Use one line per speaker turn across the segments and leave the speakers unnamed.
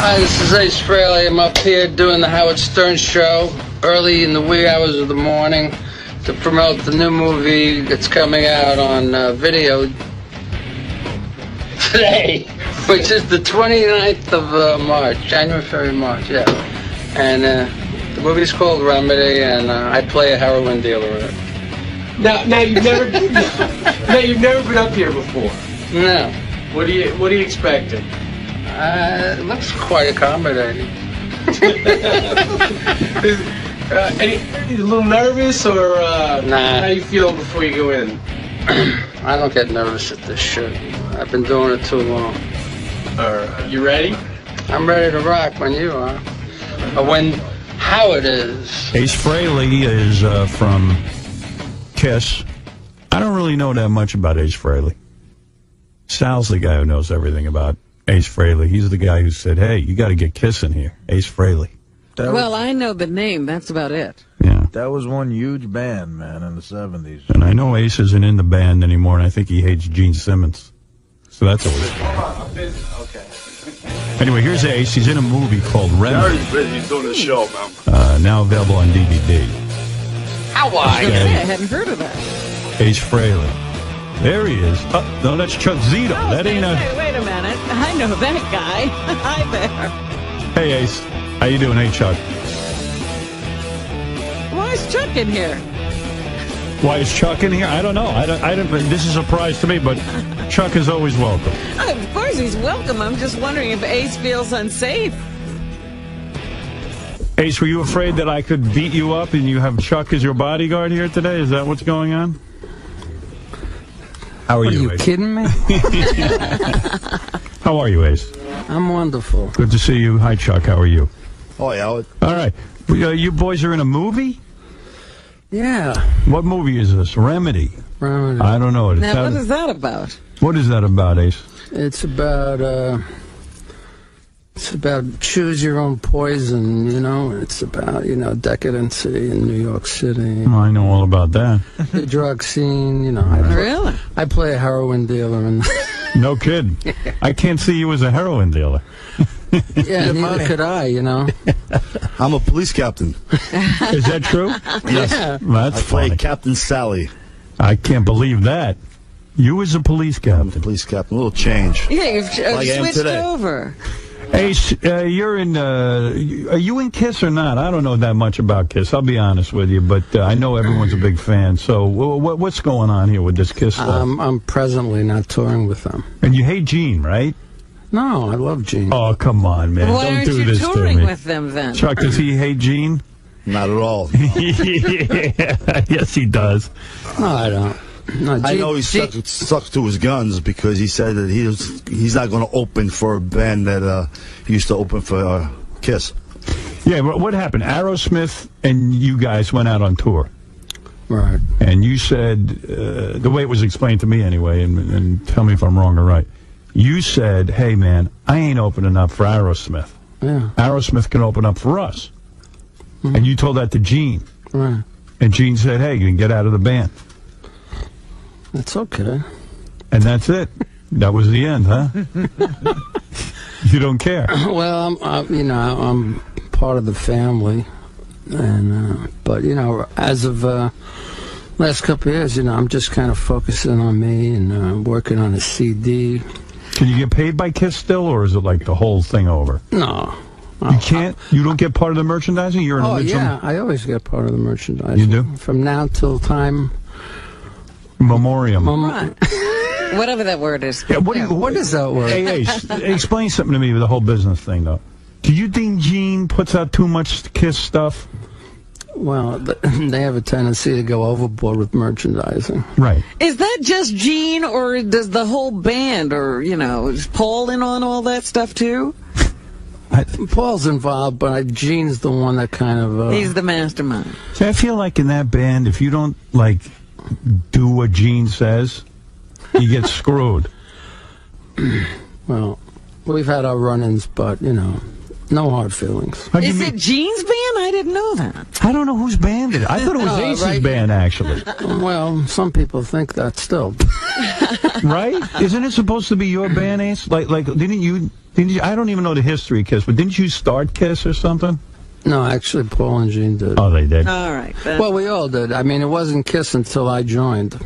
Hi, this is Ace Frehley. I'm up here doing the Howard Stern show early in the wee hours of the morning to promote the new movie that's coming out on video today, which is the 29th of March, January, February, March, yeah. And the movie's called Remedy, and I play a heroin dealer in it.
Now you've never been up here before.
No.
What are you expecting?
It looks quite accommodating.
Are you a little nervous, or
Nah.
how you feeling before you go in?
I don't get nervous at this shit. I've been doing it too long.
You ready?
I'm ready to rock when you are. Or when Howard is.
Ace Frehley is from Kiss. I don't really know that much about Ace Frehley. Sal's the guy who knows everything about Ace Frehley. He's the guy who said, hey, you got to get Kiss in here. Ace Frehley.
Well, I know the name. That's about it.
Yeah.
That was one huge band, man, in the 70s.
And I know Ace isn't in the band anymore, and I think he hates Gene Simmons. So that's always fun.
Okay.
Anyway, here's Ace. He's in a movie called Remedy.
Artie's busy doing a show, man.
Now available on DVD.
How are you?
I hadn't heard of that.
Ace Frehley. There he is. Oh, no, that's Chuck Zito. That ain't a...
Wait a minute. I know that guy. Hi there.
Hey, Ace. How you doing? Hey, Chuck.
Why is Chuck in here?
Why is Chuck in here? I don't know. I don't. This is a surprise to me, but Chuck is always welcome.
Of course he's welcome. I'm just wondering if Ace feels unsafe.
Ace, were you afraid that I could beat you up and you have Chuck as your bodyguard here today? Is that what's going on? How are you,
Are you
Ace?
kidding me?
How are you, Ace?
I'm wonderful.
Good to see you. Hi, Chuck. How are you?
Oh, Howard.
All right. You boys are in a movie?
Yeah.
What movie is this? Remedy.
Remedy.
I don't know.
Now, what is that about?
What is that about, Ace?
It's about choose your own poison, you know. It's about, decadency in New York City.
Oh, I know all about that.
The drug scene,
Really?
I play a heroin dealer and
No kidding. I can't see you as a heroin dealer.
yeah, neither could I,
I'm a police captain.
Is that true?
Yes.
Yeah.
That's
I play
funny.
Captain Sally.
I can't believe that. You as a police
I'm a
captain.
police captain. A little change.
Yeah, you've
Like I am
switched
today.
over.
Ace, you're in. Are you in Kiss or not? I don't know that much about Kiss. I'll be honest with you, but I know everyone's a big fan. So what's going on here with this Kiss stuff?
I'm presently not touring with them.
And you hate Gene, right?
No, I love Gene.
Oh, come on, man!
Why
Don't
aren't
do
you
this to
touring
me.
with them then?
Chuck, does he hate Gene?
Not at all.
Yeah, yes, he does.
No, I don't. No,
I know he stuck to his guns because he said that he's not going to open for a band that he used to open for Kiss.
Yeah, but what happened? Aerosmith and you guys went out on tour.
Right.
And you said, the way it was explained to me anyway, and tell me if I'm wrong or right, you said, hey, man, I ain't opening up for Aerosmith.
Yeah.
Aerosmith can open up for us. Mm-hmm. And you told that to Gene.
Right.
And Gene said, hey, you can get out of the band.
That's okay.
And that's it. That was the end, huh? You don't care.
Well, I'm part of the family, and but as of last couple of years, I'm just kind of focusing on me and working on a CD.
Can you get paid by Kiss still, or is it like the whole thing over?
No.
You can't? You don't get part of the merchandising? You're in the middle?
Yeah, I always get part of the merchandising.
You do?
From now till time
Memoriam.
Right. Whatever that word is.
Yeah,
what is that word?
Hey, Ace, explain something to me with the whole business thing, though. Do you think Gene puts out too much Kiss stuff?
Well, they have a tendency to go overboard with merchandising.
Right.
Is that just Gene, or does the whole band, or, is Paul in on all that stuff, too?
Paul's involved, but Gene's the one that kind of...
He's the mastermind.
See, I feel like in that band, if you don't, do what Gene says, you get screwed.
Well, we've had our run-ins, but, no hard feelings.
Is it Gene's band? I didn't know that.
I don't know whose band it is. I thought it was Ace's
right.
band, actually.
Well, some people think that still.
Right? Isn't it supposed to be your band, Ace? Like, didn't you? I don't even know the history of Kiss, but didn't you start Kiss or something?
No, actually, Paul and Gene did.
Oh, they did.
All right.
Well, we all did. I mean, it wasn't Kiss until I joined.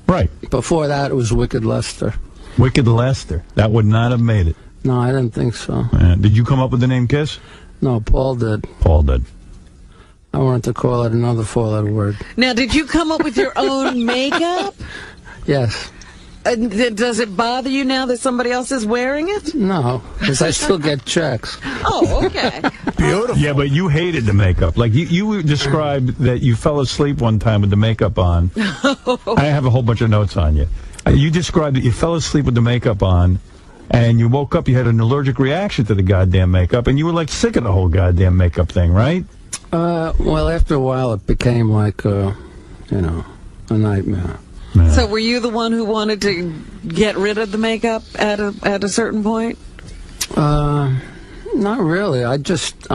Right.
Before that, it was Wicked Lester.
Wicked Lester. That would not have made it.
No, I didn't think so.
Did you come up with the name Kiss?
No, Paul did.
Paul did.
I wanted to call it another four-letter word.
Now, did you come up with your own makeup?
Yes.
Does it bother you now that somebody else is wearing it?
No, because I still get checks.
Oh, okay.
Beautiful.
Yeah, but you hated the makeup. Like, you described that you fell asleep one time with the makeup on. I have a whole bunch of notes on you. You described that you fell asleep with the makeup on, and you woke up, you had an allergic reaction to the goddamn makeup, and you were, like, sick of the whole goddamn makeup thing, right?
Well, after a while, it became like, a nightmare.
Yeah.
So were you the one who wanted to get rid of the makeup at a certain point?
Not really. I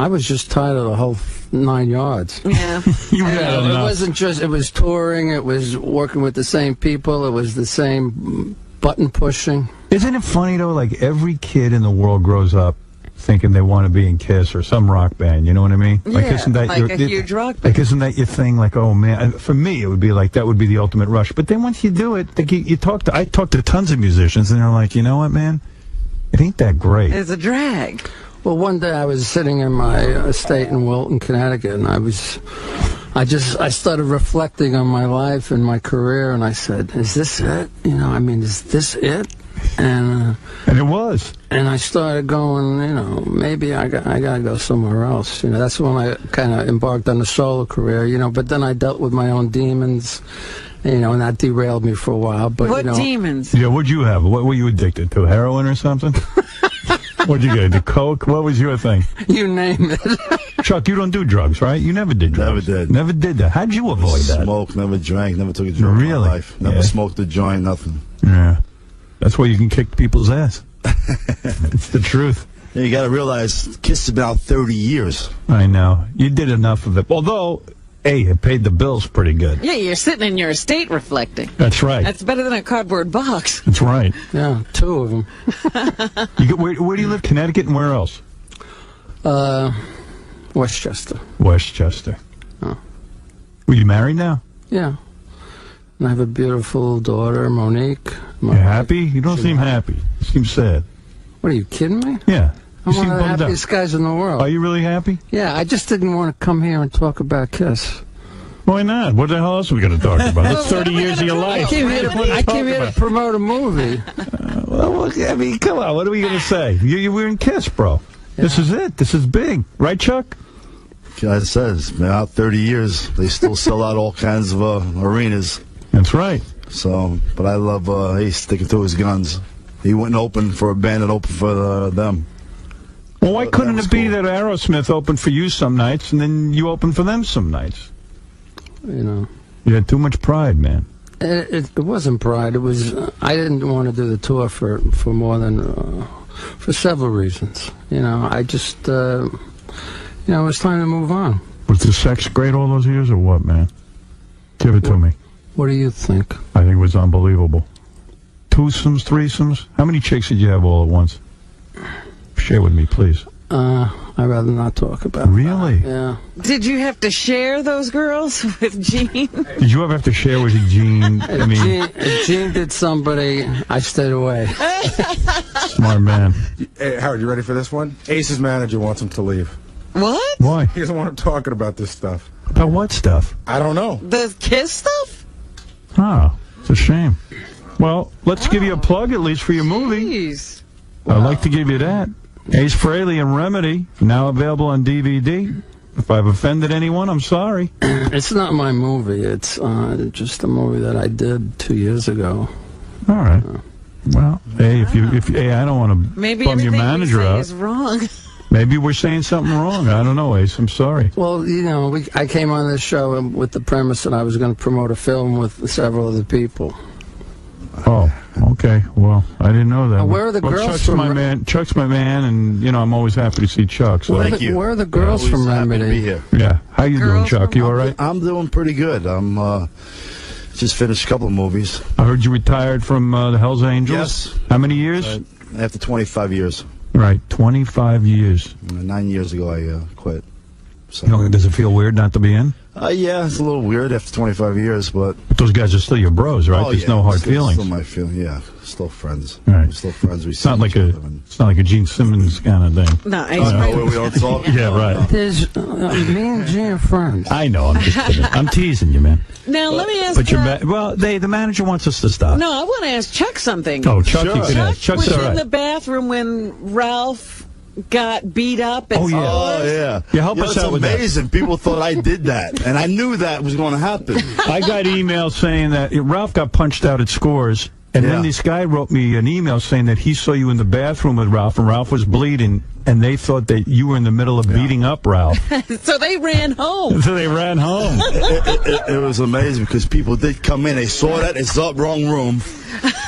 was just tired of the whole 9 yards.
Yeah.
You had
It
enough.
wasn't just, it was touring, it was working with the same people, it was the same button pushing.
Isn't it funny, though? Like, every kid in the world grows up thinking they want to be in Kiss or some rock band, you know what I mean? Like,
Yeah,
isn't that
like a huge rock band.
Like, isn't that your thing? Like, oh man, for me, it would be like, that would be the ultimate rush. But then once you do it, like, I talk to tons of musicians, and they're like, you know what, man? It ain't that great.
It's a drag.
Well, one day I was sitting in my estate in Wilton, Connecticut, and I started reflecting on my life and my career, and I said, is this it? Is this it? And
it was.
And I started going, maybe I gotta go somewhere else. That's when I kind of embarked on a solo career, but then I dealt with my own demons, and that derailed me for a while. But
What demons?
Yeah, what'd you have? What were you addicted to? Heroin or something? What'd you get? The coke? What was your thing?
You name it.
Chuck, you don't do drugs, right? You never did drugs.
Never did.
Never did that. How'd you avoid that?
Smoked, never drank, never took a drug in
Really?
my life. Never
Yeah.
smoked a joint, nothing.
Yeah. That's why you can kick people's ass. It's the truth.
Yeah, you got to realize, Kiss has been out 30 years.
I know. You did enough of it. Although, hey, it paid the bills pretty good.
Yeah, you're sitting in your estate reflecting.
That's right.
That's better than a cardboard box.
That's right.
Yeah, 2 of them.
Where do you live? Connecticut, and where else?
Westchester.
Westchester.
Oh.
Were you married now?
Yeah. And I have a beautiful daughter, Monique.
You happy? You don't seem happy. You seem sad.
What, are you kidding me?
Yeah.
I'm
You
one
seem
of the
bummed out.
happiest guys in the world.
Are you really happy?
Yeah, I just didn't want to come here and talk about Kiss.
Why not? What the hell else are we going to talk about? That's 30 years of your
I
life.
came here to promote a movie.
Well, I mean, come on. What are we going to say? You were in Kiss, bro. Yeah. This is it. This is big. Right, Chuck?
As it says, been out 30 years. They still sell out all kinds of arenas.
That's right.
So, but I love Ace sticking to his guns. He wouldn't open for a band that opened for them.
Well, why couldn't
was
it be
cool.
that Aerosmith opened for you some nights and then you opened for them some nights? You had too much pride, man.
It wasn't pride. It was I didn't want to do the tour for more than for several reasons. I just it was time to move on.
Was the sex great all those years or what, man? Give it to me.
What do you think?
I think it was unbelievable. Twosomes, threesomes? How many chicks did you have all at once? Share with me, please.
I'd rather not talk about
Really?
that. Yeah.
Did you have to share those girls with Gene?
Did you ever have to share with Gene? I mean,
If Gene did somebody, I stayed away.
smart man.
Hey, Howard, you ready for this one? Ace's manager wants him to leave.
What?
Why?
He doesn't want him talking about this stuff.
About what stuff?
I don't know.
The Kiss stuff?
Oh, it's a shame. Well, let's give you a plug at least for your movie.
Jeez.
I'd like to give you that. Ace Frehley and Remedy, now available on DVD. If I've offended anyone, I'm sorry.
It's not my movie. It's just a movie that I did 2 years ago.
All right. Well, hey, hey, I don't want to
Maybe
bum your
everything
manager
you say
out.
is wrong.
Maybe we're saying something wrong. I don't know, Ace. I'm sorry.
Well, I came on this show with the premise that I was going to promote a film with several other people.
Oh, okay. Okay, well, I didn't know that.
Where are the girls
Chuck's
from?
my man. Chuck's my man, and I'm always happy to see Chuck. So.
Thank you.
Where are the girls from
Happy to be
Remedy?
here.
Yeah, how you doing,
Girls
Chuck?
from
You all right?
I'm doing pretty good. I'm just finished a couple of movies.
I heard you retired from the Hells Angels.
Yes.
How many years?
After 25 years.
Right, 25 years.
9 years ago, I quit. So.
Does it feel weird not to be in?
Yeah, it's a little weird after 25 years, but
But those guys are still your bros, right? There's no hard feelings.
Still my feeling, yeah. Still friends.
Right.
We're still friends.
It's not like a Gene Simmons kind of thing.
No, Ace
where we don't talk.
Yeah, right.
There's me and Gene are friends.
I know. I'm just kidding. I'm teasing you, man.
Now, let me ask
But the manager wants us to stop.
No, I want to ask Chuck something.
Oh, Chuck,
Sure.
you can ask.
Chuck
Chuck's
was
all
in the
right.
bathroom when Ralph got beat up. And
Oh, yeah.
Oh, yeah.
Yeah, help us out with that.
It's amazing. People thought I did that, and I knew that was going to happen.
I got emails saying that Ralph got punched out at Scores, and then this guy wrote me an email saying that he saw you in the bathroom with Ralph, and Ralph was bleeding, and they thought that you were in the middle of beating up Ralph.
So they ran home.
So they ran home.
It was amazing because people did come in. They saw that. They saw wrong room.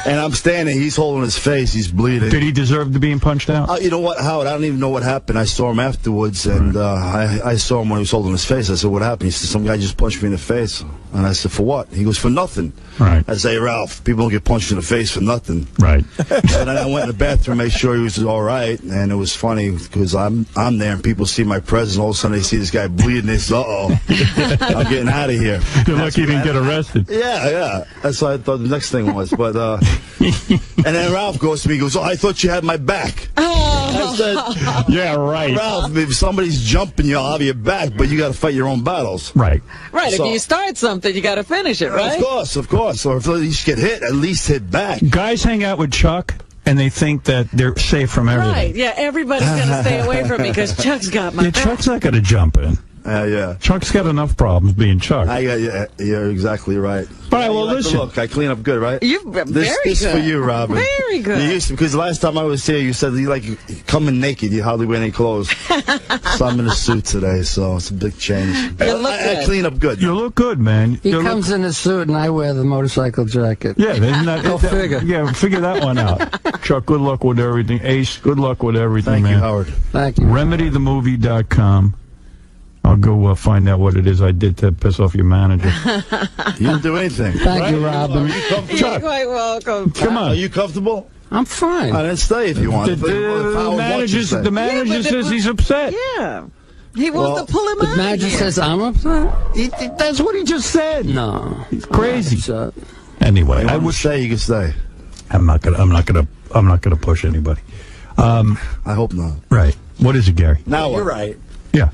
And I'm standing. He's holding his face. He's bleeding.
Did he deserve to being punched out?
You know what, Howard? I don't even know what happened. I saw him afterwards, and I saw him when he was holding his face. I said, "What happened?" He said, "Some guy just punched me in the face." And I said, "For what?" He goes, "For nothing."
Right.
I say, "Ralph, people don't get punched in the face for nothing."
Right.
And then I went in the bathroom, made sure he was all right, and it was funny because I'm there, and people see my presence. All of a sudden, they see this guy bleeding. They say, "Uh-oh, I'm getting out of here."
You're lucky you didn't get arrested.
Yeah. That's what I thought the next thing was. But and then Ralph goes to me, he goes, "Oh, I thought you had my back." I said,
Yeah, right.
"Ralph, if somebody's jumping you, I'll have your back, but you got to fight your own battles."
Right.
Right,
So-
if you start something, you got to finish it, right?
Of course. Or if you get hit, at least hit back.
Guys hang out with Chuck, and they think that they're safe from everything.
Right, yeah, everybody's going to stay away from me because Chuck's got my
Yeah,
back.
Chuck's not going to jump in.
Yeah.
Chuck's got enough problems being Chuck.
You're exactly right.
All right, well,
You like the
listen.
look, I clean up good, right?
You've been
This
very
is
good.
for you, Robin.
Very good.
You used to, because last time I was here, you said you come in naked. You hardly wear any clothes. So I'm in a suit today, so it's a big change.
You look
I
good.
clean up good.
You look good, man.
He
You look-
comes in a suit, and I wear the motorcycle jacket.
Yeah, isn't that,
Go figure.
Yeah, figure that one out. Chuck, good luck with everything. Ace, good luck with everything,
Thank
man.
you, Howard.
Thank you.
RemedyTheMovie.com. I'll go find out what it is I did to piss off your manager.
You didn't do anything.
Thank you, Robin.
You're quite welcome.
Come on.
Are you comfortable?
I'm fine.
I didn't stay if you want.
The manager says he's upset.
Yeah. He wants to pull him
The
out.
manager says I'm upset?
That's what he just said.
No.
He's crazy.
So,
Anyway,
I
I
would
would.
say you can stay.
I'm not gonna push anybody.
I hope not.
Right. What is it, Gary?
Now
You're
what?
right.
Yeah.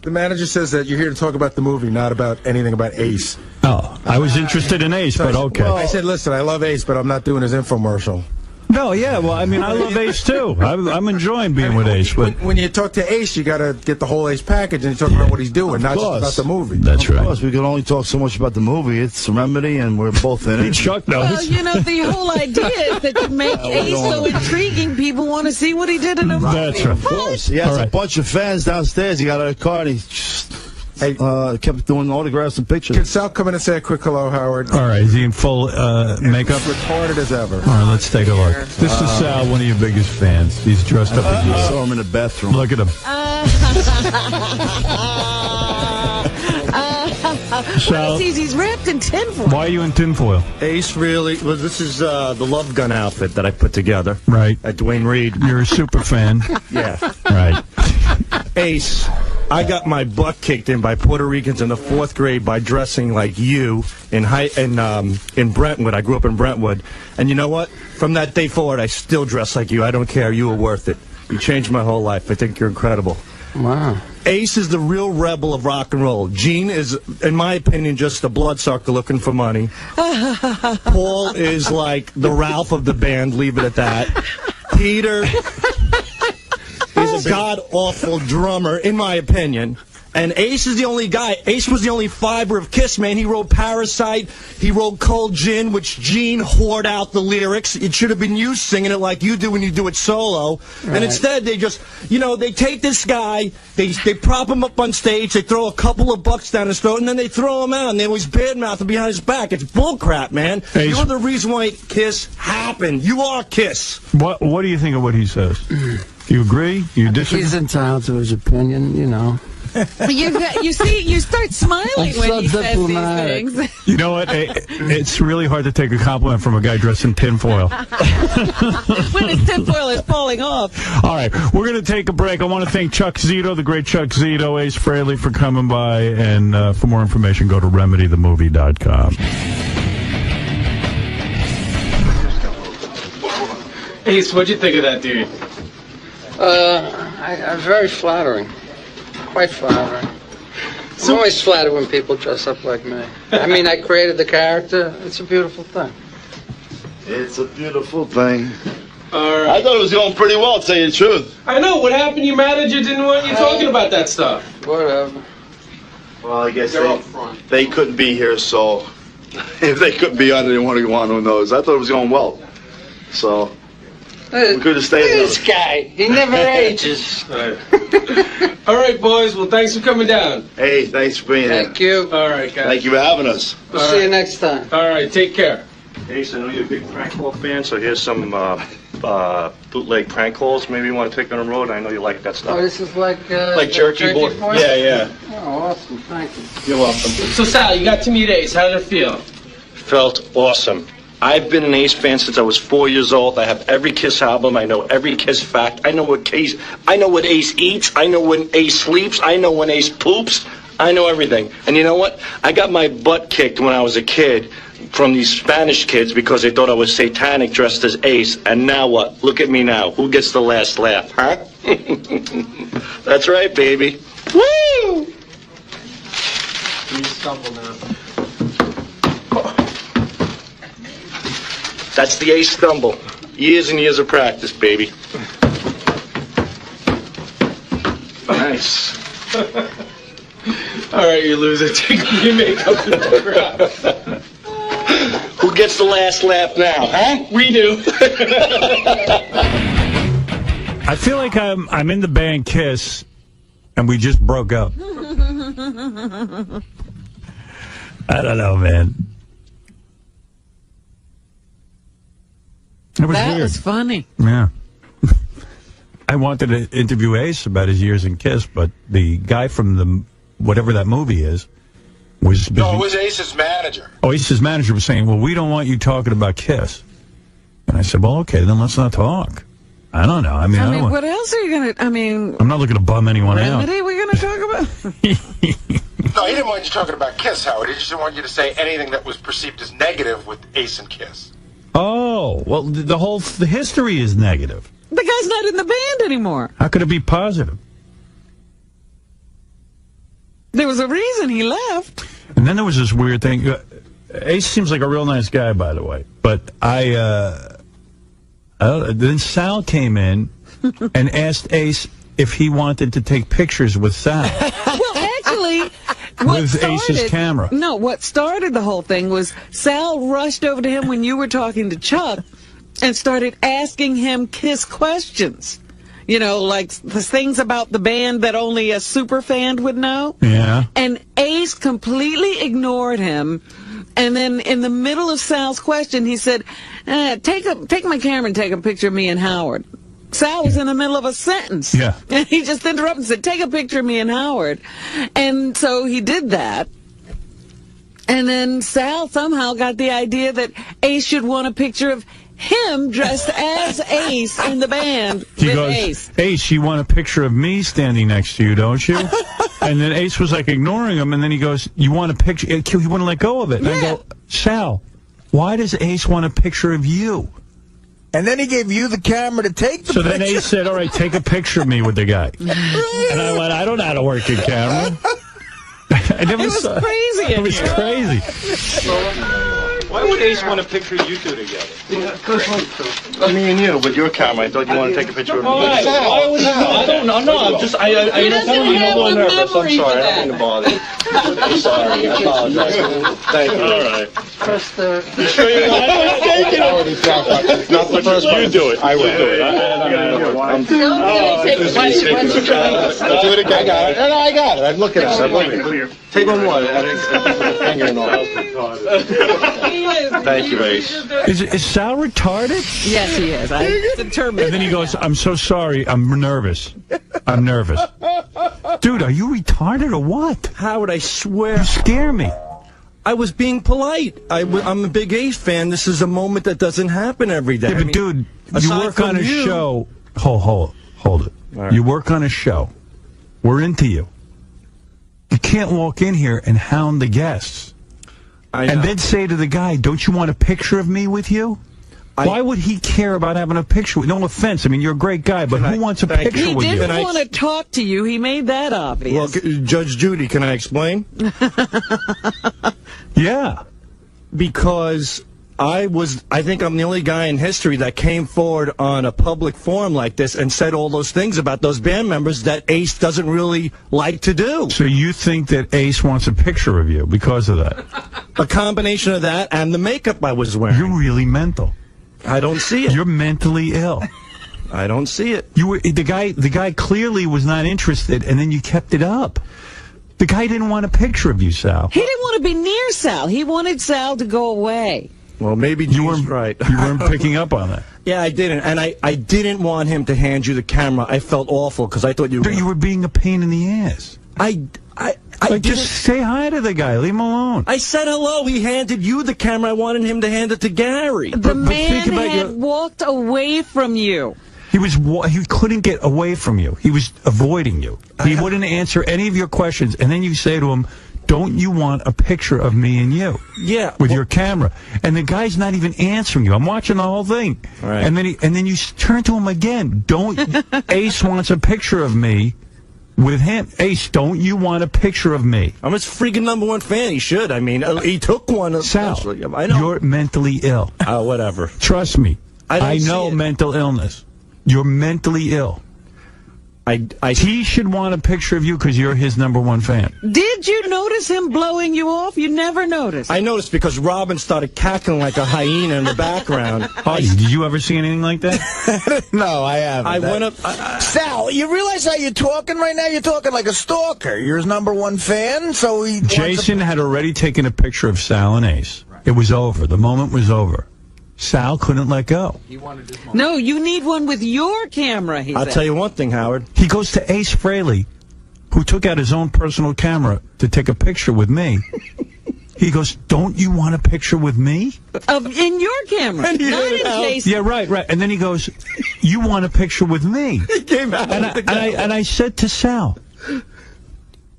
The manager says that you're here to talk about the movie, not about anything about Ace.
Oh, I was interested in Ace, but okay.
I said, listen, I love Ace, but I'm not doing his infomercial.
No, yeah, well, I mean, I love Ace, too. I'm enjoying being with Ace, but...
When you talk to Ace, you got to get the whole Ace package, and you talk about what he's doing, not just
course.
about the movie.
That's
Of
right.
course, we can only talk so much about the movie. It's Remedy, and we're both in it.
Chuck
Well,
knows.
you know, the whole idea is that you make Ace so intriguing, people want to see what he did in the movie.
That's right.
Of course. He has
All right.
a bunch of fans downstairs. He got out of the car, and he just, kept doing autographs and pictures.
Can Sal come in and say a quick hello, Howard?
All right, is he in full makeup?
Retarded as ever.
All right, let's take a look. This is Sal, one of your biggest fans. He's dressed up as
I
you.
saw him in the bathroom.
Look at him. Sal,
He's wrapped in tinfoil.
why are you in tinfoil?
Ace really, well, this is the Love Gun outfit that I put together
Right.
at Dwayne Reed.
You're a super fan.
Yeah.
Right.
Ace, I got my butt kicked in by Puerto Ricans in the 4th grade by dressing like you in Brentwood. I grew up in Brentwood. And you know what? From that day forward, I still dress like you. I don't care. You were worth it. You changed my whole life. I think you're incredible.
wow.
Ace is the real rebel of rock and roll. Gene is, in my opinion, just a bloodsucker looking for money. Paul is like the Ralph of the band, leave it at that. Peter is a god-awful drummer, in my opinion. And Ace is the only guy. Ace was the only fiber of Kiss, man. He wrote Parasite. He wrote Cold Gin, which Gene whored out the lyrics. It should have been you singing it like you do when you do it solo. Right. And instead, they just, they take this guy, they prop him up on stage, they throw a couple of bucks down his throat, and then they throw him out, and they always badmouth him behind his back. It's bullcrap, man. Ace. You're the reason why Kiss happened. You are Kiss.
What do you think of what he says? You agree? You disagree?
He's entitled to his opinion,
You see, you start smiling when he says these things.
You know what? It's really hard to take a compliment from a guy dressed in tinfoil.
When his tinfoil is falling off.
All right, we're going to take a break. I want to thank Chuck Zito, the great Chuck Zito, Ace Frehley, for coming by. And for more information, go to remedythemovie.com.
Ace, what'd you think of that dude?
Very flattering. Quite flattering. I'm always flattered when people dress up like me. I mean, I created the character. It's a beautiful thing.
It's a beautiful thing.
All right.
I thought it was going pretty well, to tell you the truth.
I know. What happened? Your manager didn't want you talking about that stuff.
Whatever.
Well, I guess
They're up front.
they couldn't be here, so if they couldn't be on, they didn't want to go on. Who knows? I thought it was going well. So we could have stayed.
Look at this guy. He never ages.
All right, boys. Well, thanks for coming down.
Hey, thanks for being here.
Thank you.
All right, guys.
Thank you for having us.
We'll see you next time.
All right, take care.
Ace, I know you're a big prank call fan, so here's some bootleg prank calls. Maybe you want to take on the road. I know you like that stuff.
Oh, this is like
jerky boy. Yeah.
Oh, awesome. Thank you.
You're welcome.
So, Sal, you got to meet Ace. How did it feel?
Felt awesome. I've been an Ace fan since I was 4 years old. I have every Kiss album. I know every Kiss fact. I know what Ace eats. I know when Ace sleeps. I know when Ace poops. I know everything. And you know what? I got my butt kicked when I was a kid from these Spanish kids because they thought I was satanic dressed as Ace. And now what? Look at me now. Who gets the last laugh, huh? That's right, baby. Woo!
You stumble now.
That's the Ace stumble. Years and years of practice, baby. Nice.
All right, you loser. Take off your makeup and cover up.
Who gets the last laugh now, huh?
We do.
I feel like I'm in the band Kiss, and we just broke up. I don't know, man. It was
That
weird.
was funny.
Yeah. I wanted to interview Ace about his years in Kiss, but the guy from whatever that movie is was busy.
No, it was Ace's manager.
Oh, Ace's manager was saying, well, we don't want you talking about Kiss. And I said, well, okay, then let's not talk. I don't know. I mean,
what else are you going to,
I'm not looking to bum anyone out.
Remedy we're going to talk about?
No, he didn't want you talking about Kiss, Howard. He just didn't want you to say anything that was perceived as negative with Ace and Kiss.
Oh, well, the history is negative.
The guy's not in the band anymore.
How could it be positive?
There was a reason he left.
And then there was this weird thing. Ace seems like a real nice guy, by the way. But then Sal came in and asked Ace if he wanted to take pictures with Sal.
Well, actually,
with Ace's camera.
No, what started the whole thing was Sal rushed over to him when you were talking to Chuck and started asking him Kiss questions. You know, like the things about the band that only a super fan would know.
Yeah.
And Ace completely ignored him. And then in the middle of Sal's question, he said, take my camera and take a picture of me and Howard. Sal was in the middle of a sentence.
Yeah.
And he just interrupted and said, take a picture of me and Howard. And so he did that. And then Sal somehow got the idea that Ace should want a picture of him dressed as Ace in the band.
He goes, Ace, you want a picture of me standing next to you, don't you? And then Ace was like ignoring him, and then he goes, you want a picture? He wouldn't let go of it. And I go, Sal, why does Ace want a picture of you?
And then he gave you the camera to take the picture.
So then Ace said, all right, take a picture of me with the guy. And I went, I don't know how to work a camera.
It was crazy.
It was crazy.
Why would Ace want a picture of you two together?
Because me and you, with your camera, I thought you wanted to take a picture of me.
Why? Why would you? I don't know. No, I'm just. I
doesn't
I'm
have
a little
the
nervous. I'm
memory
sorry.
for
I don't mean to bother you. I'm sorry. I apologize. Thank you. All right. You sure you want to take it?
It's not the first one.
You do it.
I will
do it.
Let's do it again. I got it. No, I got it. I'm looking at it.
Take one more. Finger and all. Thank you, Ace.
Is Sal retarded?
Yes, he is. I'm determined.
And then he goes, I'm so sorry. I'm nervous. I'm nervous. Dude, are you retarded or what?
Howard, I swear.
You scare me.
I was being polite. I'm a big Ace fan. This is a moment that doesn't happen every day.
Yeah, but dude, you
aside
work on
from
a
you-
show. Hold it.
Right.
You work on a show. We're into you. You can't walk in here and hound the guests. And then say to the guy, don't you want a picture of me with you? Why would he care about having a picture? No offense. I mean, you're a great guy, but who wants a picture
He
with you?
didn't want to talk to you. He made that obvious.
Well, Judge Judy, can I explain?
Yeah.
Because I think I'm the only guy in history that came forward on a public forum like this and said all those things about those band members that Ace doesn't really like to do.
So you think that Ace wants a picture of you because of that?
A combination of that and the makeup I was wearing.
You're really mental.
I don't see it.
You're mentally ill.
I don't see it.
You were the guy clearly was not interested, and then you kept it up. The guy didn't want a picture of you, Sal.
He didn't want to be near Sal. He wanted Sal to go away.
Well, maybe
You weren't
right.
You weren't picking up on that.
Yeah, I didn't, and I didn't want him to hand you the camera. I felt awful because I thought you
were being a pain in the ass.
I
just say hi to the guy. Leave him alone.
I said hello. He handed you the camera. I wanted him to hand it to Gary.
The man had walked away from you.
He couldn't get away from you. He was avoiding you. He wouldn't answer any of your questions. And then you say to him, don't you want a picture of me and you?
Yeah.
With your camera. And the guy's not even answering you. I'm watching the whole thing.
Right.
And then you turn to him again. Ace wants a picture of me with him. Ace, don't you want a picture of me?
I'm his freaking #1 fan. He should. I mean, he took one.
Sal,
I know.
you're mentally ill.
Whatever.
Trust me.
I
know mental illness. You're mentally ill. He should want a picture of you because you're his #1 fan.
Did you notice him blowing you off? You never noticed.
I noticed because Robin started cackling like a hyena in the background.
Artie, did you ever see anything like that?
No, I haven't.
I went up.
Sal, you realize how you're talking right now? You're talking like a stalker. You're his #1 fan, so he.
Jason had already taken a picture of Sal and Ace. It was over. The moment was over. Sal couldn't let go.
No, you need one with your camera, he
I'll
said.
tell you one thing, Howard.
He goes to Ace Frehley, who took out his own personal camera to take a picture with me. He goes, don't you want a picture with me?
In your camera, not in Jason.
Yeah, right. And then he goes, you want a picture with me?
He came out
And I said to Sal,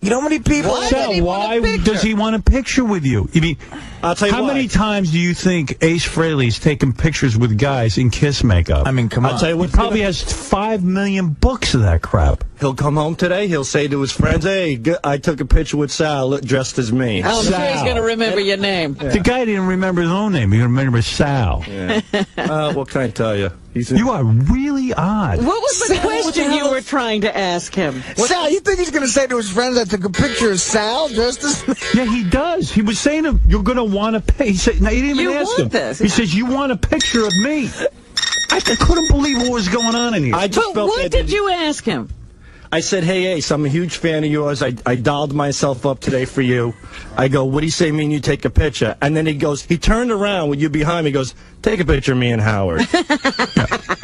you know how many people?
Sal, why does he want a picture with you? I mean,
I'll tell you
how
why.
many times do you think Ace Frehley's taken pictures with guys in Kiss makeup?
I mean, come on.
I'll tell you what.
He probably has 5 million books of that crap.
He'll come home today. He'll say to his friends, "Hey, I took a picture with Sal dressed as me."
I'm sure he's going to remember your name.
The guy didn't remember his own name. He remembered Sal.
Yeah. What can I tell you?
You are really odd.
What was the question you were trying to ask him?
Sal, you think he's going to say to his friends, I took a picture of Sal just as...
Yeah, he does. He was saying to him, you're going to want to pay. He said, no, he didn't even ask him.
This.
He says, you want a picture of me. I couldn't believe what was going on in here.
But what did you ask him?
I said, hey, Ace, I'm a huge fan of yours. I dialed myself up today for you. I go, what do you say me and you take a picture? And then he turned around with you behind me, goes, take a picture of me and Howard.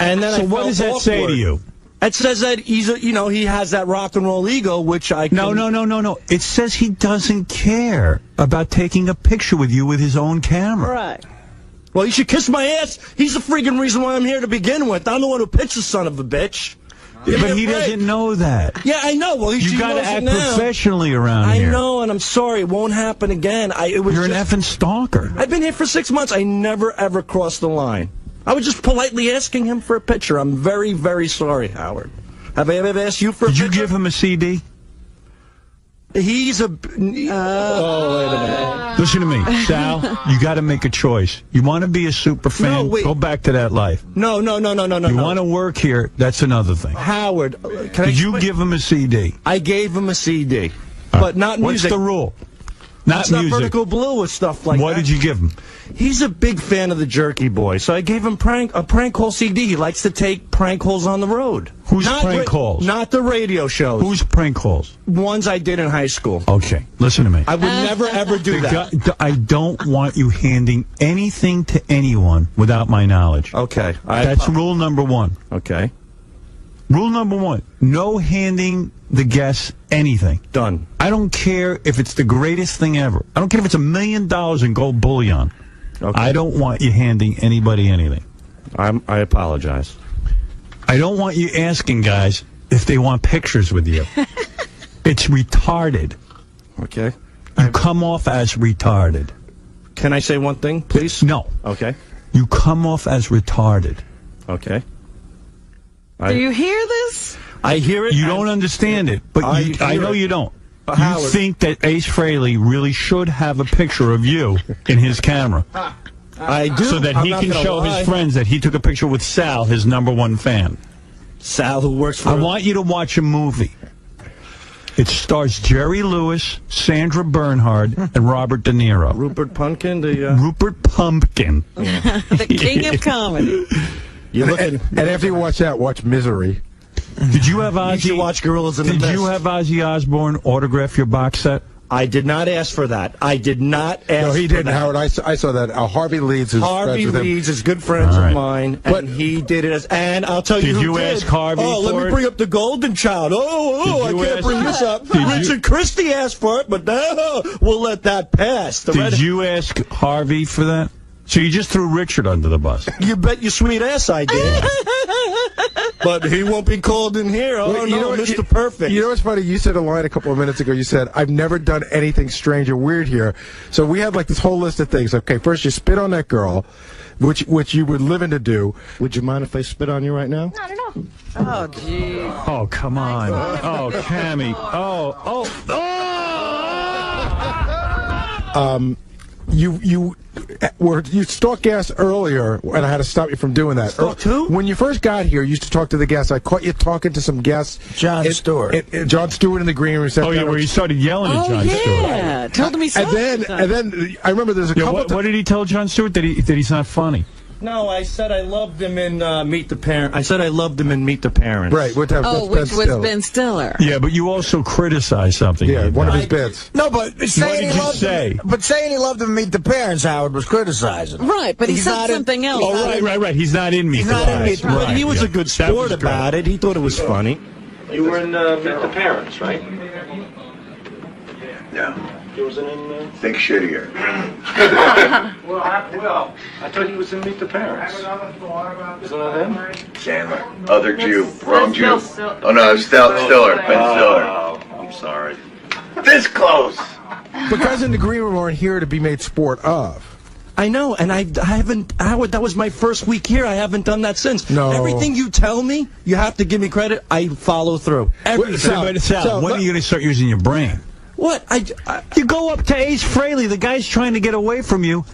And then
so what does that say to you?
It says that he has that rock and roll ego, which I can...
No. It says he doesn't care about taking a picture with you with his own camera.
Right.
Well, you should kiss my ass. He's the freaking reason why I'm here to begin with. I'm the one who pitched the son of a bitch.
Yeah, but he doesn't know that.
Yeah, I know. Well,
you got to act professionally around here.
I know, and I'm sorry. It won't happen again.
You're an effing stalker.
I've been here for 6 months. I never, ever crossed the line. I was just politely asking him for a picture. I'm very, very sorry, Howard. Have I ever asked you for a picture?
Did you give him a CD?
He's a... wait a minute.
Listen to me, Sal. You got to make a choice. You want to be a super fan?
No, wait.
Go back to that life.
No. You
want to work here? That's another thing.
Howard,
Did you give him a CD?
I gave him a CD, but not music.
What's the rule? Not
It's
music.
not Vertical Blue or stuff like that.
What did you give him?
He's a big fan of the Jerky Boy, so I gave him a prank call CD. He likes to take prank calls on the road.
Who's prank calls?
Not the radio shows.
Who's prank calls?
Ones I did in high school.
Okay, listen to me.
I would never, ever do that.
I don't want you handing anything to anyone without my knowledge.
Okay.
That's rule number one.
Okay.
Rule number one, no handing the guests anything.
Done.
I don't care if it's the greatest thing ever. I don't care if it's $1 million in gold bullion.
Okay.
I don't want you handing anybody anything.
I apologize.
I don't want you asking guys if they want pictures with you. It's retarded.
Okay.
You come off as retarded.
Can I say one thing, please?
No.
Okay.
You come off as retarded.
Okay.
Do you hear this?
I hear it.
You don't understand it, but I know you don't. You
Howard.
think that Ace Frehley really should have a picture of you in his camera.
I do.
So that he can show his friends that he took a picture with Sal, his #1 fan.
Sal, who works for...
I want you to watch a movie. It stars Jerry Lewis, Sandra Bernhard, and Robert De Niro.
Rupert Pumpkin,
Rupert Pumpkin.
The king of comedy.
And after you watch that, watch Misery.
Did you have Ozzy?
You should watch Gorillas in the Mist.
Did you have Ozzy Osbourne autograph your box set?
I did not ask for that. I did not ask for that.
No, he didn't, Howard. I saw that. Harvey Leeds is
Harvey
friends with him.
Leeds is good friends of mine, and he did it and I'll tell you who did.
Did you ask Harvey
let
for
me
it?
bring up the Golden Child. I can't bring this up. Richard Christie asked for it, but no, we'll let that pass.
Did you ask Harvey for that? So you just threw Richard under the bus.
You bet your sweet ass I did. But he won't be called in here. Oh,
you know,
Mr. Perfect.
You know what's funny? You said a line a couple of minutes ago. You said, I've never done anything strange or weird here. So we had like this whole list of things. Okay, first you spit on that girl, which you were living to do.
Would you mind if I spit on you right now?
Not at all.
Oh, gee.
Oh, come on. Oh, Cammy.
You stalked gas earlier, and I had to stop you from doing that.
Who?
When you first got here, you used to talk to the guests. I caught you talking to some guests.
John Stewart.
John Stewart in the green room.
Oh, yeah, where you started yelling at John Stewart.
Yeah. Told him he sucked.
And then I remember there's a couple
what did he tell John Stewart? That he's not funny?
No, I said I loved him in Meet the Parents. I said I loved him in Meet the Parents.
Right.
Which was Ben Stiller.
Yeah, but you also criticized something.
Yeah, one of his bits.
No, but saying he loved him Meet the Parents, Howard, was criticizing.
Right, but he said something else.
Oh, right. He's not in Meet the Parents.
But he was a good sport about it. He thought it was funny.
You were in Meet the Parents, right?
Yeah.
He wasn't in...
Think shittier.
Well, I thought he was in Meet the Parents. Isn't that him?
Sandler. Other Jew. Wrong Jew. Oh, no, it's Stiller. Ben Stiller.
Oh, I'm sorry.
This close.
But guys in the green room aren't here to be made sport of.
I know, and I haven't, Howard, that was my first week here. I haven't done that since.
No.
Everything you tell me, you have to give me credit. I follow through. Everything.
Sal, when are you going to start using your brain?
What?
You go up to Ace Frehley, the guy's trying to get away from you,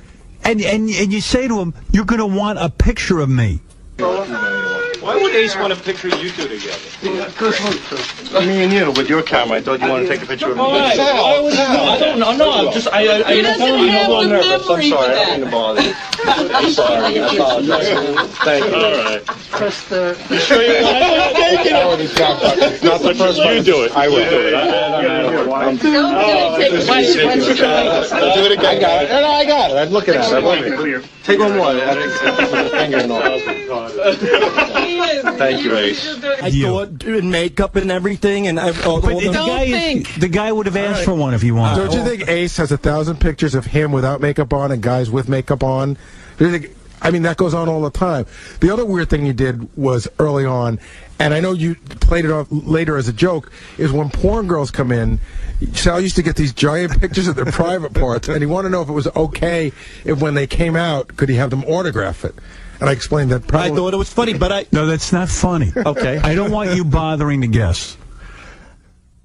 and you say to him, you're going to want a picture of me.
Why would Ace want a picture of you two together?
Me and you, with your camera. I thought you wanted to take a picture of me.
I don't know. No, I'm just... I don't know. I'm a little nervous. I'm sorry. I don't mean to bother you. I'm sorry. I apologize. Thank you. All right.
Press the...
You sure you want to take it? It's not the first one. You do it. I will do it.
Do
it again. I got it. No, I got it. I'm looking at it. Take one more. Finger and all. Thank you, Ace.
I thought doing makeup and everything, and
the guy would have asked for one if he wanted.
Don't you think Ace has 1,000 pictures of him without makeup on and guys with makeup on? I mean, that goes on all the time. The other weird thing you did was early on, and I know you played it off later as a joke, is when porn girls come in, Sal used to get these giant pictures of their private parts, and he wanted to know if it was okay if when they came out, could he have them autograph it? And I explained that probably...
I thought it was funny, but
No, that's not funny.
Okay.
I don't want you bothering the guests.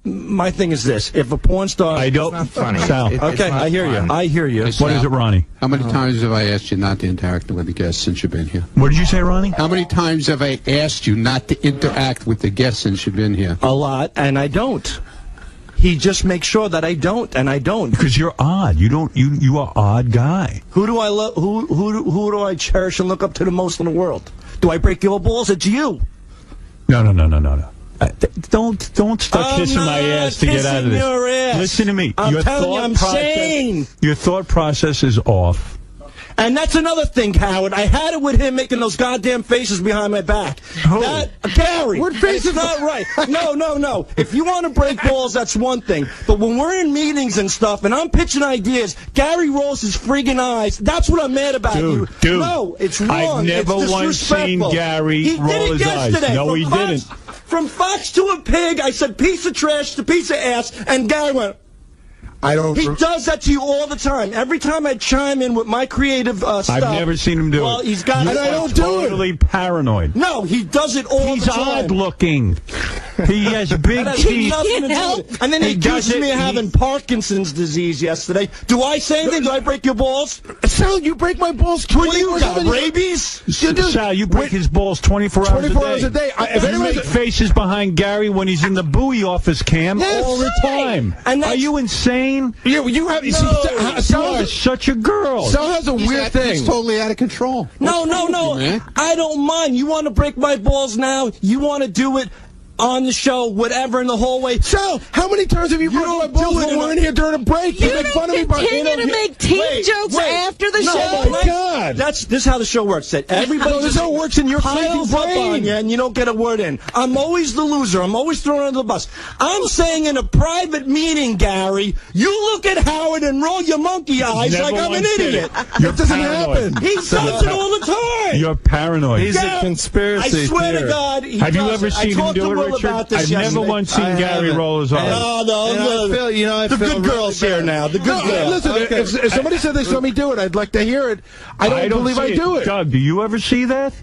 my thing is this: if a porn star,
I don't.
Not funny.
Sal.
Okay, I hear you. I hear you.
What is it, Ronnie?
How many times have I asked you not to interact with the guests since you've been here?
What did you say, Ronnie?
How many times have I asked you not to interact with the guests since you've been here?
A lot, and I don't. He just makes sure that I don't, and I don't.
Because you're odd. You are odd guy.
Who do I love? Who do I cherish and look up to the most in the world? Do I break your balls? It's you.
No. Don't start kissing my ass to get out of this.
Your ass.
Listen to me.
I'm telling you, I'm sane.
Your thought process is off.
And that's another thing, Howard. I had it with him making those goddamn faces behind my back. Gary,
what faces?
That's not right. No. If you want to break balls, that's one thing. But when we're in meetings and stuff, and I'm pitching ideas, Gary rolls his friggin' eyes. That's what I'm mad about.
Dude.
No, it's wrong.
I've never once seen Gary roll his eyes. No, he didn't.
From Fox to a pig, I said piece of trash to piece of ass, and Gary went... He does that to you all the time. Every time I chime in with my creative stuff.
I've never seen him do it.
Well, he's got.
And I don't do it. Totally paranoid.
No, he does it all the time.
He's odd looking. He has big teeth.
And then he accused me of having Parkinson's disease yesterday. Do I say anything? Do I break your balls?
Sal, you break my balls 24
hours. You got rabies?
Sal, you break his balls 24 hours a day. You make faces behind Gary when he's in the Bowie office cam all the time. Are you insane?
Yeah, you have.
You are such a girl.
Sal has a weird thing.
He's totally out of control.
No. I don't mind. You want to break my balls now? You want to do it on the show, whatever, in the hallway.
Sal, how many times have you broken my balls when we're in here during a break?
You make fun of me, but continue to make teeth jokes after the show.
Oh my God!
This is how the show works. That everybody
this is how it works in your
piles up on you, and you don't get a word in. I'm always the loser. I'm always thrown under the bus. I'm saying in a private meeting, Gary, you look at Howard and roll your monkey eyes like I'm an idiot.
That
doesn't happen.
He does it all the time.
You're paranoid.
He's a conspircy.
I swear to God, he
Have you
does
ever seen him do it?
About this
I've never once seen Gary roll his eyes.
No. The good girls here now. The good girls.
Listen, if somebody said they saw me do it, I'd like to hear it. I don't believe I do it.
Doug, do you ever see that?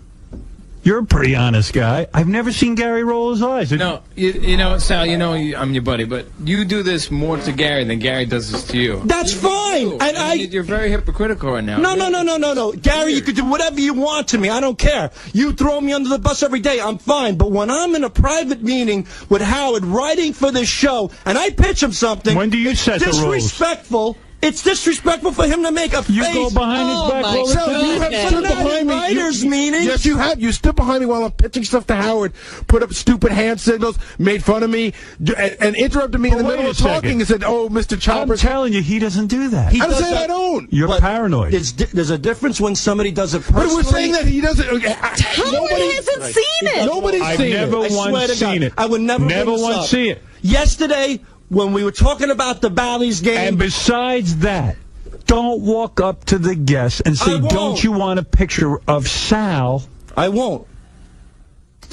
You're a pretty honest guy. I've never seen Gary roll his eyes.
No, you know, Sal, you know I'm your buddy, but you do this more to Gary than Gary does this to you.
That's fine. And
you're very hypocritical right now.
No. Gary, you could do whatever you want to me. I don't care. You throw me under the bus every day. I'm fine. But when I'm in a private meeting with Howard writing for this show, and I pitch him something,
when do you set the rules?
Disrespectful. It's disrespectful for him to make a face.
You go behind his back all the time.
You have stood behind me.
Meeting.
Yes, you have. You stood behind me while I'm pitching stuff to Howard, put up stupid hand signals, made fun of me, and interrupted me in the middle of talking and said, "Oh, Mr. Chopper."
I'm telling you, he doesn't do that.
I'm saying I don't.
You're paranoid.
There's a difference when somebody does it personally.
But we're saying that he doesn't.
Nobody hasn't seen it.
Nobody's seen it.
I've never once seen it.
I would never
once see it.
Yesterday, when we were talking about the Bally's game.
And besides that, don't walk up to the guests and say, "Don't you want a picture of Sal?"
I won't.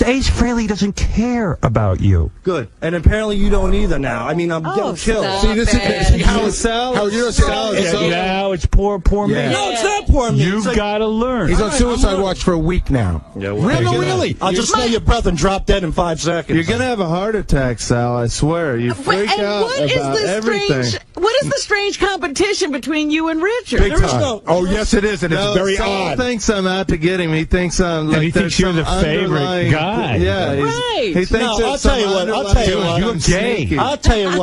Ace Frehley doesn't care about you.
Good. And apparently you don't either now. I mean, I'm getting killed.
See, this is how
Sal.
How you know Sal?
Now it's poor me.
No, it's not poor me.
You've got to learn.
He's on suicide watch for a week now.
Yeah,
really? I'll just smell your breath and drop dead in 5 seconds.
You're gonna have a heart attack, Sal. I swear. You freak out about everything.
What is the strange competition between you and Richard?
Big time. Oh, yes, it is, and it's very
Sal
odd.
thinks I'm out to get him. He thinks I'm like.
And he thinks you're the favorite guy.
Yeah,
right.
He thinks
I'll tell you what.
You're gay.
I'll tell you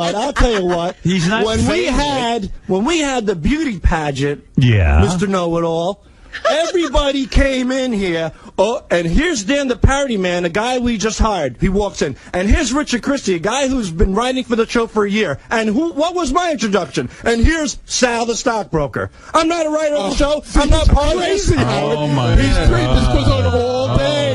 what.
He's not.
When we had the beauty pageant, Mr. Know-It-All, everybody came in here. Oh, and here's Dan the parody man, a guy we just hired. He walks in. And here's Richard Christie, a guy who's been writing for the show for a year. And what was my introduction? And here's Sal the stockbroker. I'm not a writer of the show. I'm not part of this.
Oh, my God.
This goes on all day.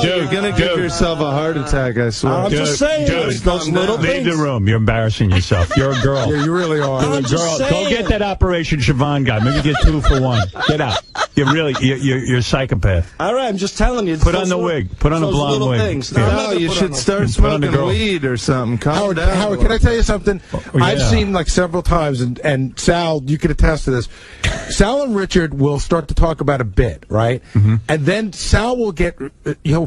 Sal, you're going to give yourself a heart attack, I swear.
I'm just saying. Those little
leave
things.
the room. You're embarrassing yourself. You're a girl.
Yeah, you really are.
You're a girl. Go get that Operation Siobhan guy. Maybe get 2 for 1. Get out. You're a psychopath.
All right, I'm just telling you.
Put on the wig. Put on a blonde wig.
Things.
No, you should start smoking weed or something. Calm down.
Howard, can I tell you something? I've seen like several times, and Sal, you can attest to this. Sal and Richard will start to talk about a bit, right?
Mm-hmm.
And then Sal will get,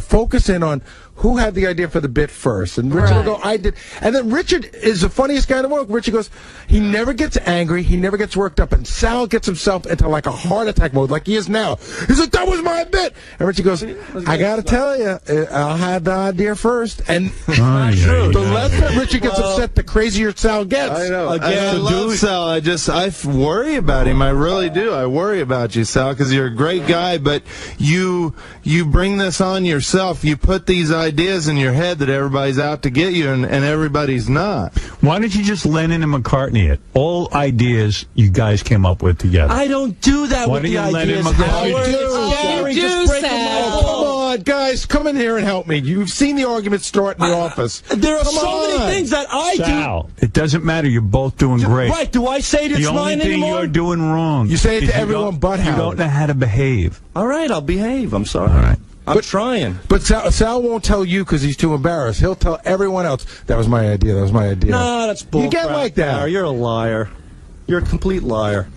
focus in on who had the idea for the bit first. And Richard will go, I did. And then Richard is the funniest guy in the world. Richard goes, he never gets angry. He never gets worked up. And Sal gets himself into like a heart attack mode, like he is now. He's like, that was my bit. And Richard goes, I got to tell you, I had the idea first. And the less that Richard gets upset, the crazier Sal gets.
I know.
Again,
I love Sal. I worry about him. I really do. I worry about you, Sal, because you're a great guy, but you bring this on yourself. You put these ideas in your head that everybody's out to get you, and everybody's not.
Why don't you just Lennon and McCartney it? All ideas you guys came up with together.
I don't do that with the ideas, Howard. Gary, just break them all.
Come on, guys, come in here and help me. You've seen the argument start in the office.
There are so many things that I
Sal, it doesn't matter. You're both doing great.
Right, do I say it's mine anymore?
The only thing you're doing wrong.
You say it to everyone but Howard.
You don't know how to behave.
All right, I'll behave. I'm sorry.
All right.
I'm trying.
But Sal won't tell you because he's too embarrassed. He'll tell everyone else, that was my idea, that was my idea.
No, that's bull.
You get like that.
You're a liar. You're a complete liar.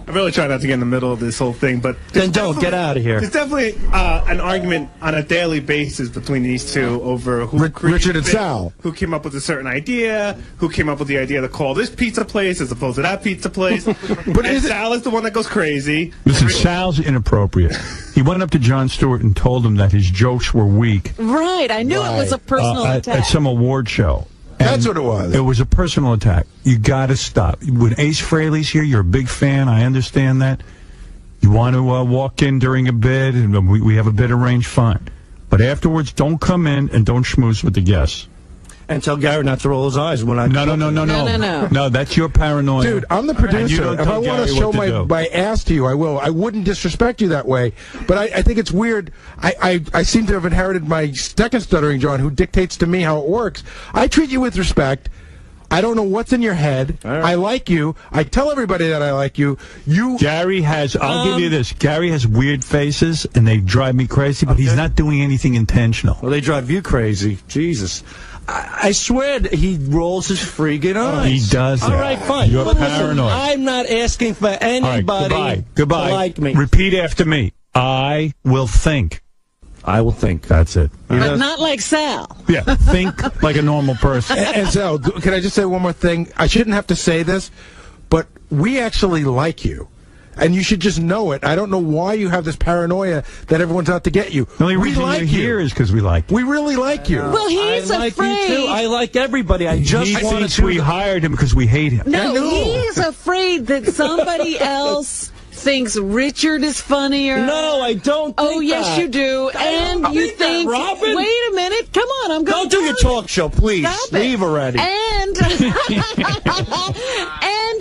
I really try not to get in the middle of this whole thing, but
then don't get out of here.
There's definitely an argument on a daily basis between these two over who
Richard and Sal,
who came up with a certain idea, who came up with the idea to call this pizza place as opposed to that pizza place. But Sal is the one that goes crazy.
Listen, Sal's inappropriate. He went up to Jon Stewart and told him that his jokes were weak.
Right, I knew it was a personal attack.
At some award show.
That's what it was.
It was a personal attack. You got to stop. When Ace Frehley's here, you're a big fan. I understand that. You want to walk in during a bid, and we have a bid arranged, fine. But afterwards, don't come in and don't schmooze with the guests.
And tell Gary not to roll his eyes when I...
No. No, that's your paranoia.
Dude, I'm the producer. If I want to show my ass to you, I will. I wouldn't disrespect you that way. But I think it's weird. I seem to have inherited my second stuttering John, who dictates to me how it works. I treat you with respect. I don't know what's in your head. Right. I like you. I tell everybody that I like you.
Gary has, I'll give you this. Gary has weird faces, and they drive me crazy, but he's not doing anything intentional.
Well, they drive you crazy. Jesus. I swear he rolls his freaking eyes.
He does.
All right, fine.
You're
but
paranoid.
Listen, I'm not asking for anybody
Goodbye.
to like me.
Repeat after me. I will think.
I will think.
That's it.
But not like Sal.
Yeah, think like a normal person.
And Sal, can I just say one more thing? I shouldn't have to say this, but we actually like you. And you should just know it. I don't know why you have this paranoia that everyone's out to get you.
The only reason you're here is because we like you.
We really like you.
Well, he's
like
afraid.
You too. I like everybody. I just
he thinks we hired him because we hate him.
No, he's afraid that somebody else thinks Richard is funnier.
No, I don't think
yes,
that.
you do. And you think,
Robin?
wait a minute, come on, I'm going
to do your talk show, please. Leave already.
And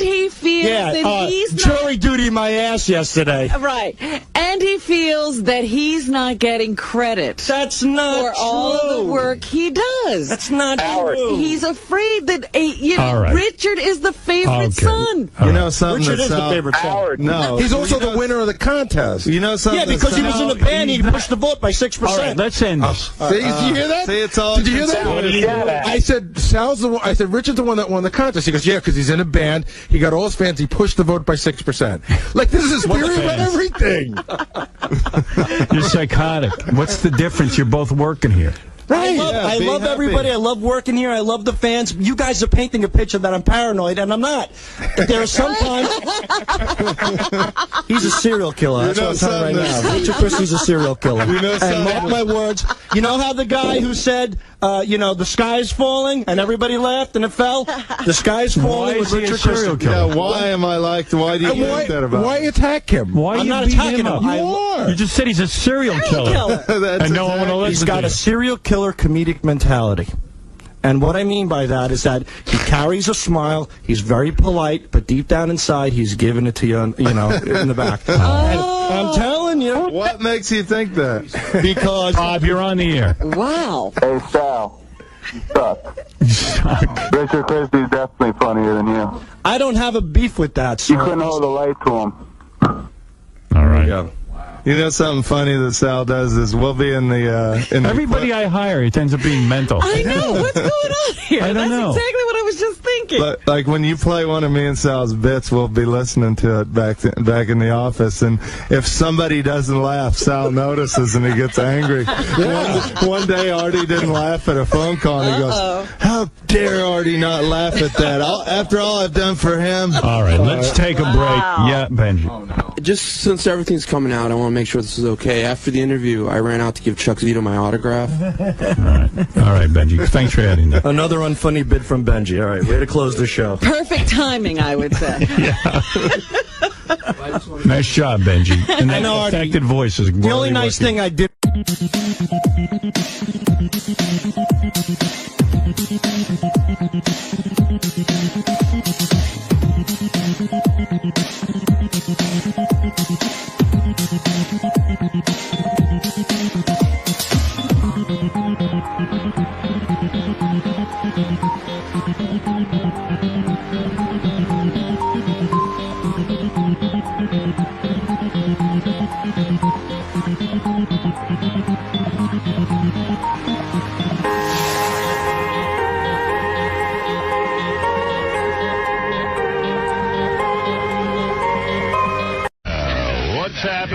he feels that he's not...
jury duty my ass yesterday.
Right. And he feels that he's not getting credit.
That's not
for all of the work he does.
That's not true.
He's afraid that Richard is the favorite son.
You know something?
Richard is the favorite son.
No.
He's also the winner of the contest.
You know something?
Yeah, because he was in the band, he pushed the vote by 6%.
All right, let's end this.
Did you hear that?
See, it's all
Did you hear that? I said Sal's the one. I said Richard's the one that won the contest. He goes, yeah, because he's in a band. He got all his fans. He pushed the vote by 6%. Like, this is his theory about everything.
You're psychotic. What's the difference? You're both working here.
Right. I love everybody. I love working here. I love the fans. You guys are painting a picture that I'm paranoid, and I'm not. There are some times... He's a serial killer. That's what I'm telling you right now. Richard Christie's a serial killer. And mark my words. You know how the guy who said, the sky is falling, and everybody laughed and it fell? The sky is falling with Richard Christie.
Yeah, why am I why do you think that about
Why attack him?
Why
I'm
you
not
beating
attacking him.
You just said he's a serial killer. And no one will listen
He's got
to
a serial killer comedic mentality. And what I mean by that is that he carries a smile, he's very polite, but deep down inside, he's giving it to you, in the back. And I'm telling you.
What makes you think that?
Because...
Bob, you're on the air.
Wow.
Hey, Sal. You suck. Richard Christie's definitely funnier than you.
I don't have a beef with that, sir.
You couldn't hold a light to him.
All right.
You know something funny that Sal does is we'll be in the...
Everybody I hire, it ends up being mental.
I know. What's going on here?
I don't know.
That's exactly what I was was just thinking.
Like when you play one of me and Sal's bits, we'll be listening to it back in the office, and if somebody doesn't laugh, Sal notices and he gets angry. One day Artie didn't laugh at a phone call, and he goes, "How dare Artie not laugh at that? After all I've done for him."
All right, let's take a break. Yeah, Benji.
Oh, no. Just since everything's coming out, I want to make sure this is okay. After the interview, I ran out to give Chuck Zito my autograph.
All right, Benji. Thanks for adding that.
Another unfunny bid from Benji. All right, way to close the show.
Perfect timing, I would say.
Nice job, Benji. And that affected voice is
the only nice thing I did.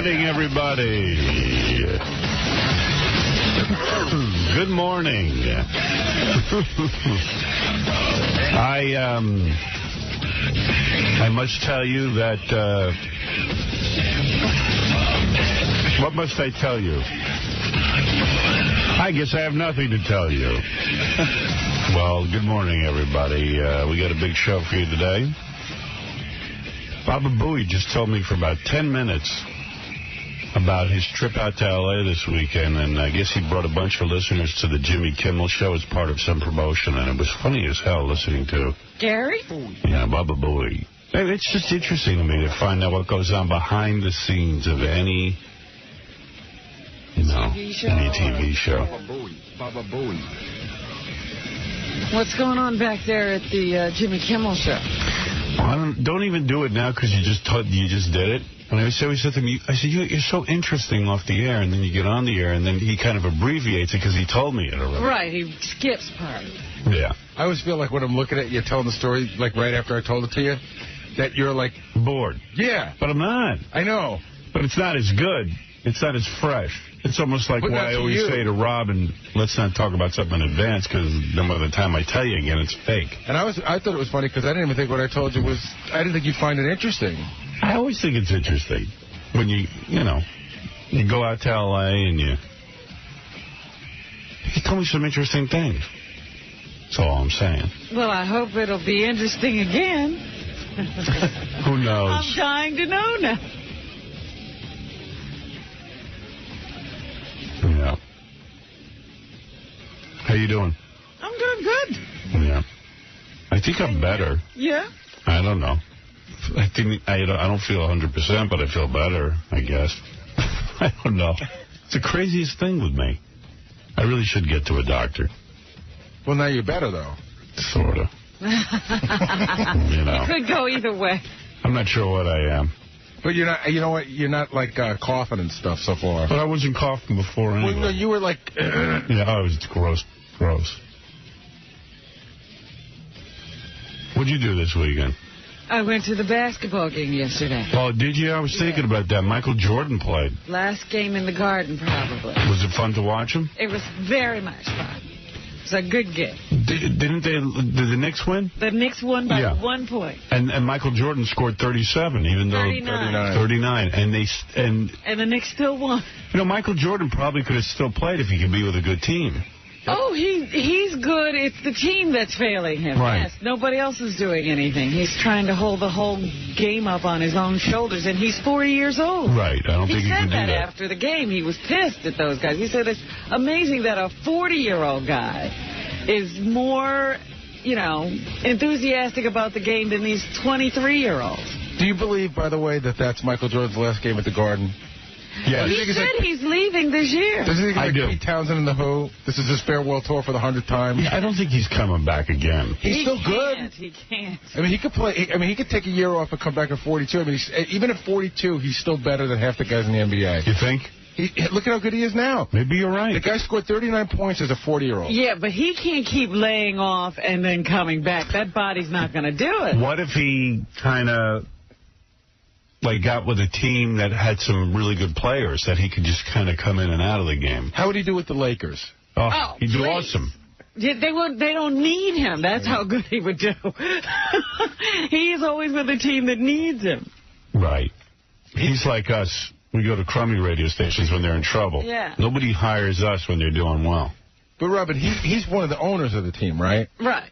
Everybody, good morning. I must tell you that, what must I tell you? I guess I have nothing to tell you. Well, good morning, everybody. We got a big show for you today. Baba Booey just told me for about 10 minutes about his trip out to L.A. this weekend, and I guess he brought a bunch of listeners to the Jimmy Kimmel show as part of some promotion, and it was funny as hell listening to
Gary?
Yeah, Baba Booey. It's just interesting to me to find out what goes on behind the scenes of any, any TV show.
Baba Booey.
What's going on back there at the Jimmy Kimmel show?
Don't even do it now because you just did it. And I said to me, I said, you're so interesting off the air, and then you get on the air, and then he kind of abbreviates it because he told me it already.
Right, he skips part.
Yeah.
I always feel like when I'm looking at you telling the story, like right after I told it to you, that you're like...
bored.
Yeah.
But I'm not.
I know.
But it's not as good. It's not as fresh. It's almost like why I always say to Robin, let's not talk about something in advance, because then by the time I tell you again, it's fake.
And I thought it was funny because I didn't even think what I told you was... I didn't think you'd find it interesting.
I always think it's interesting when you go out to L.A. and you told me some interesting things. That's all I'm saying.
Well, I hope it'll be interesting again.
Who knows?
I'm dying to know now.
Yeah. How you doing?
I'm doing good.
Yeah. I think I'm better.
Yeah?
I don't know. I don't feel 100%, but I feel better, I guess. I don't know. It's the craziest thing with me. I really should get to a doctor.
Well, now you're better, though.
Sort of.
It could go either way.
I'm not sure what I am.
But you're not, you know what, you're not, like, coughing and stuff so far.
But I wasn't coughing before anyway.
Well, no, you were like...
Yeah, I was gross. What'd you do this weekend?
I went to the basketball game yesterday.
Oh, did you? I was thinking about that. Michael Jordan played.
Last game in the Garden, probably.
Was it fun to watch him?
It was very much fun. It was a good game.
Did the Knicks win?
The Knicks won by 1 point.
And Michael Jordan scored 37, even though 39. And
the Knicks still won.
Michael Jordan probably could have still played if he could be with a good team.
Oh, he's good. It's the team that's failing him.
Right.
Yes, nobody else is doing anything. He's trying to hold the whole game up on his own shoulders, and he's 40 years old.
Right. I don't think he can do that.
He said that after the game. He was pissed at those guys. He said it's amazing that a 40-year-old guy is more, enthusiastic about the game than these 23-year-olds.
Do you believe, by the way, that that's Michael Jordan's last game at the Garden?
Yeah.
He said he's leaving this year.
Does he think like Pete Townsend and the Who? This is his farewell tour for the 100th time?
Yeah, I don't think he's coming back again.
He's still good.
He can't.
I mean, he could play. I mean, he could take a year off and come back at 42. I mean, even at 42, he's still better than half the guys in the NBA.
You think?
Look at how good he is now.
Maybe you're right.
The guy scored 39 points as a 40-year-old.
Yeah, but he can't keep laying off and then coming back. That body's not going to do it.
What if he kind of got with a team that had some really good players that he could just kind of come in and out of the game?
How would he do with the Lakers?
Oh, he'd do awesome.
They don't need him. That's how good he would do. He's always with a team that needs him.
Right. He's like us. We go to crummy radio stations when they're in trouble.
Yeah.
Nobody hires us when they're doing well.
But, Robin, he's one of the owners of the team, right?
Right.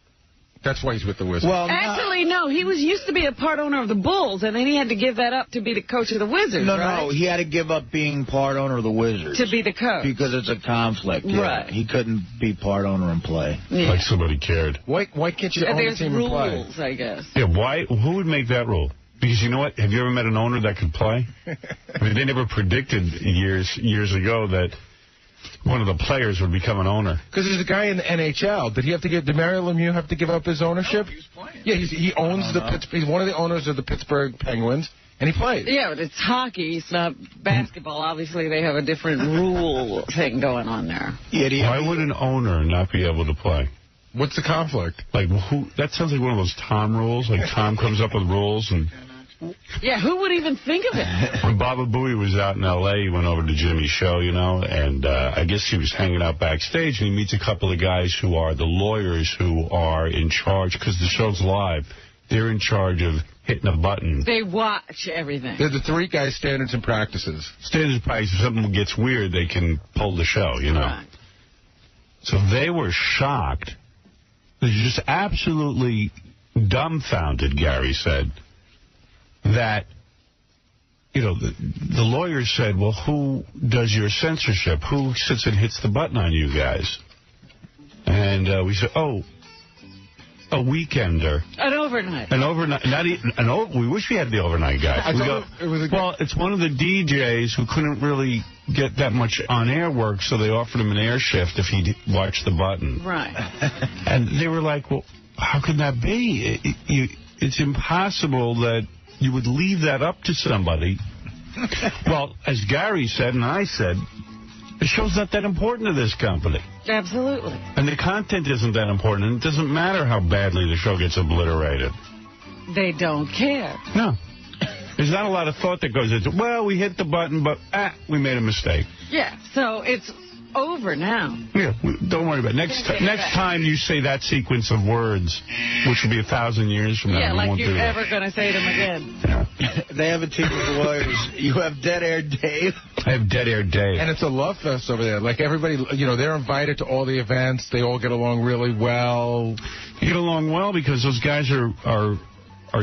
That's why he's with the Wizards.
Well,
actually, no. He used to be a part owner of the Bulls, and then he had to give that up to be the coach of the Wizards, right?
No, he had to give up being part owner of the Wizards.
To be the coach.
Because it's a conflict. Yeah. Right. He couldn't be part owner and play.
Yeah.
Like somebody cared.
Why can't you own the team and play?
There's rules, I guess.
Yeah, why? Who would make that rule? Because you know what? Have you ever met an owner that could play? I mean, they never predicted years ago that one of the players would become an owner.
Because there's a guy in the NHL. Did Mario Lemieux have to give up his ownership? No, he was playing. Yeah, he owns the Pittsburgh. He's one of the owners of the Pittsburgh Penguins, and he plays.
Yeah, but it's hockey. It's not basketball. Obviously, they have a different rule thing going on there.
Yeah,
why would an owner not be able to play?
What's the conflict?
Like, who? That sounds like one of those Tom rules. Like, Tom comes up with rules and...
Yeah, who would even think of it?
When Baba Booey was out in L.A., he went over to Jimmy's show, and I guess he was hanging out backstage, and he meets a couple of guys who are the lawyers who are in charge, because the show's live. They're in charge of hitting a button.
They watch everything.
They're the three guys, standards and practices.
Standards and practices. If something gets weird, they can pull the show, Right. So they were shocked. They're just absolutely dumbfounded, Gary said, that, the lawyers said, well, who does your censorship? Who sits and hits the button on you guys? And we said, a weekender.
An overnight.
An overnight. We wish we had the overnight guy. Well, it's one of the DJs who couldn't really get that much on-air work, so they offered him an air shift if he watched the button.
Right.
And they were like, well, how can that be? It's impossible that you would leave that up to somebody. Well, as Gary said and I said, the show's not that important to this company.
Absolutely.
And the content isn't that important, and it doesn't matter how badly the show gets obliterated.
They don't care.
No. There's not a lot of thought that goes into, well, we hit the button, but we made a mistake.
Yeah, so it's over now.
Yeah, don't worry about it. Next time you say that sequence of words, which will be 1,000 years from now.
Yeah, like you're ever going to say them again.
Yeah.
They have a team of lawyers. You have Dead Air Dave.
I have Dead Air Dave.
And it's a love fest over there. Like, everybody, they're invited to all the events. They all get along really well.
You get along well because those guys are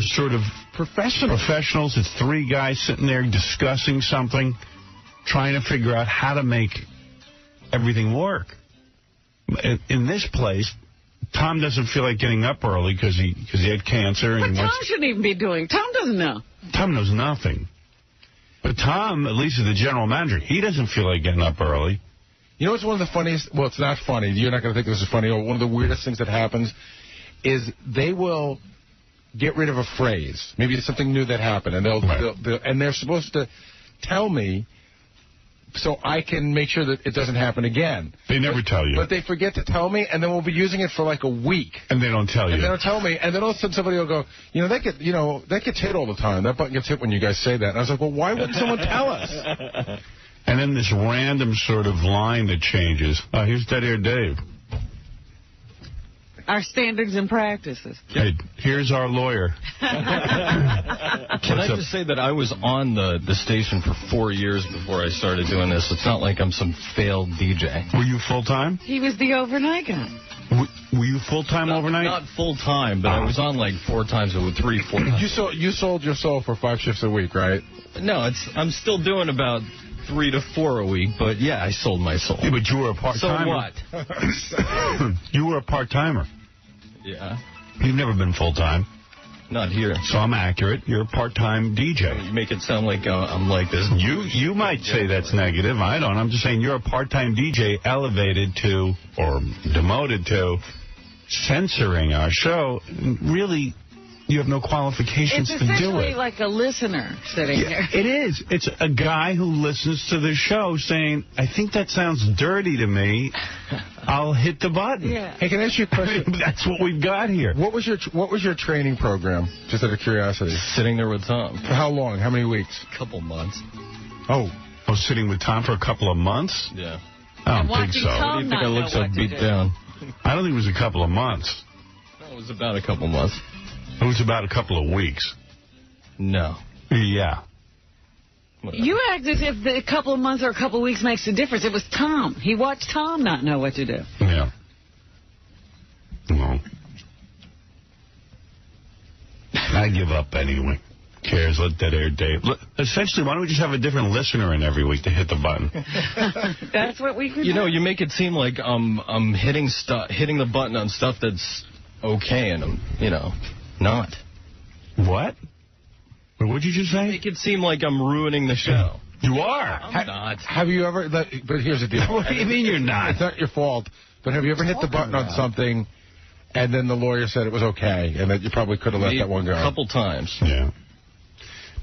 sort of professionals. It's three guys sitting there discussing something, trying to figure out how to make everything work. In this place, Tom doesn't feel like getting up early because he had cancer.
But Tom shouldn't even be doing. Tom doesn't know.
Tom knows nothing. But Tom, at least is the general manager, he doesn't feel like getting up early.
You know what's one of the funniest? Well, it's not funny. You're not going to think this is funny. Or one of the weirdest things that happens is they will get rid of a phrase. Maybe it's something new that happened, and they're supposed to tell me so I can make sure that it doesn't happen again.
They never tell you.
But they forget to tell me, and then we'll be using it for like a week.
And they don't tell you.
And they don't tell me, and then all of a sudden somebody will go, that gets hit all the time. That button gets hit when you guys say that. And I was like, well, why wouldn't someone tell us?
And then this random sort of line that changes. Here's Dead Air Dave.
Our standards and practices.
Hey, here's our lawyer.
Can I just say that I was on the station for 4 years before I started doing this. It's not like I'm some failed DJ.
Were you full-time?
He was the overnight guy.
Were you full-time overnight?
Not full-time, but I was on like 4 times a week, 3, 4 times.
You sold your soul for 5 shifts a week, right?
No, I'm still doing about 3 to 4 a week, but yeah, I sold my soul.
Yeah, but you were a part-timer.
So what?
You were a part-timer.
Yeah.
You've never been full-time.
Not here.
So I'm accurate. You're a part-time DJ.
You make it sound like I'm like this.
You might say that's negative. I don't. I'm just saying you're a part-time DJ elevated to, or demoted to, censoring our show. Really, You have no qualifications
It's
to do
essentially
it.
like a listener sitting there.
It is. It's a guy who listens to the show saying, I think that sounds dirty to me. I'll hit the button.
Yeah.
Hey, can I ask you a question?
That's what we've got here.
What was your training program? Just out of curiosity.
Sitting there with Tom.
For how long? How many weeks?
A couple months.
Oh.
Oh, sitting with Tom for a couple of months?
Yeah.
I don't think so.
Why do you think I look so beat down?
I don't think it was a couple of months.
No, it was about a couple months.
It was about a couple of weeks.
No.
Yeah.
You act as if a couple of months or a couple of weeks makes a difference. It was Tom. He watched Tom not know what to do.
Yeah. Well, I give up anyway. Cares, let that air Dave. Look, essentially, why don't we just have a different listener in every week to hit the button?
That's what we could
You know,
do.
you make it seem like I'm hitting the button on stuff that's okay, and I'm, not.
What? What'd you just say?
Make it seem like I'm ruining the show.
You are.
I'm not.
Have you ever... But here's the deal.
What do you mean you're not?
It's not your fault. But have you ever hit the button on something, and then the lawyer said it was okay, and that you probably could have let that one go?
A couple times.
Yeah.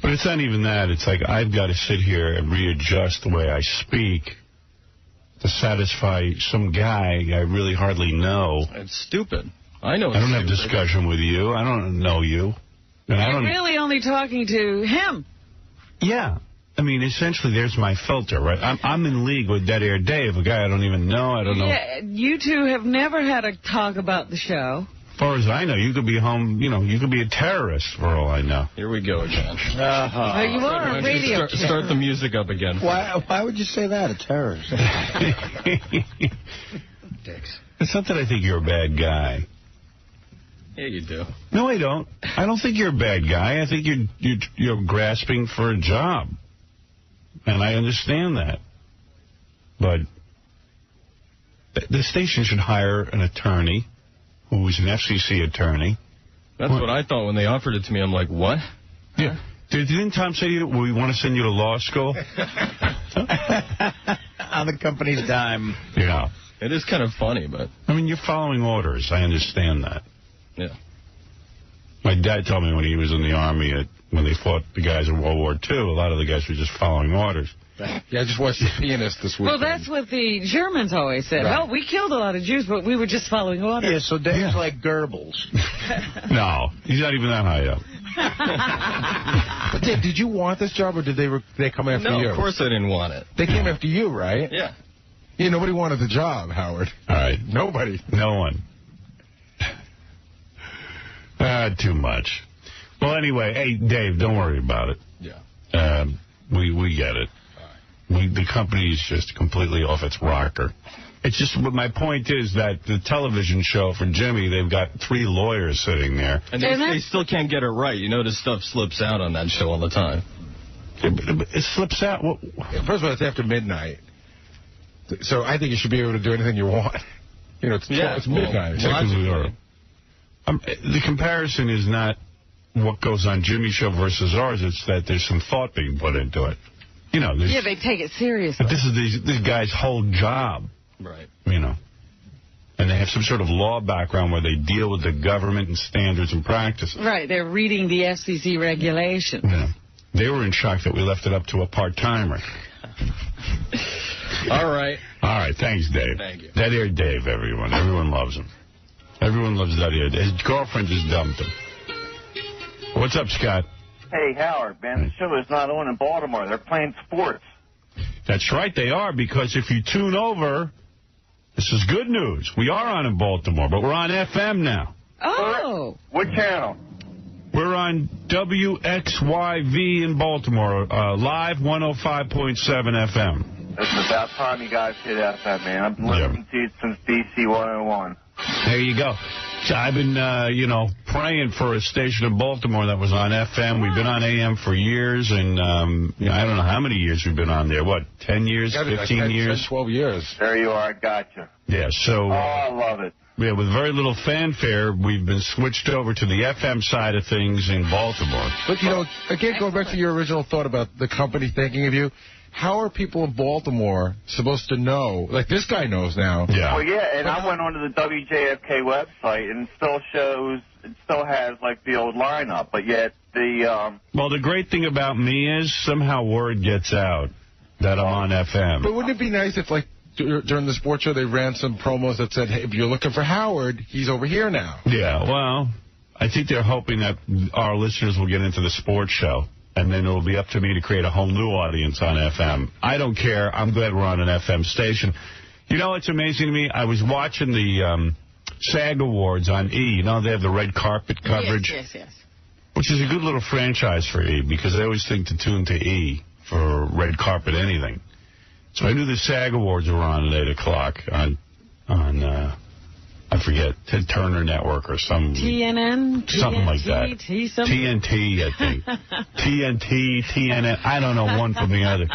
But it's not even that. It's like I've got to sit here and readjust the way I speak to satisfy some guy I really hardly know.
It's stupid. I know it's
I don't have
stupid.
discussion with you. I don't know you. And I
You're
don't.
really only talking to him.
Yeah. I mean, essentially, there's my filter, right? I'm in league with Dead Air Dave, a guy I don't even know. I don't know.
Yeah, you two have never had a talk about the show.
As far as I know, you could be home, you could be a terrorist for all I know.
Here we go again.
Well, you are a radio
Start the music up again.
Why would you say that, a terrorist?
It's not that I think you're a bad guy.
Yeah, you do.
No, I don't. I don't think you're a bad guy. I think you're grasping for a job. And I understand that. But the station should hire an attorney who's an FCC attorney.
That's what I thought when they offered it to me. I'm like, what?
Yeah. Didn't Tom say we want to send you to law school?
On the company's dime.
Yeah.
It is kind of funny, but...
I mean, you're following orders. I understand that.
Yeah.
My dad told me when he was in the Army, when they fought the guys in World War II, a lot of the guys were just following orders.
Yeah, I just watched The Pianist this week.
Well, that's what the Germans always said.
Right.
Oh, we killed a lot of Jews, but we were just following orders.
Yeah, so Dave's like Goebbels.
No, he's not even that high up.
But Dave, did you want this job, or did they come after you?
No, of course I didn't want it.
They came after you, right?
Yeah.
Yeah, nobody wanted the job, Howard.
All right.
Nobody.
No one. Too much. Well, anyway, hey, Dave, don't worry about it.
Yeah.
We get it. The company is just completely off its rocker. It's just, but my point is that the television show for Jimmy, they've got 3 lawyers sitting there.
And they still can't get it right. You know, this stuff slips out on that show all the time.
It slips out.
First of all, it's after midnight. So I think you should be able to do anything you want. It's midnight.
The comparison is not what goes on Jimmy's show versus ours. It's that there's some thought being put into it.
Yeah, they take it seriously.
But this is these guys' whole job.
Right.
And they have some sort of law background where they deal with the government and standards and practices.
Right, they're reading the FCC regulations.
Yeah. They were in shock that we left it up to a part-timer.
All right.
All right, thanks, Dave.
Thank you.
Dead Air Dave, everyone. Everyone loves him. Everyone loves Dead Air Dave. His girlfriend just dumped him. What's up, Scott?
Hey, Howard, man, the show is not on in Baltimore. They're playing sports.
That's right, they are, because if you tune over, this is good news. We are on in Baltimore, but we're on FM now.
Oh.
What channel?
We're on WXYV in Baltimore, live 105.7 FM.
It's about time you guys hit FM, man. I've been listening to you since DC 101.
There you go. So I've been, praying for a station in Baltimore that was on FM. We've been on AM for years, and I don't know how many years we've been on there. What, 10 years, 15 years?
12 years.
There you are. I got you.
Yeah, so...
I love it.
Yeah, with very little fanfare, we've been switched over to the FM side of things in Baltimore.
But, again, going back to your original thought about the company thinking of you, how are people in Baltimore supposed to know? Like, this guy knows now.
Yeah.
Well, yeah, and I went onto the WJFK website, and it still shows, it still has, like, the old lineup, but yet the...
Well, the great thing about me is somehow word gets out that I'm on FM.
But wouldn't it be nice if, like, during the sports show they ran some promos that said, hey, if you're looking for Howard, he's over here now?
Yeah, well, I think they're hoping that our listeners will get into the sports show, and then it'll be up to me to create a whole new audience on FM. I don't care. I'm glad we're on an FM station. You know what's amazing to me? I was watching the SAG Awards on E. You know, they have the red carpet coverage.
Yes.
Which is a good little franchise for E, because they always think to tune to E for red carpet anything. So I knew the SAG Awards were on at 8 o'clock on I forget, Ted Turner Network or some...
TNN?
Something like that. TNT, I think. TNT, TNN, I don't know one from the other.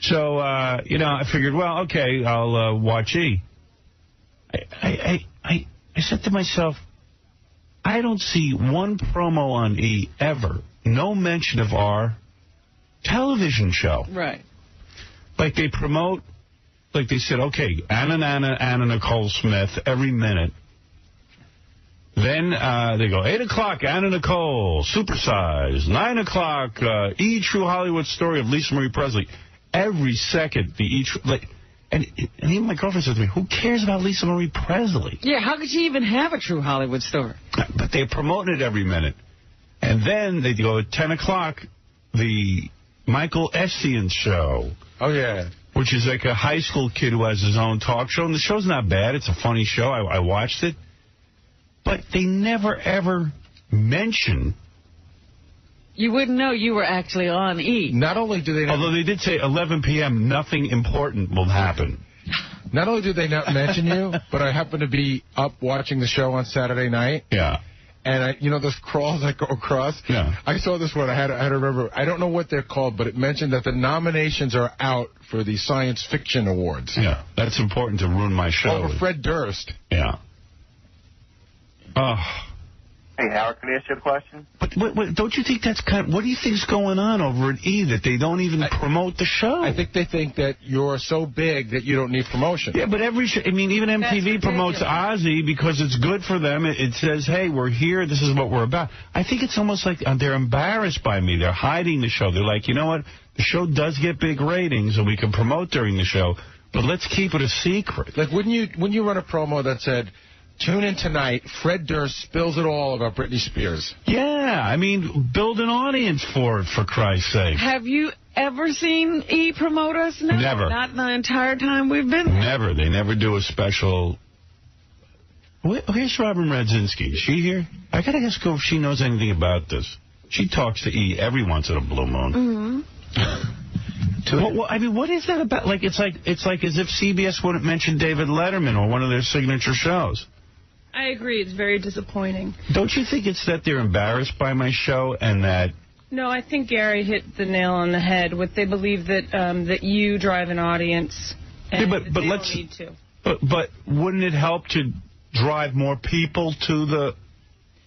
So, you know, I figured, well, okay, I'll watch E. I said to myself, I don't see one promo on E ever. No mention of our television show.
Right.
Like they promote, like they said, okay, Anna Nicole Smith every minute. Then they go, 8 o'clock, Anna Nicole, Supersize. 9 o'clock, E! True Hollywood Story of Lisa Marie Presley. Every second, the E! Like, and even my girlfriend said to me, who cares about Lisa Marie Presley?
Yeah, how could she even have a True Hollywood Story?
But they're promoting it every minute. And then they go at 10 o'clock, the Michael Essien show.
Oh, yeah.
Which is like a high school kid who has his own talk show. And the show's not bad. It's a funny show. I watched it. But they never, ever mention...
You wouldn't know you were actually on E.
Not only do they...
Although they did say 11 p.m., nothing important will happen.
Not only do they not mention you, but I happen to be up watching the show on Saturday night.
Yeah.
And, you know, those crawls that go across?
Yeah.
I saw this one. I had to remember. I don't know what they're called, but it mentioned that the nominations are out for the Science Fiction Awards.
Yeah. That's important to ruin my show.
Over Fred Durst.
Yeah. Oh.
Hey, Howard, can I ask you a question?
But don't you think that's kind of... What do you think's going on over at E that they don't even promote the show?
I think they think that you're so big that you don't need promotion.
Yeah, but every show... I mean, even MTV promotes Ozzy because it's good for them. It says, hey, we're here. This is what we're about. I think it's almost like they're embarrassed by me. They're hiding the show. They're like, you know what? The show does get big ratings and we can promote during the show, but let's keep it a secret.
Like, wouldn't you run a promo that said... Tune in tonight, Fred Durst spills it all about Britney Spears.
Yeah, I mean, build an audience for it, for Christ's sake.
Have you ever seen E promote us? No,
never.
Not the entire time we've been there.
Never. They never do a special... Here's Robin Radzinski. Is she here? I got to ask her if she knows anything about this. She talks to E every once in a blue moon.
Mm-hmm.
I mean, what is that about? Like, it's like as if CBS wouldn't mention David Letterman or one of their signature shows.
I agree. It's very disappointing.
Don't you think it's that they're embarrassed by my show and that...
No, I think Gary hit the nail on the head. They believe that that you drive an audience and
but
they
let's,
don't need to.
But wouldn't it help to drive more people to the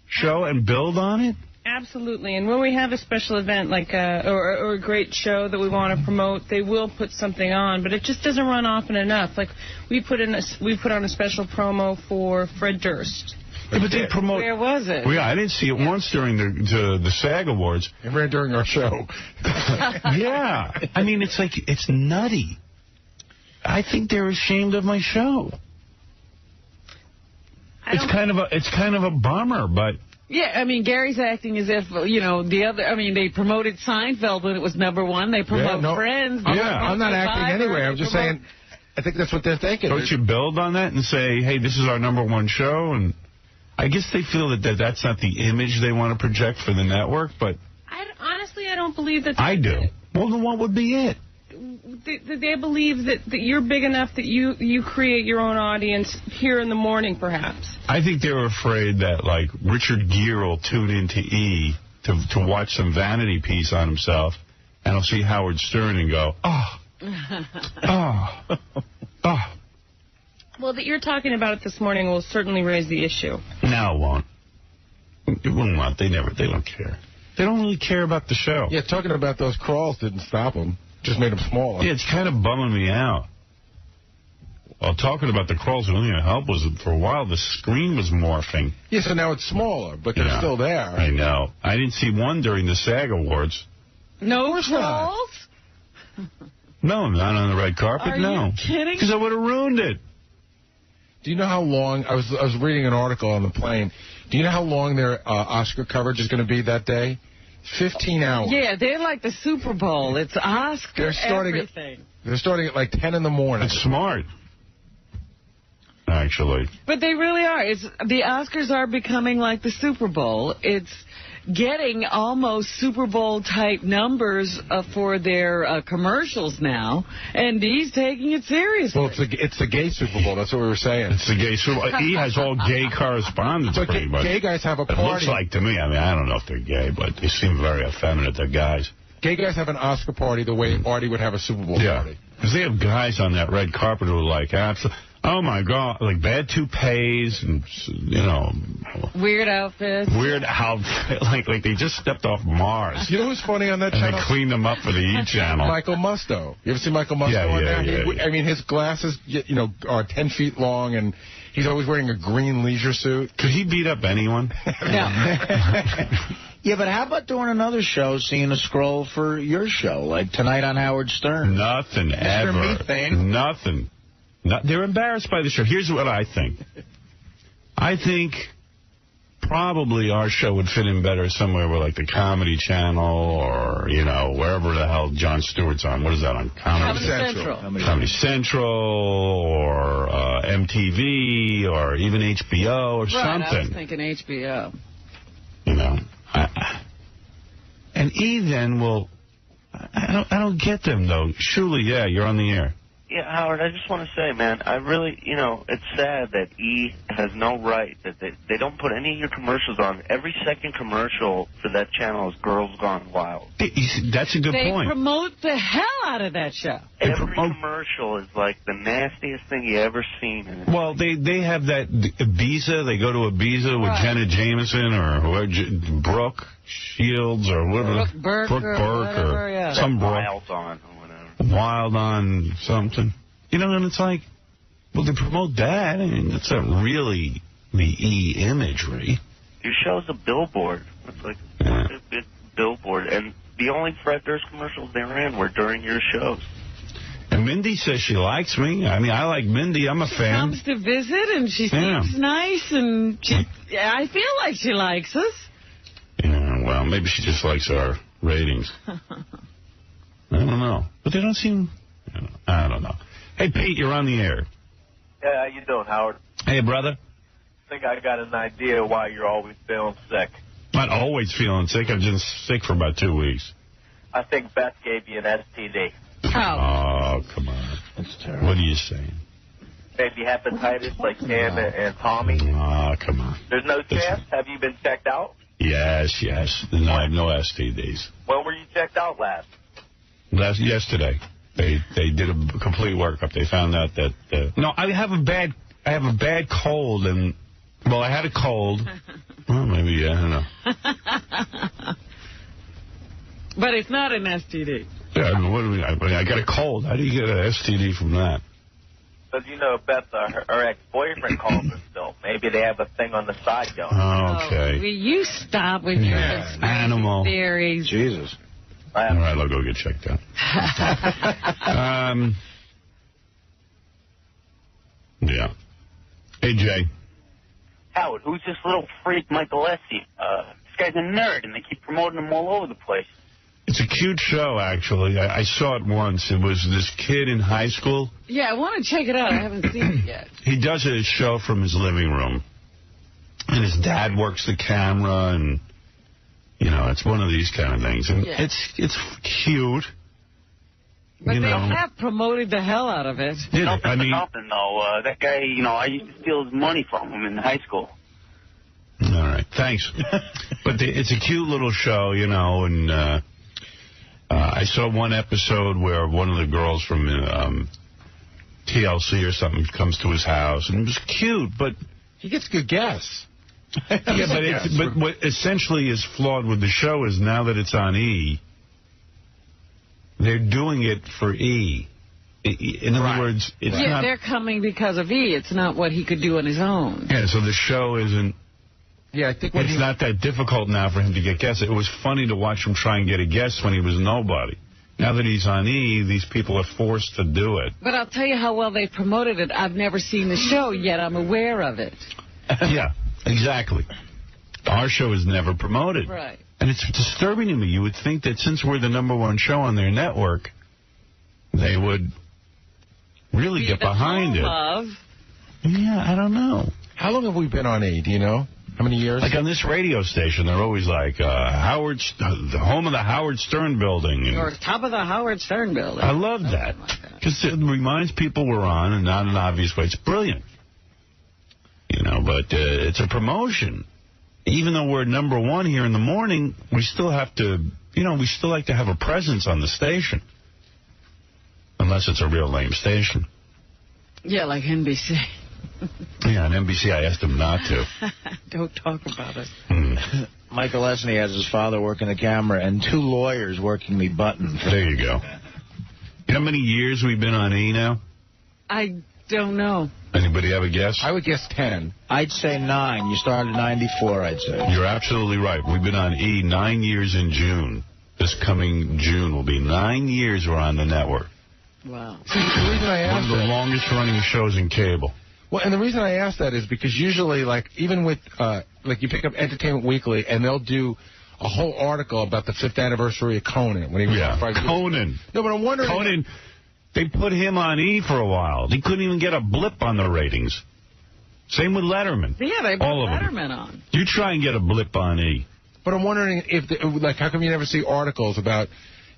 show and build on it?
Absolutely. And when we have a special event like or a great show that we want to promote, they will put something on, but it just doesn't run often enough. Like we put on a special promo for Fred Durst.
Yeah, but they promote.
Where was it?
Well, yeah, I didn't see it once during the SAG Awards.
It ran during our show.
Yeah. I mean, it's like, it's nutty. I think they're ashamed of my show. It's kind of a bummer, but...
Yeah, I mean, Gary's acting as if, you know, they promoted Seinfeld when it was #1. They promote Friends.
I'm not acting anyway. I'm just saying, I think that's what they're thinking.
Don't you build on that and say, hey, this is our #1 show? And I guess they feel that that's not the image they want to project for the network, but...
Honestly, I don't believe that...
I do. Well, then what would be it?
They believe that you're big enough that you create your own audience here in the morning, perhaps.
I think they were afraid that, like, Richard Gere will tune into E to watch some vanity piece on himself, and he'll see Howard Stern and go, oh.
Well, that you're talking about it this morning will certainly raise the issue.
No, it won't. It will not. They don't care. They don't really care about the show.
Yeah, talking about those crawls didn't stop them. just made them smaller.
Yeah, it's kind of bumming me out. Well, talking about the crawls, the only thing that helped was that for a while the screen was morphing.
Yeah, so now it's smaller, but they're still there.
I know. I didn't see one during the SAG Awards.
No trolls?
No, not on the red carpet,
Are
no.
you kidding?
Because I would have ruined it.
Do you know how long, I was reading an article on the plane, do you know how long their Oscar coverage is going to be that day? 15 hours.
Yeah, they're like the Super Bowl. It's Oscar everything.
They're starting at like 10 in the morning.
It's smart, actually.
But they really are. The Oscars are becoming like the Super Bowl. It's getting almost Super Bowl type numbers for their commercials now, and he's taking it seriously.
Well, it's the gay Super Bowl. That's what we were saying.
It's the gay Super Bowl. He has all gay correspondence,
but
pretty much.
Gay guys have a party.
It looks like to me. I mean, I don't know if they're gay, but they seem very effeminate. They're guys.
Gay guys have an Oscar party the way Artie would have a Super Bowl party.
Because they have guys on that red carpet who are like, oh my God, like bad toupees and, you know.
Weird outfits.
Weird outfit. Like they just stepped off Mars.
You know who's funny on that channel?
And they cleaned them up for the E! channel.
Michael Musto. You ever see Michael Musto on there?
Yeah.
I mean, his glasses, you know, are 10 feet long, and he's always wearing a green leisure suit.
Could he beat up anyone?
No.
Yeah, but how about doing another show, seeing a scroll for your show, like Tonight on Howard Stern?
Nothing,
Mr.
ever.
Meathing.
Nothing. They're embarrassed by the show. Here's what I think. I think probably our show would fit in better somewhere with, like, the Comedy Channel or, you know, wherever the hell Jon Stewart's on. What is that on? Comedy
Central.
Comedy Central or MTV or even HBO or something.
I was thinking HBO.
You know. And E then will... I don't get them, though. Shuli, yeah, you're on the air.
Yeah, Howard, I just want to say, man, I really, you know, it's sad that E has no right, that they don't put any of your commercials on. Every second commercial for that channel is Girls Gone Wild.
That's a good point.
They promote the hell out of that show.
Every commercial is like the nastiest thing you ever seen.
Well, they have that Ibiza. They go to Ibiza with Jenna Jameson or whoever, Brooke Shields or whatever.
Brooke Burke or
some Brooke.
Wild on.
Wild on something. You know, and it's like, well, they promote that. I mean, that's not really the E imagery.
Your show's a billboard. It's like a big billboard. And the only Fred Durst commercials they ran were during your shows.
And Mindy says she likes me. I mean, I like Mindy. I'm a fan.
She comes to visit, and she seems nice, and I feel like she likes us.
Yeah, well, maybe she just likes our ratings. I don't know. But they don't seem... I don't know. Hey, Pete, you're on the air.
Yeah, how you doing, Howard?
Hey, brother.
I think I got an idea why you're always feeling sick.
Not always feeling sick. I'm just sick for about 2 weeks.
I think Beth gave you an STD.
Oh, come on. That's terrible. What are you saying?
Maybe hepatitis like Cam and Tommy.
Oh, come on.
There's no chance? Have you been checked out?
Yes. No, I have no STDs.
When were you checked out last?
Yesterday. They did a complete workup. They found out that no, I have a bad cold, and well, I had a cold. Well, maybe I don't know.
But it's not an STD.
Yeah, I got a cold. How do you get an STD from that?
Because, you know, Beth, her ex-boyfriend calls her still. Maybe they have a thing on the side going.
Okay.
Will you stop with your
animal
theories?
Jesus. All right, I'll go get checked out. Yeah. Hey, Jay.
Howard, who's this little freak, Michael Essie? This guy's a nerd, and they keep promoting him all over the place.
It's a cute show, actually. I saw it once. It was this kid in high school.
Yeah, I want to check it out. I haven't seen it yet.
He does a show from his living room. And his dad works the camera, and... You know, it's one of these kind of things. And it's cute.
But they have promoted the hell out of it.
Something, though. That guy, you know, I used to steal his money from him in high school.
All right. Thanks. But it's a cute little show, you know, and I saw one episode where one of the girls from TLC or something comes to his house, and it was cute, but...
He gets good guests.
Yeah, but what essentially is flawed with the show is now that it's on E, They're doing it for E. In other words, it's not...
they're coming because of E. It's not what he could do on his own.
Yeah, so the show isn't...
Yeah, I think
it's not that difficult now for him to get guests. It was funny to watch him try and get a guest when he was nobody. Now that he's on E, these people are forced to do it.
But I'll tell you how well they promoted it. I've never seen the show, yet I'm aware of it.
Yeah, exactly. Our show is never promoted.
Right.
And it's disturbing to me. You would think that since we're the #1 show on their network, they would really get behind it. Yeah, I don't know.
How long have we been on E? Do you know? How many years?
Like on this radio station, they're always like, the home of the Howard Stern building.
Or top of the Howard Stern building.
I love that. Because it reminds people we're on, and not in an obvious way. It's brilliant. You know, but it's a promotion. Even though we're #1 here in the morning, we still have to, we still like to have a presence on the station. Unless it's a real lame station.
Yeah, like NBC.
Yeah, on NBC, I asked him not to.
Don't talk about it.
Michael Esney has his father working the camera and 2 lawyers working the buttons.
There you go. You know how many years we've been on E now?
I don't know.
Anybody have a guess?
I would guess 10.
I'd say 9. You started in 94, I'd say.
You're absolutely right. We've been on E 9 years in June. This coming June will be 9 years we're on the network.
Wow.
See, the reason I asked
one of the longest running shows in cable.
Well, and the reason I ask that is because usually, like, even with, like, you pick up Entertainment Weekly, and they'll do a whole article about the 5th anniversary of Conan. When he was on Friday.
Conan.
No, but I'm wondering...
Conan, they put him on E for a while. He couldn't even get a blip on the ratings. Same with Letterman.
Yeah, they put
all of
Letterman
them.
on.
You try and get a blip on E.
But I'm wondering if, like, how come you never see articles about...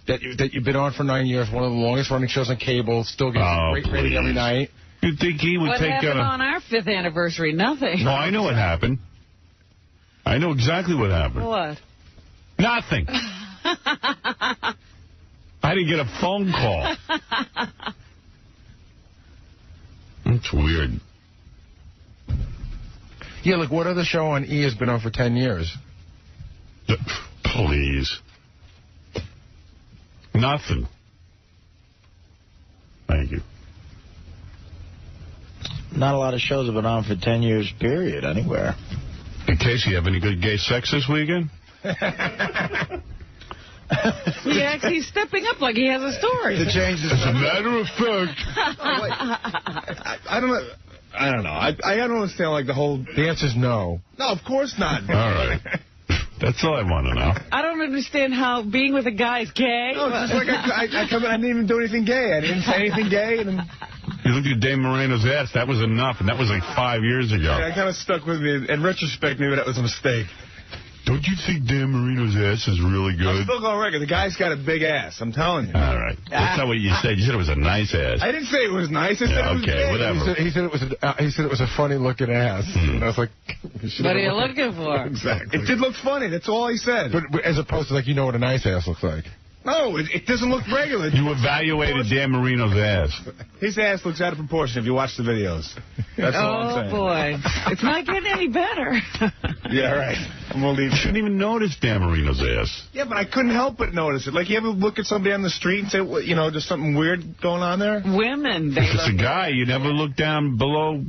That you've been on for 9 years, one of the longest-running shows on cable, still gets a great rating every night.
You'd think he would take...
What happened on our 5th anniversary? Nothing.
No, I know what happened. I know exactly what happened.
What?
Nothing. I didn't get a phone call. That's weird.
Yeah, like, what other show on E has been on for 10 years?
Please. Nothing. Thank you.
Not a lot of shows have been on for 10 years, period, anywhere.
Hey, Casey, have any good gay sex this weekend?
He's stepping up like he has a story.
As a matter of fact.
I don't know. I don't know. I don't understand, like, the whole...
The answer's no.
No, of course not.
All right. That's all I want to know.
I don't understand how being with a guy is gay.
No, it's just like I come in, I didn't even do anything gay. I didn't say anything gay. And then...
You look at Dave Moreno's ass, that was enough, and that was like 5 years ago.
Yeah, it kind of stuck with me. In retrospect, maybe that was a mistake.
Don't you think Dan Marino's ass is really good?
I'm still going record. The guy's got a big ass. I'm telling you.
All right. That's not what you said. You said it was a nice ass.
I didn't say it was nice. I said it was
okay,
big.
whatever.
He said it was a funny looking ass. And I was like,
what are you looking for?
Exactly. It did look funny. That's all he said.
But as opposed to, like, you know what a nice ass looks like.
No, it doesn't look regular.
You evaluated Dan Marino's ass.
His ass looks out of proportion if you watch the videos. That's all I'm saying.
Oh, boy. It's not getting any better.
Yeah, right. I'm gonna leave.
You shouldn't even notice Dan Marino's ass.
Yeah, but I couldn't help but notice it. Like, you ever look at somebody on the street and say, well, you know, there's something weird going on there?
Women.
If it's a guy, you never look down below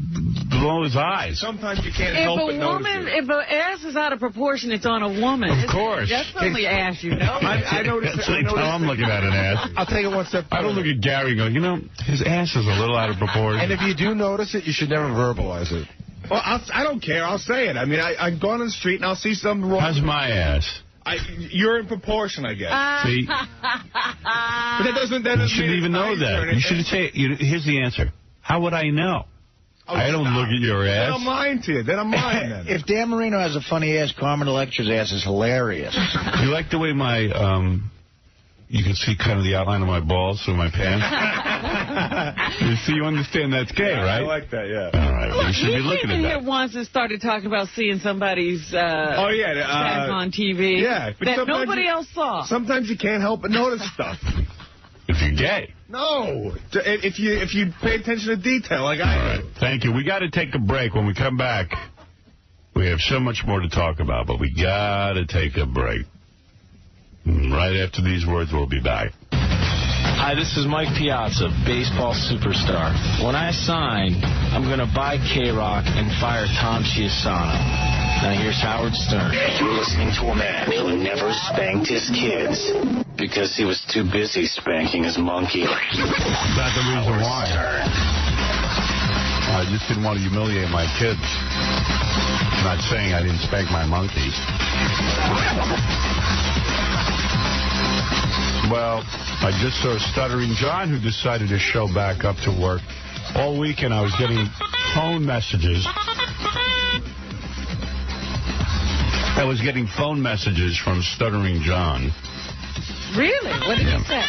his eyes.
Sometimes you can't help but notice it.
If an ass is out of proportion, it's on a woman.
Of course.
That's the only ass you know.
I noticed it.
I'm looking at an ass.
I'll take it one step further.
I don't look at Gary and go, you know, his ass is a little out of proportion.
And if you do notice it, you should never verbalize it.
Well, I don't care. I'll say it. I mean, I've gone on the street and I'll see something wrong.
How's my ass?
You're in proportion, I guess.
See?
But that doesn't
you shouldn't even know that. You should say, here's the answer. How would I know? I don't look at your ass.
Then I'm lying to you. Then I'm lying then.
If Dan Marino has a funny ass, Carmen Electra's ass is hilarious.
You like the way my... you can see kind of the outline of my balls through my pants. You understand that's gay, right?
I like that, yeah.
All right, well, you should be looking at that.
He came here once and started talking about seeing somebody's ass on TV
yeah, but
that nobody else saw.
Sometimes you can't help but notice stuff.
If you're gay.
No. If you pay attention to detail like I do.
Thank you. We got to take a break. When we come back, we have so much more to talk about, but we got to take a break. Right after these words, we'll be back.
Hi, this is Mike Piazza, baseball superstar. When I sign, I'm going to buy K-Rock and fire Tom Chiasano. Now here's Howard Stern.
You're listening to a man who never spanked his kids because he was too busy spanking his monkey.
That's the reason why. I just didn't want to humiliate my kids. I'm not saying I didn't spank my monkey. Well, I just saw Stuttering John, who decided to show back up to work. All weekend I was getting phone messages. I was getting phone messages from Stuttering John.
Really? What did he say?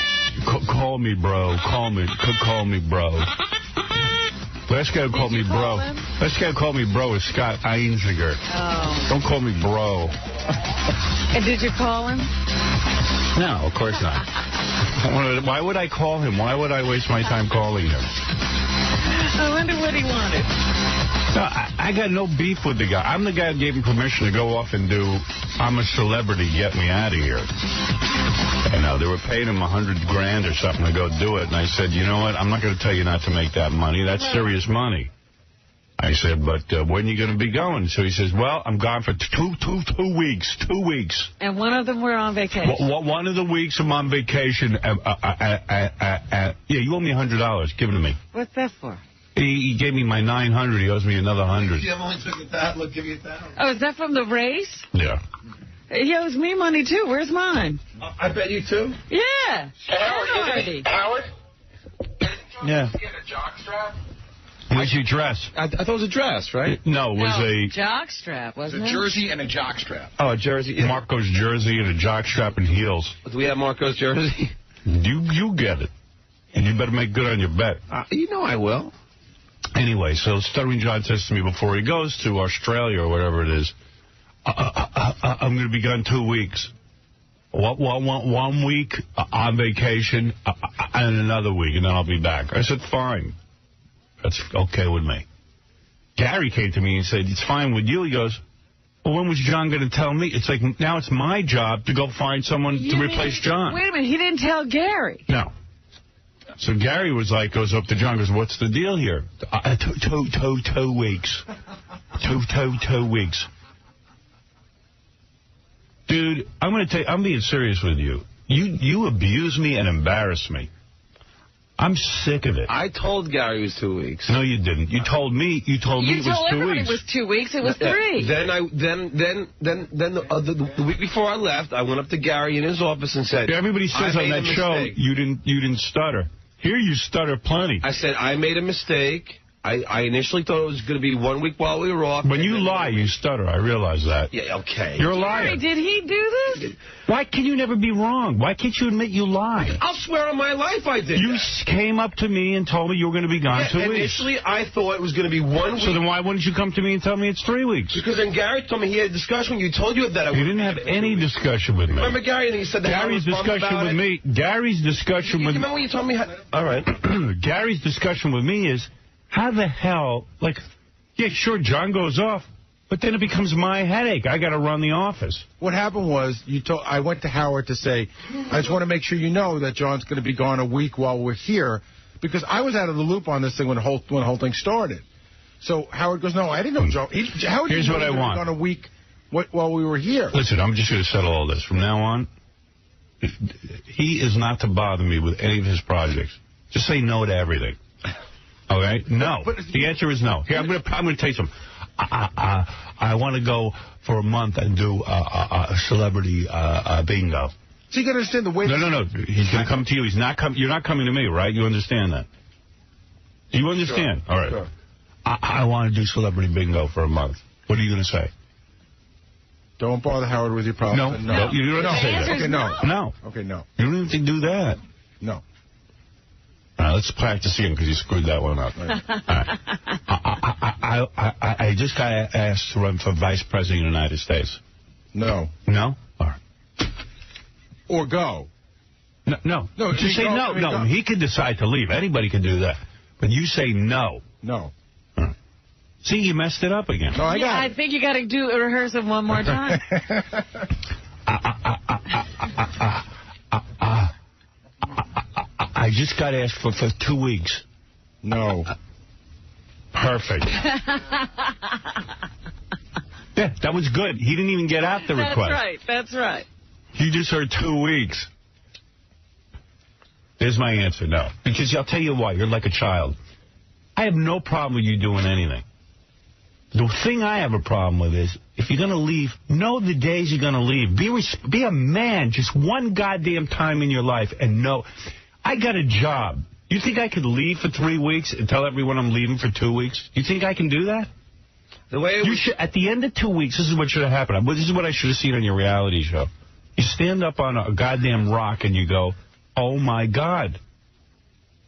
Call me, bro. Call me, bro. Last guy who called me bro. Last guy who called me bro is Scott Einziger.
Oh.
Don't call me bro.
And did you call him?
No, of course not. Why would I call him? Why would I waste my time calling him?
I wonder what he wanted.
No, I got no beef with the guy. I'm the guy who gave him permission to go off and do I'm a Celebrity, get me out of here. And they were paying him $100,000 or something to go do it. And I said, you know what? I'm not going to tell you not to make that money. That's serious money. I said, but when are you going to be going? So he says, well, I'm gone for two weeks. 2 weeks.
And one of them were on vacation.
One of the weeks I'm on vacation. Yeah, you owe me $100. Give it to me.
What's that for?
He gave me my $900. He owes me another $100.
Yeah, I'm only took it that. Look, give you $1,000.
Oh, is that from the race?
Yeah.
He owes me money, too. Where's mine?
I bet you, too?
Yeah.
Howard?
Yeah.
Get a jockstrap?
Where's your dress?
I thought it was a dress, right?
No, it was a
jockstrap, wasn't it?
A jersey and a jockstrap.
Oh, a jersey. Yeah. Marco's jersey and a jockstrap and heels.
Do we have Marco's jersey?
You get it. And you better make good on your bet.
You know I will.
Anyway, so Stuttering John says to me before he goes to Australia or whatever it is, I'm going to be gone 2 weeks. 1 week on vacation and another week, and then I'll be back. I said, fine. That's okay with me. Gary came to me and said, it's fine with you. He goes, well, when was John going to tell me? It's like, now it's my job to go find someone to replace John.
Wait a minute, he didn't tell Gary.
No. So Gary was like, goes up to John, goes, what's the deal here? 2 weeks. 2 weeks. Dude, I'm being serious with you. You abuse me and embarrass me. I'm sick of it.
I told Gary it was 2 weeks.
No, you didn't. You told me it was 2 weeks.
You told everybody it was 2 weeks. It was 3.
Then the week before I left, I went up to Gary in his office and said,
everybody says on that show you didn't stutter. Here you stutter plenty.
I said, I made a mistake. I initially thought it was going to be 1 week while we were off.
When you lie, you stutter. I realize that.
Yeah, okay.
You're a liar.
Gary, did he do this?
Why can you never be wrong? Why can't you admit you lie?
I'll swear on my life I did.
You came up to me and told me you were going to be gone 2 weeks.
Initially, I thought it was going to be 1 week.
So then why wouldn't you come to me and tell me it's 3 weeks?
Because then Gary told me he had a discussion when you told you that I
You didn't have any discussion with me.
Remember Gary and he said that
Gary's discussion with me. Gary's discussion with me.
Remember when you told me all right.
Gary's discussion with me is, how the hell, like, yeah, sure, John goes off, but then it becomes my headache. I got to run the office.
What happened was, I went to Howard to say, I just want to make sure you know that John's going to be gone a week while we're here, because I was out of the loop on this thing when the whole thing started. So Howard goes, no, I didn't know John. Howard
Here's what I want.
Gone a week while we were here.
Listen, I'm just going to settle all this. From now on, he is not to bother me with any of his projects. Just say no to everything. All right? No. But the answer is no. Here, I'm going to tell you something. I want to go for a month and do a celebrity bingo.
So you got to understand the way...
No. He's going to come to you. You're not coming to me, right? You understand that? Do you understand? Sure. All right. Sure. I want to do celebrity bingo for a month. What are you going to say?
Don't bother Howard with your problem.
No. You don't have to say that.
Okay, no.
No.
Okay, no.
You don't have to do that.
No.
All right, let's practice again because you screwed that one up. Right. All right. I just got asked to run for vice president of the United States.
No.
No? All right.
Or go.
No. Just say no. No, he can decide to leave. Anybody can do that. But you say no.
No.
All right. See, you messed it up again.
No, I
think you got to rehearse it one more time.
I just got asked for 2 weeks.
No.
Perfect. Yeah, that was good. He didn't even get out the request.
That's right.
You just heard 2 weeks. There's my answer, no. Because I'll tell you why. You're like a child. I have no problem with you doing anything. The thing I have a problem with is, if you're going to leave, know the days you're going to leave. Be a man just one goddamn time in your life and know, I got a job. You think I could leave for 3 weeks and tell everyone I'm leaving for 2 weeks? You think I can do that?
The way
you should, at the end of 2 weeks, this is what should have happened. This is what I should have seen on your reality show. You stand up on a goddamn rock and you go, oh, my God,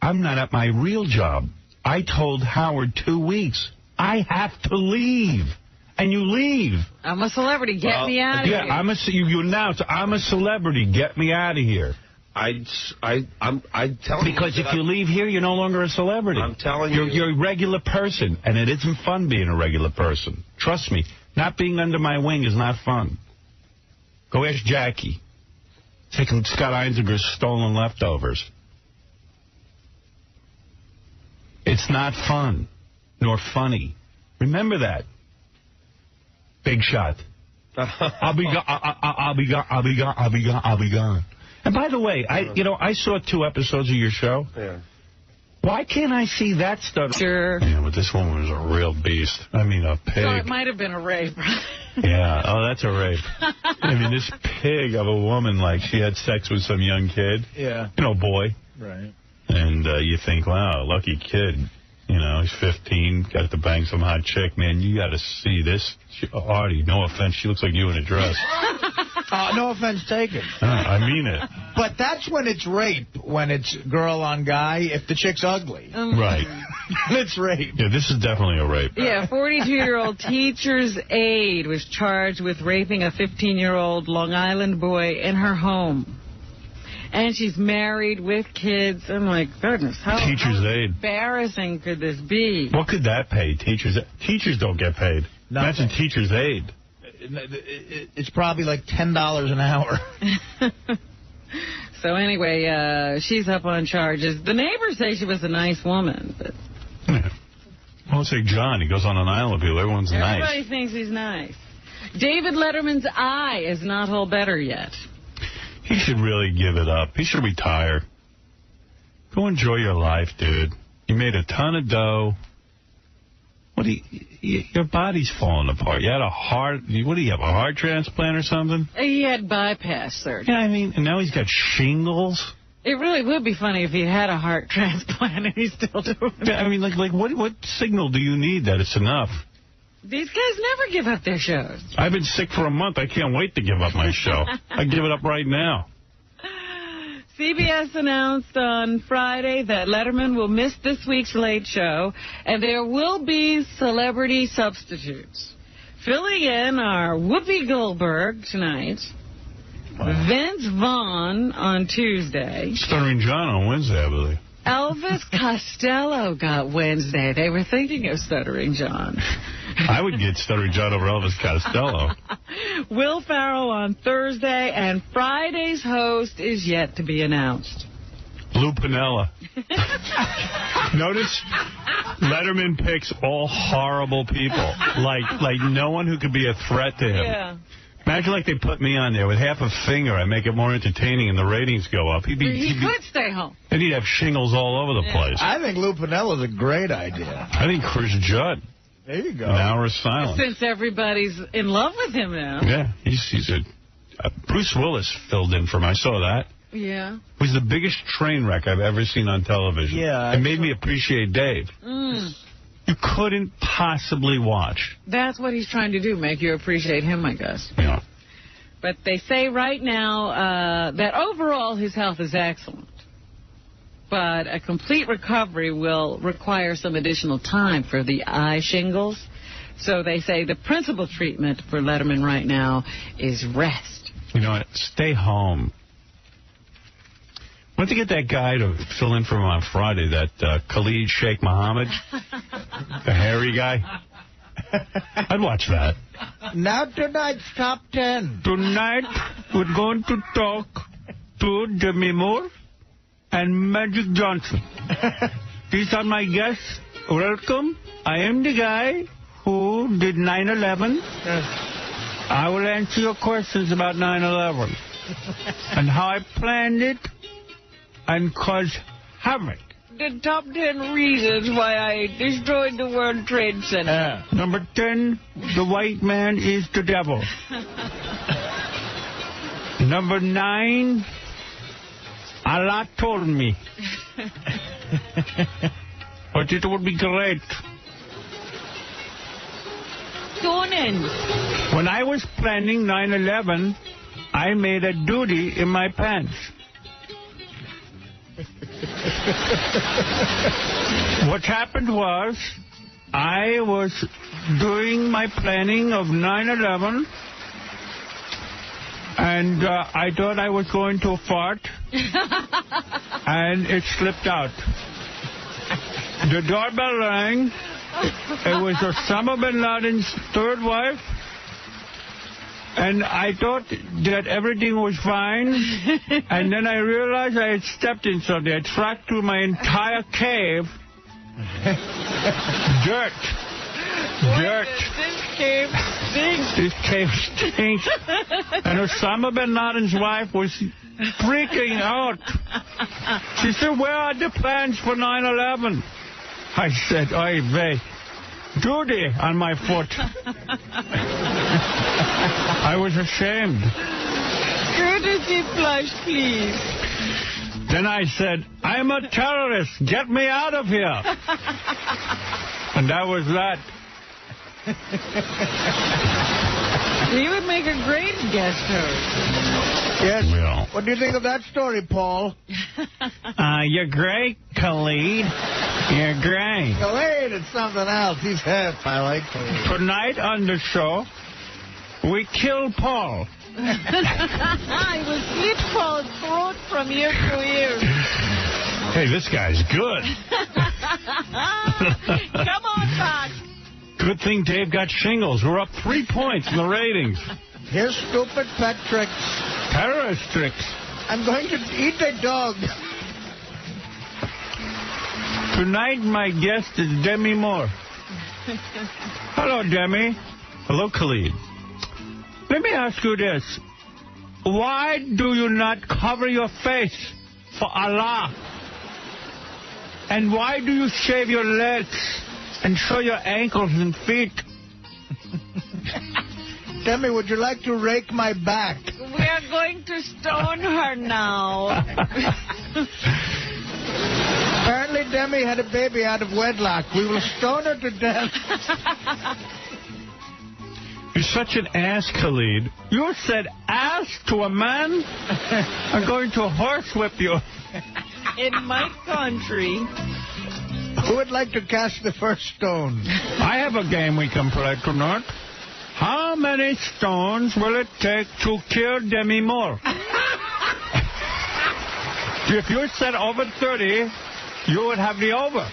I'm not at my real job. I told Howard 2 weeks. I have to leave. And you leave.
I'm a celebrity. Get me out of here.
Yeah, you announce, I'm a celebrity. Get me out of here.
I'm telling you.
Because if you leave here, you're no longer a celebrity.
I'm telling you.
You're a regular person, and it isn't fun being a regular person. Trust me. Not being under my wing is not fun. Go ask Jackie. Taking Scott Einzinger's stolen leftovers. It's not fun, nor funny. Remember that. Big shot. I'll be gone. I'll be gone. I'll be gone. I'll be gone. I'll be gone. And by the way, I saw 2 episodes of your show.
Yeah.
Why can't I see that stuff?
Sure.
Yeah, but this woman was a real beast. I mean, a pig.
So it might have been a rape.
Yeah. Oh, that's a rape. I mean, this pig of a woman, like, she had sex with some young kid.
Yeah.
Boy.
Right.
And you think, wow, lucky kid. He's 15, got to bang some hot chick. Man, you got to see this. Artie, no offense, she looks like you in a dress.
No offense taken.
I mean it.
But that's when it's rape, when it's girl on guy, if the chick's ugly.
Right.
It's rape.
Yeah, this is definitely a rape.
Yeah, 42-year-old teacher's aide was charged with raping a 15-year-old Long Island boy in her home. And she's married with kids. I'm like, goodness, how embarrassing could this be?
What could that pay? Teachers don't get paid. Imagine teacher's aide.
It's probably like $10 an hour.
So anyway, she's up on charges. The neighbors say she was a nice woman. But
yeah. Well, it's like John. He goes on an island with people. Everyone's nice.
Everybody thinks he's nice. David Letterman's eye is not all better yet.
He should really give it up. He should retire. Go enjoy your life, dude. You made a ton of dough. Your body's falling apart. You had a heart. What do you have, a heart transplant or something?
He had bypass surgery.
Yeah, I mean, and now he's got shingles.
It really would be funny if he had a heart transplant and he's still doing it.
I mean, like what signal do you need that it's enough?
These guys never give up their shows.
I've been sick for a month. I can't wait to give up my show. I give it up right now.
CBS announced on Friday that Letterman will miss this week's Late Show, and there will be celebrity substitutes. Filling in are Whoopi Goldberg tonight, Vince Vaughn on Tuesday.
Stuttering John on Wednesday, I believe.
Elvis Costello got Wednesday. They were thinking of Stuttering John.
I would get Stuttering John over Elvis Costello.
Will Ferrell on Thursday, and Friday's host is yet to be announced.
Lou Piniella. Notice Letterman picks all horrible people. Like no one who could be a threat to him.
Yeah.
Imagine like they put me on there with half a finger. I make it more entertaining and the ratings go up.
He could stay home.
And he'd have shingles all over the place.
I think Lou Piniella's a great idea.
I think Chris Judd.
There you go.
An hour of silence.
Since everybody's in love with him now.
Yeah, he's Bruce Willis filled in for him. I saw that.
Yeah.
It was the biggest train wreck I've ever seen on television.
Yeah.
It made me appreciate Dave. You couldn't possibly watch.
That's what he's trying to do, make you appreciate him, I guess.
Yeah.
But they say right now that overall his health is excellent. But a complete recovery will require some additional time for the eye shingles. So they say the principal treatment for Letterman right now is rest.
You know what? Stay home. Why don't you get that guy to fill in for him on Friday, that Khalid Sheikh Mohammed, the hairy guy? I'd watch that.
Now tonight's top 10.
Tonight we're going to talk to Demi Moore
and Magic Johnson. These are my guests. Welcome. I am the guy who did 9/11. I will answer your questions about 9/11 and how I planned it and caused havoc.
The top 10 reasons why I destroyed the World Trade Center.
Number 10, the white man is the devil. Number 9, Allah told me. But it would be great. When I was planning 9/11, I made a duty in my pants. What happened was, I was doing my planning of 9/11, and I thought I was going to fart, and it slipped out. The doorbell rang. It was Osama bin Laden's third wife, and I thought that everything was fine, and then I realized I had stepped in something. I tracked through my entire cave. Dirt.
This cave stinks.
This cave stinks. And Osama bin Laden's wife was freaking out. She said, where are the plans for 9/11? I said, oy vey, duty on my foot. I was ashamed.
Courtesy flush, please.
Then I said, I'm a terrorist. Get me out of here. And that was that.
He would make a great guest host.
Yes.
Well.
What do you think of that story, Paul?
You're great, Khalid. You're great.
Khalid, it's something else. He's hip. I like Khalid.
Tonight on the show, we kill Paul.
I will slit Paul's throat from ear to ear.
Hey, this guy's good.
Come on, Pat.
Good thing Dave got shingles. We're up 3 points in the ratings.
Here's stupid pet tricks.
Terrorist tricks.
I'm going to eat a dog.
Tonight, my guest is Demi Moore. Hello, Demi. Hello, Khalid. Let me ask you this. Why do you not cover your face for Allah? And why do you shave your legs and show your ankles and feet?
Demi, would you like to rake my back?
We are going to stone her now.
Apparently, Demi had a baby out of wedlock. We will stone her to death.
You're such an ass, Khalid. You said ass to a man? I'm going to horsewhip you.
In my country.
Who would like to cast the first stone?
I have a game we can play tonight. How many stones will it take to kill Demi Moore? If you said over 30, you would have the over.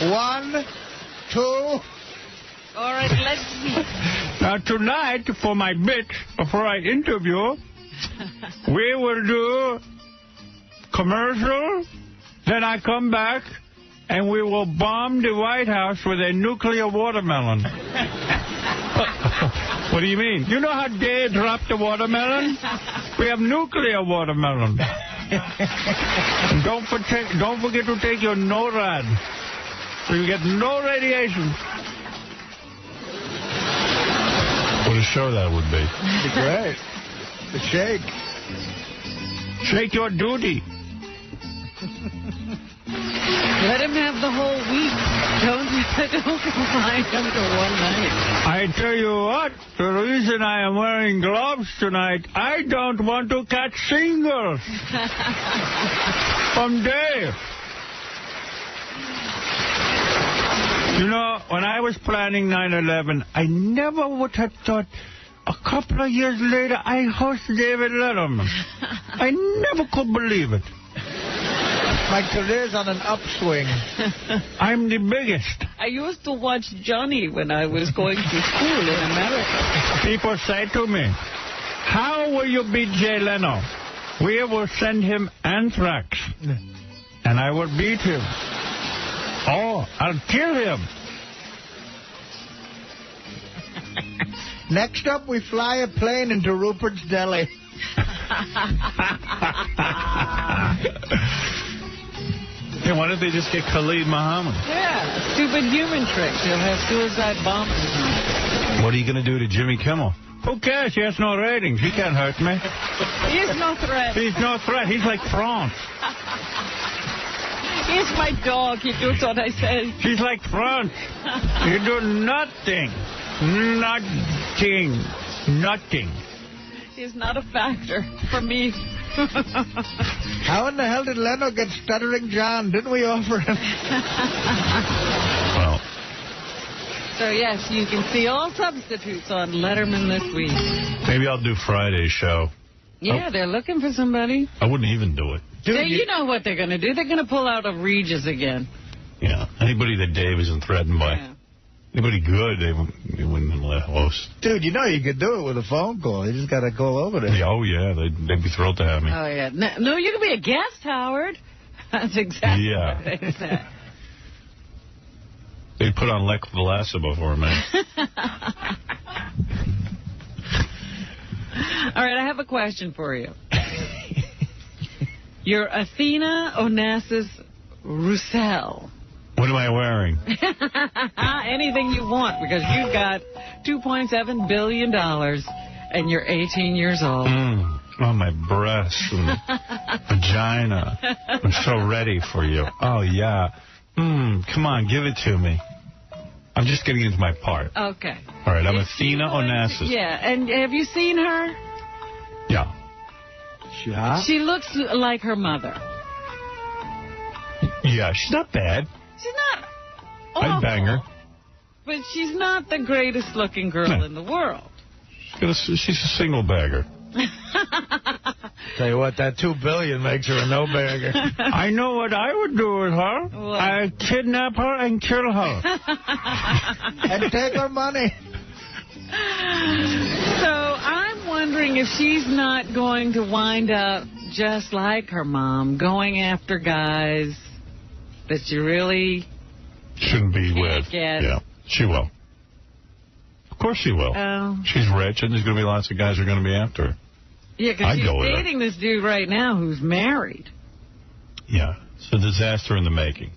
1, 2...
All right, let's see.
Now, tonight, for my bit, before I interview, we will do commercial, then I come back, and we will bomb the White House with a nuclear watermelon. What do you mean? You know how Dave dropped the watermelon? We have nuclear watermelon. And don't forget to take your NORAD, so you get no radiation.
What a show that would be.
It'd be great. The shake.
Shake your duty.
Let him have the whole week. Don't confine him to one night.
I tell you what, the reason I am wearing gloves tonight, I don't want to catch shingles from Dave. You know, when I was planning 9/11, I never would have thought a couple of years later I host David Letterman. I never could believe it.
My career's on an upswing.
I'm the biggest.
I used to watch Johnny when I was going to school in America.
People say to me, how will you beat Jay Leno? We will send him anthrax, and I will beat him. Oh, I'll kill him.
Next up, we fly a plane into Rupert's Deli.
Hey, why don't they just get Khalid Muhammad?
Yeah, stupid human tricks. He'll have suicide bombers.
What are you going to do to Jimmy Kimmel?
Who cares? He has no ratings. He can't hurt me.
He's no threat.
He's no threat. He's like France.
He's my dog. He does what I say.
He's like France. You do nothing. Nothing. Nothing.
He's not a factor for me.
How in the hell did Leno get Stuttering John? Didn't we offer him?
Well.
So, yes, you can see all substitutes on Letterman this week.
Maybe I'll do Friday's show.
Yeah, they're looking for somebody.
I wouldn't even do it.
Dude, you know what they're going to do. They're going to pull out of Regis again.
Yeah, anybody that Dave isn't threatened by. Yeah. Anybody good, they wouldn't let host.
Dude, you know you could do it with a phone call. You just got to call over there.
Yeah, oh, yeah, they'd be thrilled to have me.
Oh, yeah. No, you can be a guest, Howard. That's exactly what they said.
They put on Lech Walesa before me.
All right, I have a question for you. You're Athena Onassis Roussel.
What am I wearing?
Anything you want, because you've got $2.7 billion and you're 18 years old.
Oh, my breasts and vagina. I'm so ready for you. Oh, yeah. Come on, give it to me. I'm just getting into my part.
Okay.
All right, I'm Athena Onassis.
Yeah, and have you seen her?
Yeah.
She looks like her mother.
Yeah, she's not bad.
She's not awful.
I'd bang her.
But she's not the greatest looking girl in the world.
She's a single bagger.
Tell you what, that $2 billion makes her a no-bagger.
I know what I would do with her.
What?
I'd kidnap her and kill her.
And take her money.
So I'm wondering if she's not going to wind up just like her mom, going after guys that you really
shouldn't be with.
Get.
Yeah, she will. Of course she will.
Oh.
She's rich, and there's going to be lots of guys who are going to be after her.
Yeah, because she's dating this dude right now who's married.
Yeah, it's a disaster in the making.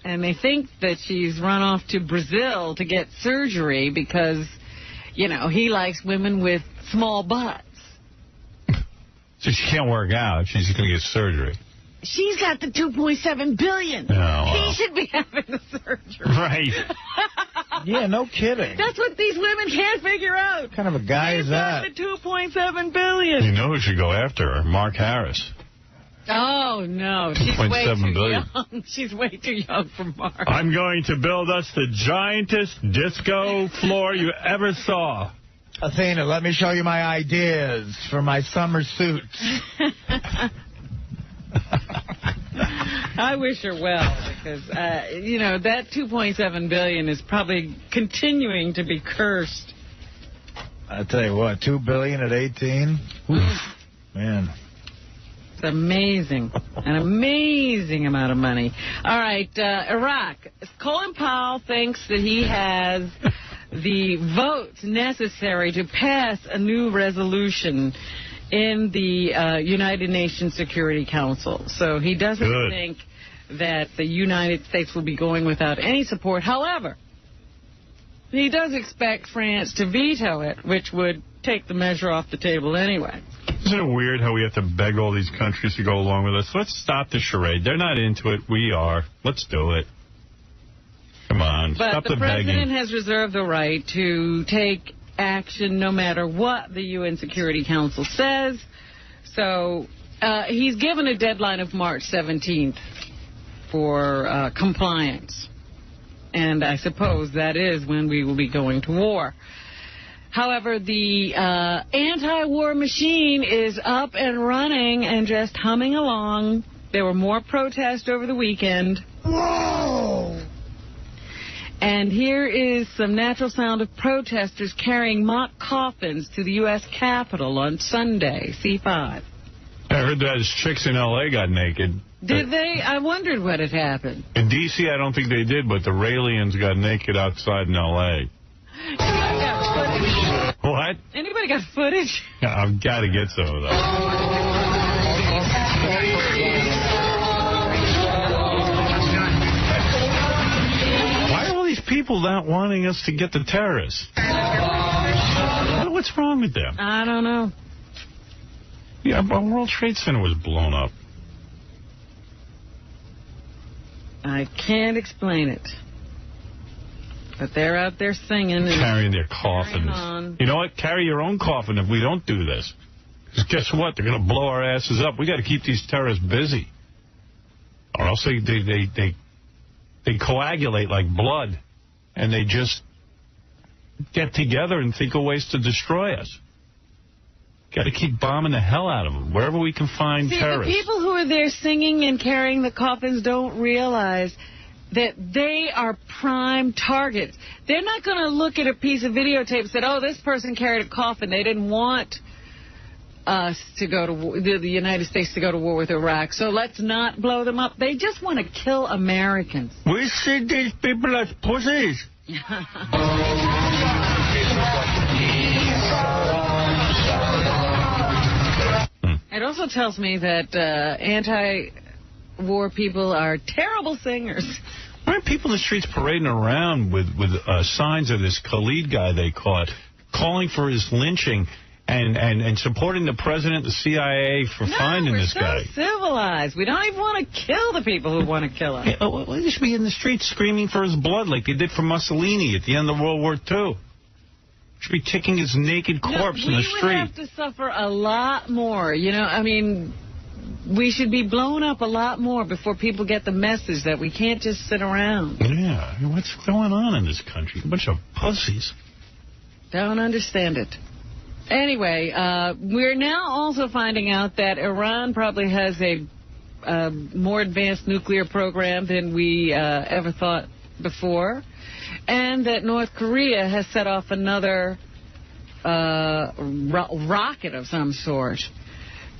And they think that she's run off to Brazil to get surgery because, you know, he likes women with small butts.
So she can't work out. She's going to get surgery.
She's got the $2.7 billion. He should be having the surgery.
Right.
Yeah, no kidding.
That's what these women can't figure out.
What kind of a guy is that?
The $2.7 billion.
You know who should go after her? Mark Harris.
Oh, no. She's way too
billion.
young. She's way too young for Mark.
I'm going to build us the giantest disco floor you ever saw.
Athena, let me show you my ideas for my summer suits.
I wish her well, because, you know, that $2.7 billion is probably continuing to be cursed.
I tell you what, $2 billion at 18? Oof, man.
It's amazing. An amazing amount of money. All right, Iraq. Colin Powell thinks that he has the votes necessary to pass a new resolution in the United Nations Security Council. So he doesn't think that the United States will be going without any support. However, he does expect France to veto it, which would take the measure off the table anyway.
Isn't it weird how we have to beg all these countries to go along with us? Let's stop the charade. They're not into it. We are. Let's do it. Come on. Stop the begging.
But the president has reserved the right to take action no matter what the UN Security Council says. So he's given a deadline of March 17th for compliance. And I suppose that is when we will be going to war. However, the anti-war machine is up and running and just humming along. There were more protests over the weekend.
Whoa!
And here is some natural sound of protesters carrying mock coffins to the U.S. Capitol on Sunday, C5.
heard that his chicks in L.A. got naked.
Did they? I wondered what had happened.
In D.C., I don't think they did, but the Raelians got naked outside in L.A. What?
Anybody got footage?
I've got to get some of that. Why are all these people not wanting us to get the terrorists? What's wrong with them?
I don't know.
Yeah, but World Trade Center was blown up.
I can't explain it. But they're out there singing. And
carrying their coffins. You know what? Carry your own coffin if we don't do this. Because guess what? They're going to blow our asses up. We got to keep these terrorists busy. Or else they coagulate like blood. And they just get together and think of ways to destroy us. Got to keep bombing the hell out of them, wherever we can find terrorists.
The people who are there singing and carrying the coffins don't realize that they are prime targets. They're not going to look at a piece of videotape and say, oh, this person carried a coffin. They didn't want us to go to war, the United States to go to war with Iraq, so let's not blow them up. They just want to kill Americans.
We see these people as pussies.
It also tells me that anti-war people are terrible singers.
Why aren't people in the streets parading around with signs of this Khalid guy they caught, calling for his lynching and supporting the president, the CIA for finding this guy?
We're so civilized. We don't even want to kill the people who want to kill us.
They should be in the streets screaming for his blood like they did for Mussolini at the end of World War II. Should be kicking his naked corpse in the street.
We would have to suffer a lot more. You know, I mean, we should be blown up a lot more before people get the message that we can't just sit around.
Yeah, what's going on in this country? A bunch of pussies.
Don't understand it. Anyway, we're now also finding out that Iran probably has a more advanced nuclear program than we ever thought before. And that North Korea has set off another rocket of some sort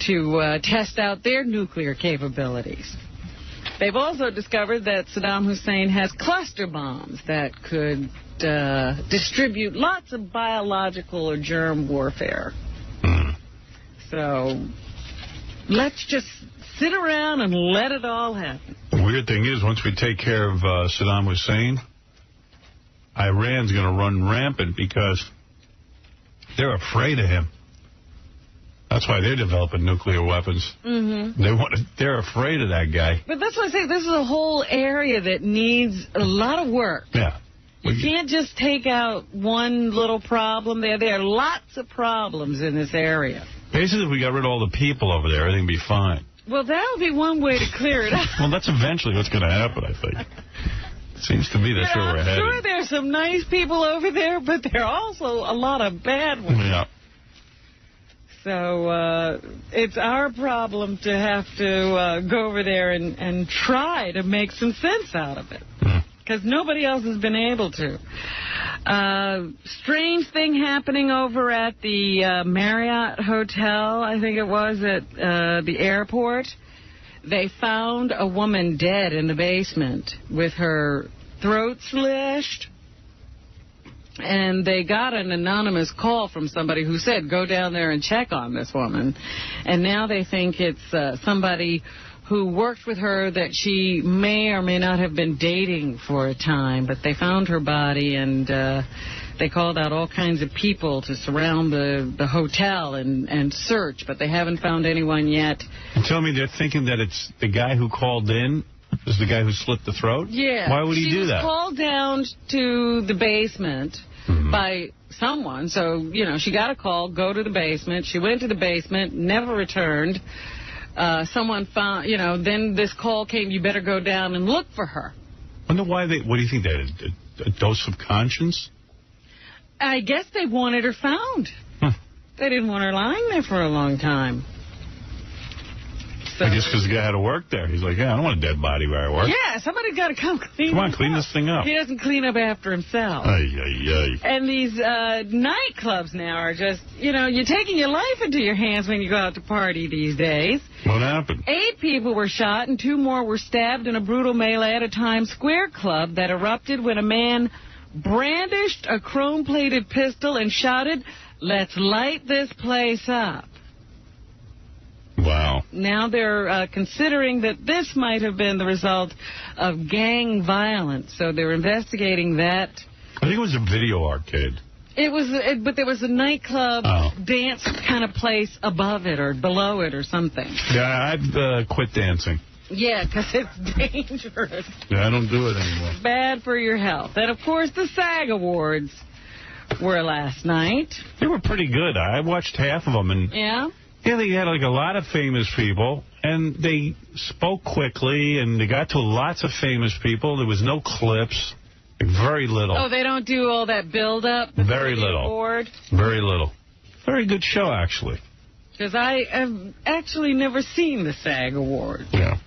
to test out their nuclear capabilities. They've also discovered that Saddam Hussein has cluster bombs that could distribute lots of biological or germ warfare. So let's just sit around and let it all happen.
The weird thing is, once we take care of Saddam Hussein, Iran's going to run rampant because they're afraid of him. That's why they're developing nuclear weapons.
Mm-hmm.
They're afraid of that guy.
But that's why I say this is a whole area that needs a lot of work.
Yeah.
You can't just take out one little problem there. There are lots of problems in this area.
Basically, if we got rid of all the people over there, everything would be fine.
Well, that would be one way to clear it up.
Well, that's eventually what's going to happen, I think. Seems to be that's where we're headed.
I'm sure there's some nice people over there, but there are also a lot of bad ones.
Yeah.
So it's our problem to have to go over there and try to make some sense out of it. Because nobody else has been able to. Strange thing happening over at the Marriott Hotel, I think it was, at the airport. They found a woman dead in the basement with her throat slashed. And they got an anonymous call from somebody who said, go down there and check on this woman. And now they think it's somebody who worked with her that she may or may not have been dating for a time. But they found her body, and they called out all kinds of people to surround the hotel and search. But they haven't found anyone yet.
And tell me they're thinking that it's the guy who called in is the guy who slit the throat?
Yeah.
Why would he do that?
She was called down to the basement by someone. So, you know, she got a call, go to the basement. She went to the basement, never returned. Someone found, you know, then this call came, you better go down and look for her.
I wonder why they, what do you think, that a dose of conscience?
I guess they wanted her found. They didn't want her lying there for a long time.
So.
I guess because the guy had to work there. He's like, yeah, I don't want a dead body where I work.
Yeah, somebody's got to come clean.
Come on, clean this thing up.
He doesn't clean up after himself.
Ay, ay, ay.
And these nightclubs now are just, you're taking your life into your hands when you go out to party these days.
What happened?
8 people were shot and 2 more were stabbed in a brutal melee at a Times Square club that erupted when a man brandished a chrome-plated pistol and shouted, "Let's light this place up."
Wow.
Now they're considering that this might have been the result of gang violence, so they're investigating that.
I think it was a video arcade.
But there was a nightclub dance kind of place above it or below it or something.
Yeah, I've quit dancing.
Yeah, because it's dangerous.
Yeah, I don't do it anymore.
Bad for your health. And, of course, the SAG Awards were last night.
They were pretty good. I watched half of them. And
yeah?
Yeah, they had like a lot of famous people, and they spoke quickly, and they got to lots of famous people. There was no clips. Very little.
Oh, they don't do all that build-up?
Very little.
Award?
Very little. Very good show, actually.
Because I have actually never seen the SAG Awards.
Yeah.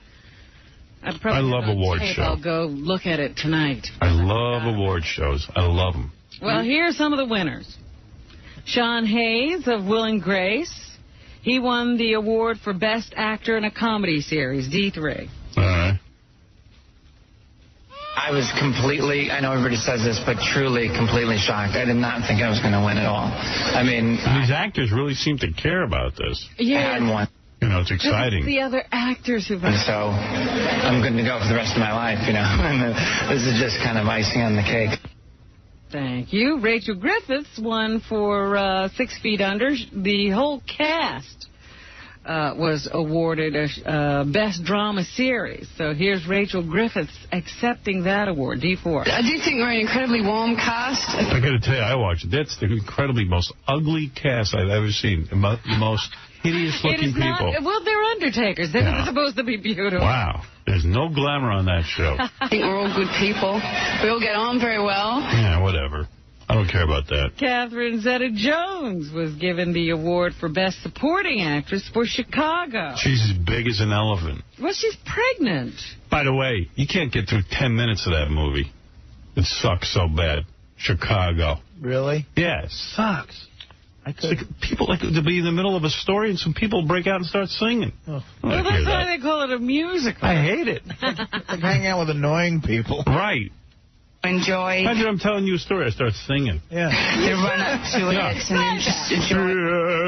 I
love award shows.
I'll go look at it tonight.
I love award shows. I love them.
Well, here are some of the winners. Sean Hayes of Will and Grace. He won the award for Best Actor in a Comedy Series, D3.
All right.
I was completely, I know everybody says this, but truly completely shocked. I did not think I was going to win at all. I mean...
These actors really seem to care about this.
Yeah.
I hadn't won.
It's exciting.
The other actors who've...
And so I'm good to go for the rest of my life, And this is just kind of icing on the cake.
Thank you. Rachel Griffiths won for 6 Feet Under. The whole cast was awarded a Best Drama Series. So here's Rachel Griffiths accepting that award, D4.
I do think we're an incredibly warm cast.
I got to tell you, I watched it. That's the incredibly most ugly cast I've ever seen. The most hideous-looking people.
Well, they're Undertakers. They're supposed to be beautiful.
Wow. There's no glamour on that show.
I think we're all good people. We all get on very well.
Yeah, whatever. I don't care about that.
Catherine Zeta-Jones was given the award for Best Supporting Actress for Chicago.
She's as big as an elephant.
Well, she's pregnant.
By the way, you can't get through 10 minutes of that movie. It sucks so bad. Chicago.
Really?
Yeah, it sucks. It's like people like to be in the middle of a story and some people break out and start singing.
Oh.
Well, that's why they call it a musical.
I hate it.
Like hanging out with annoying people.
Right.
Enjoy.
Imagine I'm telling you a story, I start singing.
Yeah.
They run up to it and then just enjoy.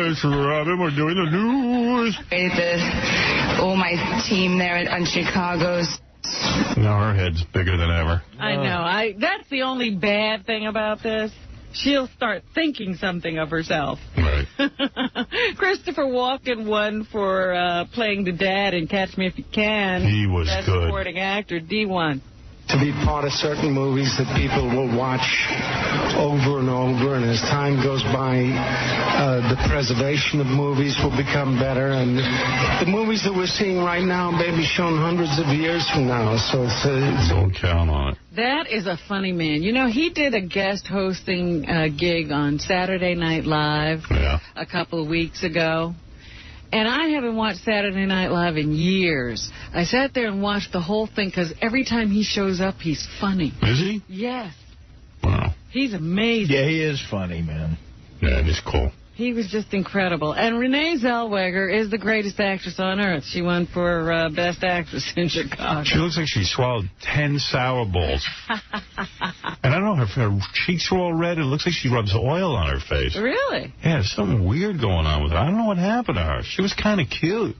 Yes, Robin, we're doing the news.
All my team there on Chicago's.
No, her head's bigger than ever.
I know. That's the only bad thing about this. She'll start thinking something of herself.
Right.
Christopher Walken won for playing the dad in Catch Me If You Can.
He was
Best
good.
Supporting Actor, D1.
To be part of certain movies that people will watch over and over, and as time goes by, the preservation of movies will become better, and the movies that we're seeing right now may be shown hundreds of years from now, so it's
don't count on it.
That is a funny man. He did a guest hosting gig on Saturday Night Live a couple of weeks ago. And I haven't watched Saturday Night Live in years. I sat there and watched the whole thing because every time he shows up, he's funny.
Is he?
Yes.
Wow.
He's amazing.
Yeah, he is funny, man.
Yeah, he's cool.
He was just incredible. And Renee Zellweger is the greatest actress on earth. She won for Best Actress in Chicago.
She looks like she swallowed 10 sour balls. And I don't know, her cheeks are all red. It looks like she rubs oil on her face.
Really?
Yeah, there's something weird going on with her. I don't know what happened to her. She was kind of cute.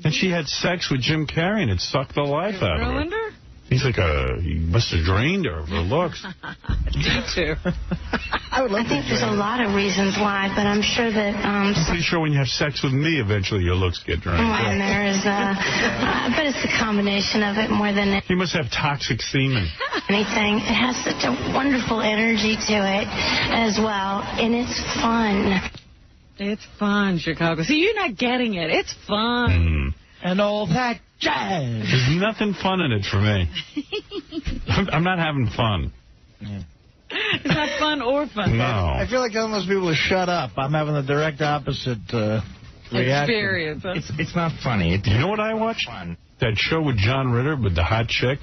And she had sex with Jim Carrey, and it sucked the life out of her.
Ruined her?
He's like he must have drained her of her looks.
Me too.
I think there's a lot of reasons why, but I'm sure that...
I'm pretty sure when you have sex with me, eventually your looks get drained.
And there is but it's a combination of it more than...
He must have toxic semen.
Anything. It has such a wonderful energy to it as well, and it's fun.
It's fun, Chicago. See, you're not getting it. It's fun.
And all that jazz.
There's nothing fun in it for me. I'm not having fun.
Yeah.
It's not fun or fun.
No.
I feel like telling those people to shut up. I'm having the direct opposite
experience.
It's not funny.
You know what I watched? That show with John Ritter with the hot chick.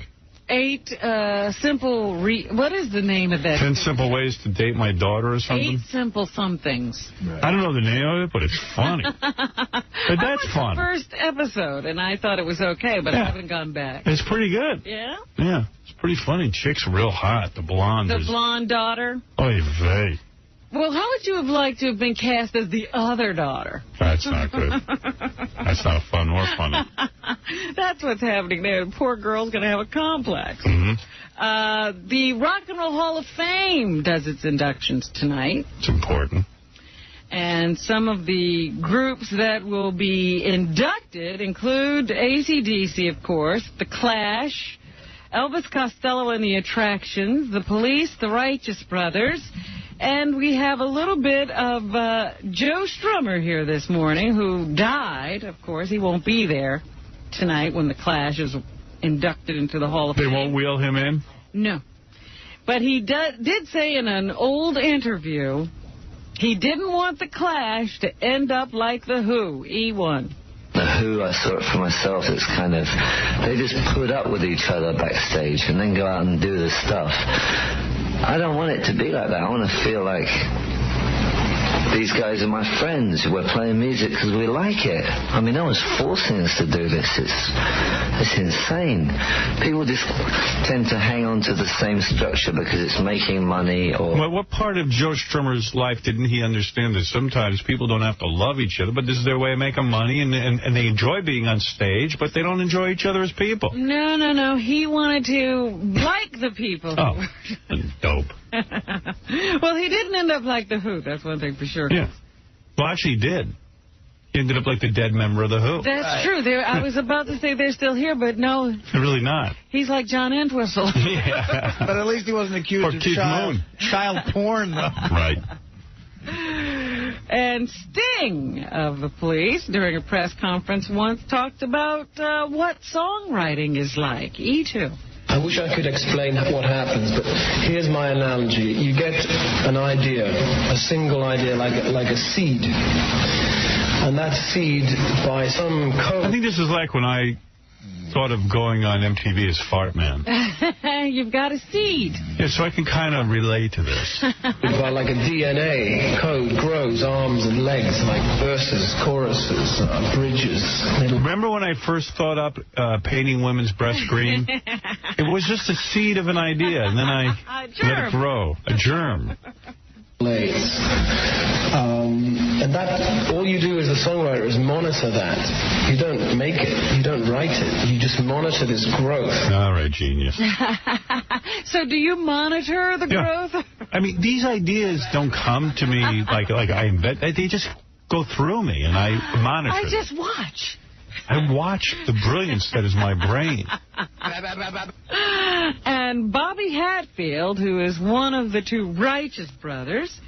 8 simple... what is the name of that?
10 Simple Ways to Date My Daughter or something?
8 simple somethings.
Right. I don't know the name of it, but it's funny. But that's fun.
The first episode, and I thought it was okay, but I haven't gone back.
It's pretty good.
Yeah?
Yeah. It's pretty funny. Chick's real hot. The blonde.
The blonde daughter?
Oy vey.
Well, how would you have liked to have been cast as the other daughter?
That's not good. That's not fun or funny.
That's what's happening there. The poor girl's going to have a complex.
Mm-hmm.
The Rock and Roll Hall of Fame does its inductions tonight.
It's important.
And some of the groups that will be inducted include AC/DC, of course, The Clash, Elvis Costello and the Attractions, The Police, The Righteous Brothers. And we have a little bit of Joe Strummer here this morning, who died. Of course, he won't be there tonight when the Clash is inducted into the Hall of Fame.
They won't wheel him in?
No. But he did say in an old interview he didn't want the Clash to end up like The Who. E1.
The Who, I saw it for myself, it's kind of, they just put up with each other backstage and then go out and do this stuff. I don't want it to be like that. I want to feel like these guys are my friends. We're playing music because we like it. I mean, no one's forcing us to do this. It's insane. People just tend to hang on to the same structure because it's making money or...
Well, what part of Joe Strummer's life didn't he understand that sometimes people don't have to love each other, but this is their way of making money, and they enjoy being on stage, but they don't enjoy each other as people?
No. He wanted to like the people.
Oh, dope.
Well, he didn't end up like The Who. That's one thing for sure.
Yeah. Well, actually, he did. He ended up like the dead member of The Who.
That's true. I was about to say they're still here, but no.
They're really not.
He's like John Entwistle.
Yeah.
But at least he wasn't accused of child porn, though.
Right.
And Sting of the Police, during a press conference, once talked about what songwriting is like. E2.
I wish I could explain what happens, but here's my analogy. You get an idea, a single idea, like a seed. And that seed, by some code...
I think this is like when I thought of going on MTV as Fart Man.
You've got a seed.
Yeah, so I can kind of relate to this.
By like a DNA code grows arms and legs, like verses, choruses, bridges.
Remember when I first thought up painting women's breast green? It was just a seed of an idea, and then I let it grow. A germ.
And that, all you do as a songwriter is monitor that. You don't make it. You don't write it. You just monitor this growth.
All right, genius.
So do you monitor the growth?
I mean, these ideas don't come to me like I invent. They just go through me, and I monitor.
I just watch.
I watch the brilliance that is my brain.
And Bobby Hatfield, who is one of the two Righteous Brothers,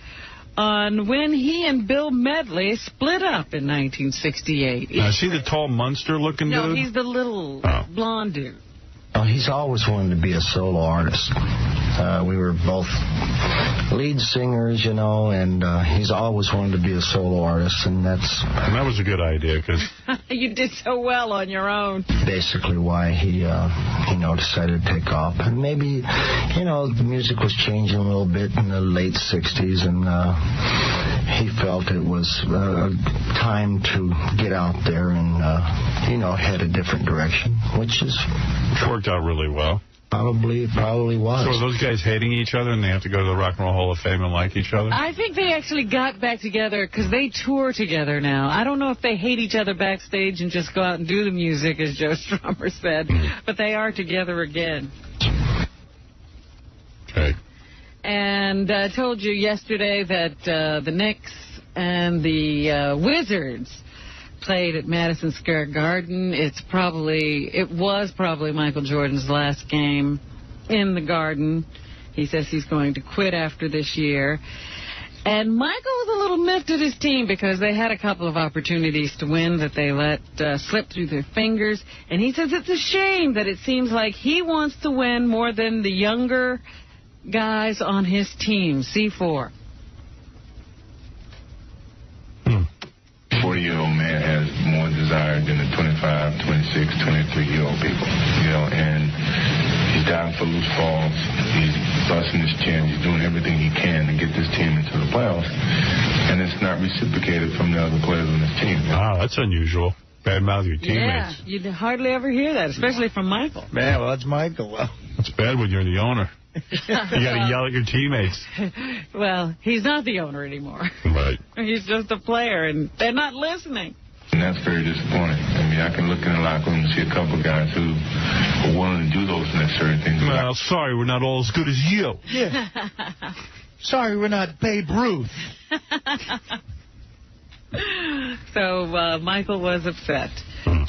on when he and Bill Medley split up in 1968.
Is he the tall Munster-looking dude?
No, he's the little blonde dude.
He's always wanted to be a solo artist. We were both lead singers, you know, and he's always wanted to be a solo artist, and that
was a good idea, because
you did so well on your own.
Basically why he decided to take off. And maybe, the music was changing a little bit in the late 60s, and he felt it was time to get out there and, head a different direction, which is...
worked out really well.
Probably was.
So are those guys hating each other and they have to go to the Rock and Roll Hall of Fame and like each other?
I think they actually got back together because they tour together now. I don't know if they hate each other backstage and just go out and do the music, as Joe Strummer said, but they are together again.
Okay.
And I told you yesterday that the Knicks and the Wizards played at Madison Square Garden. It was probably Michael Jordan's last game in the Garden. He says he's going to quit after this year. And Michael was a little miffed at his team because they had a couple of opportunities to win that they let slip through their fingers. And he says it's a shame that it seems like he wants to win more than the younger guys on his team. C4.
40-year-old man
desired than the 25, 26, 23-year-old people. You know, and he's diving for loose balls. He's busting his chin. He's doing everything he can to get this team into the playoffs. And it's not reciprocated from the other players on this team.
Wow, that's unusual. Badmouth your teammates.
Yeah, you hardly ever hear that, especially from Michael.
Man, well, that's Michael. Well,
that's bad when you're the owner. You got to yell at your teammates.
Well, he's not the owner anymore.
Right.
He's just a player, and they're not listening.
And that's very disappointing. I mean, I can look in the locker room and see a couple guys who are willing to do those necessary things.
Well, sorry, we're not all as good as you.
Yeah. Sorry, we're not Babe Ruth.
So Michael was upset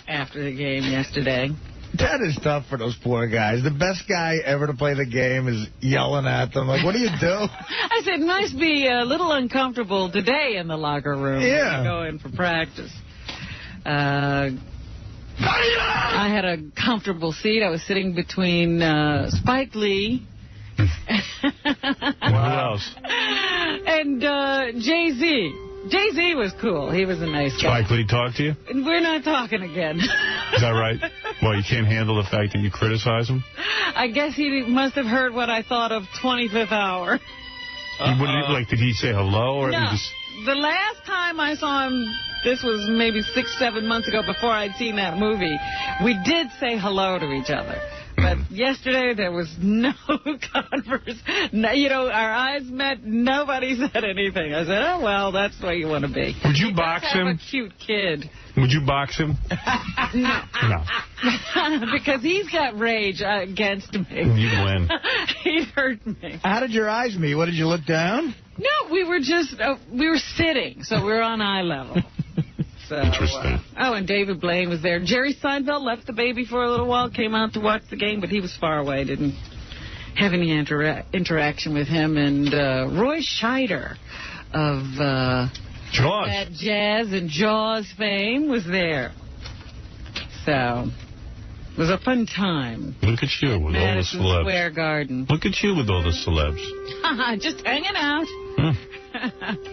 after the game yesterday.
That is tough for those poor guys. The best guy ever to play the game is yelling at them. Like, what do you do?
I said, it must be a little uncomfortable today in the locker room.
Yeah.
When you go in for practice. I had a comfortable seat. I was sitting between Spike Lee.
Who else?
And Jay-Z. Jay-Z was cool. He was a nice guy.
Spike Lee talked to you?
We're not talking again.
Is that right? Well, you can't handle the fact that you criticize him?
I guess he must have heard what I thought of 25th Hour.
Did he say hello? Or
No. The last time I saw him, this was maybe 6-7 months ago before I'd seen that movie, we did say hello to each other. But yesterday, there was no converse. No, you know, our eyes met. Nobody said anything. I said, oh, well, that's the way you want to be.
Would you box him?
A cute kid.
Would you box him?
No.
No.
Because he's got rage against me.
You'd win.
He'd hurt me.
How did your eyes meet? What, did you look down?
No, we were just, we were sitting, so we were on eye level. So,
interesting.
And David Blaine was there. Jerry Seinfeld left the baby for a little while, came out to watch the game, but he was far away, didn't have any interaction with him. And Roy Scheider of
Jaws.
That Jazz and Jaws fame was there. So it was a fun time.
Look at you with all the celebs.
Square Garden.
Look at you with all the celebs.
Just hanging out.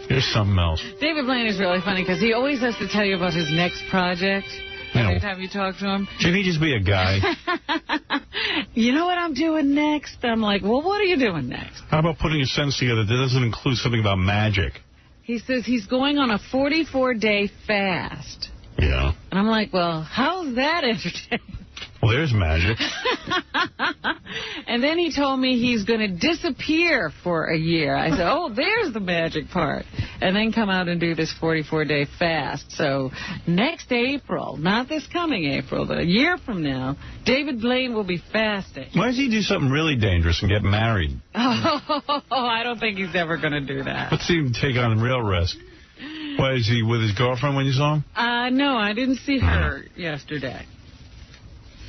Here's something else.
David Blaine is really funny because he always has to tell you about his next project every time you talk to him.
Should he just be a guy?
You know what I'm doing next? I'm like, well, what are you doing next?
How about putting a sentence together that doesn't include something about magic?
He says he's going on a 44-day fast.
Yeah.
And I'm like, well, how's that entertaining?
Well, there's magic.
And then he told me he's going to disappear for a year. I said, oh, there's the magic part. And then come out and do this 44-day fast. So next April, not this coming April, but a year from now, David Blaine will be fasting.
Why does he do something really dangerous and get married?
Oh, I don't think he's ever going to do that.
Let's see him take on real risk. Why, is he with his girlfriend when you saw him?
No, I didn't see her yesterday.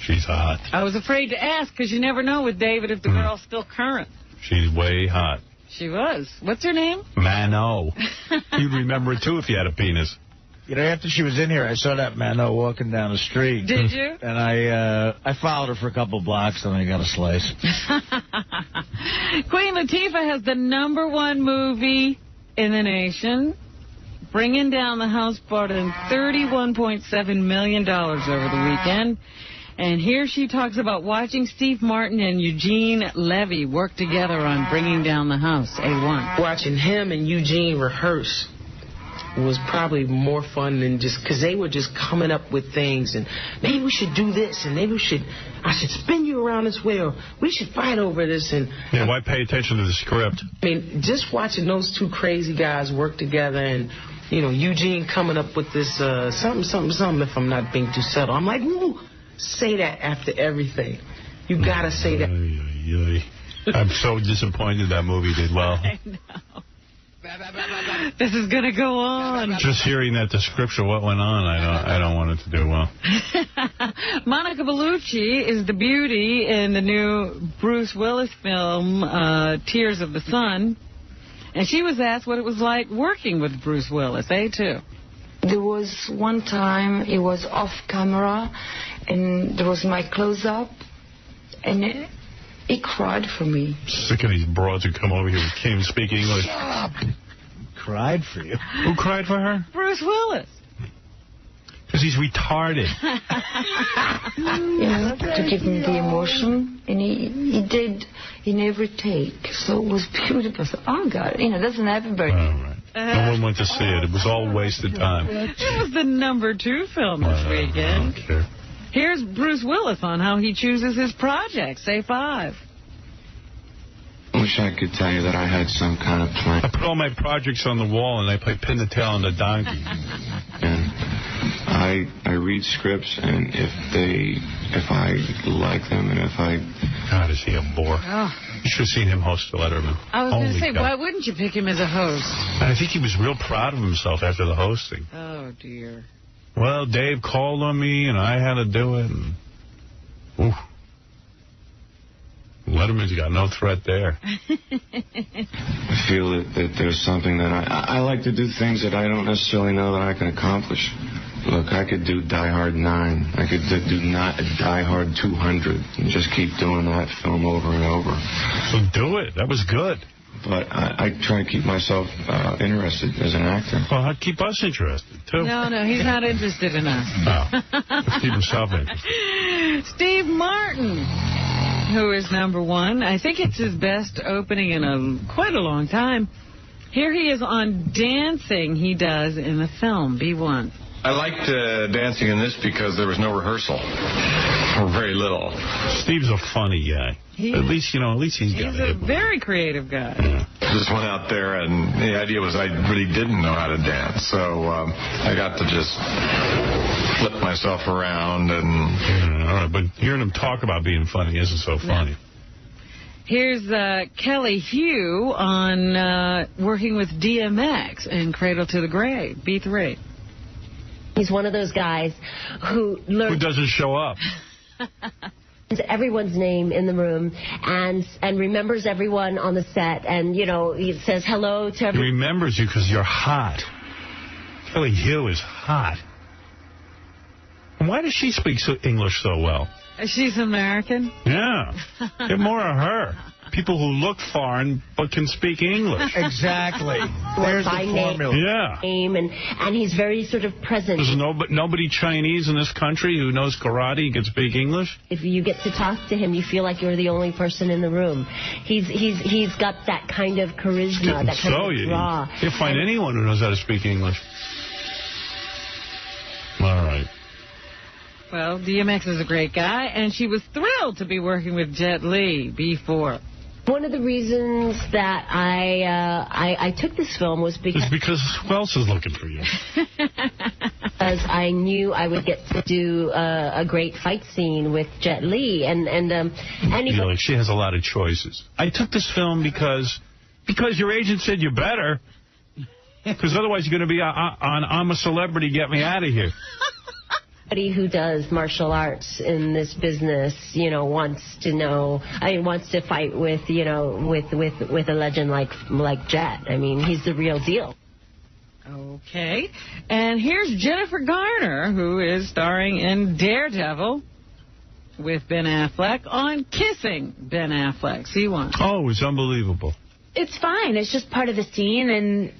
She's hot.
I was afraid to ask because you never know with David if the girl's still current.
She's way hot.
She was. What's her name?
Mano. You'd remember it, too, if you had a penis.
You know, after she was in here, I saw that Mano walking down the street.
Did you?
And I followed her for a couple blocks, and I got a slice.
Queen Latifah has the #1 movie in the nation, bringing down the house brought in $31.7 million over the weekend. And here she talks about watching Steve Martin and Eugene Levy work together on bringing down the house, A1.
Watching him and Eugene rehearse was probably more fun than just, because they were just coming up with things, and maybe we should do this, and maybe I should spin you around this way, or we should fight over this. And
yeah, why pay attention to the script?
I mean, just watching those two crazy guys work together, and, you know, Eugene coming up with this something, if I'm not being too subtle. I'm like, ooh. Say that after everything. You gotta say that.
I'm so disappointed that movie did well.
I know. This is gonna go on.
Just hearing that description, what went on, I don't want it to do well.
Monica Bellucci is the beauty in the new Bruce Willis film, Tears of the Sun, and she was asked what it was like working with Bruce Willis. too.
There was one time it was off camera, and there was my close-up, and he cried for me.
Sick of these broads who come over here who can't even speak English.
Shut up. Cried for you.
Who cried for her?
Bruce Willis.
Because he's retarded.
To give me the emotion, and he did in every take, so it was beautiful. So, oh God, doesn't happen very
right. No one went to see it. It was all wasted time.
It was the #2 film this weekend.
I don't care.
Here's Bruce Willis on how he chooses his projects. Say 5.
I wish I could tell you that I had some kind of plan.
I put all my projects on the wall, and I play pin the tail on the donkey.
And I read scripts, and if I like them, and if I...
God, is he a bore?
Oh.
You should have seen him host the Letterman.
I was going to say, why wouldn't you pick him as a host?
And I think he was real proud of himself after the hosting.
Oh, dear.
Well, Dave called on me, and I had to do it. And, oof. Letterman's got no threat there.
I feel that there's something that I like to do things that I don't necessarily know that I can accomplish. Look, I could do Die Hard 9. I could do not Die Hard 200 and just keep doing that film over and over.
So do it. That was good.
But I try to keep myself interested as an actor.
Well, I'd keep us interested, too.
No, he's not interested in us.
No. Let's keep himself interested.
Steve Martin, who is #1. I think it's his best opening in quite a long time. Here he is on dancing he does in the film, B1.
I liked dancing in this because there was no rehearsal, or very little.
Steve's a funny guy. At least he's got
He's a very creative guy.
Yeah.
Just went out there, and the idea was I really didn't know how to dance, so I got to just flip myself around and...
all right, but hearing him talk about being funny isn't so funny.
Here's Kelly Hugh on working with DMX in Cradle to the Grave, B3.
He's one of those guys who
doesn't show up.
Everyone's name in the room and remembers everyone on the set, and he says hello to everyone.
He remembers you because you're hot. Kelly Hugh is hot. And why does she speak English so well?
She's American?
Yeah. Get more of her. People who look foreign but can speak English.
Exactly. There's the formula.
Yeah.
And he's very sort of present.
There's nobody Chinese in this country who knows karate and can speak English?
If you get to talk to him, you feel like you're the only person in the room. He's got that kind of charisma, that kind of draw.
You can't find anyone who knows how to speak English. All right.
Well, DMX is a great guy, and she was thrilled to be working with Jet Li, B4.
One of the reasons that I took this film was
because who else is looking for you?
Because I knew I would get to do a great fight scene with Jet Li,
like she has a lot of choices. I took this film because your agent said you better, because otherwise you're going to be on I'm a Celebrity, Get Me Out of Here.
Anybody who does martial arts in this business, wants to fight with a legend like Jet. I mean, he's the real deal.
Okay. And here's Jennifer Garner, who is starring in Daredevil with Ben Affleck on Kissing Ben Affleck. C1.
Oh, it's unbelievable.
It's fine. It's just part of the scene, and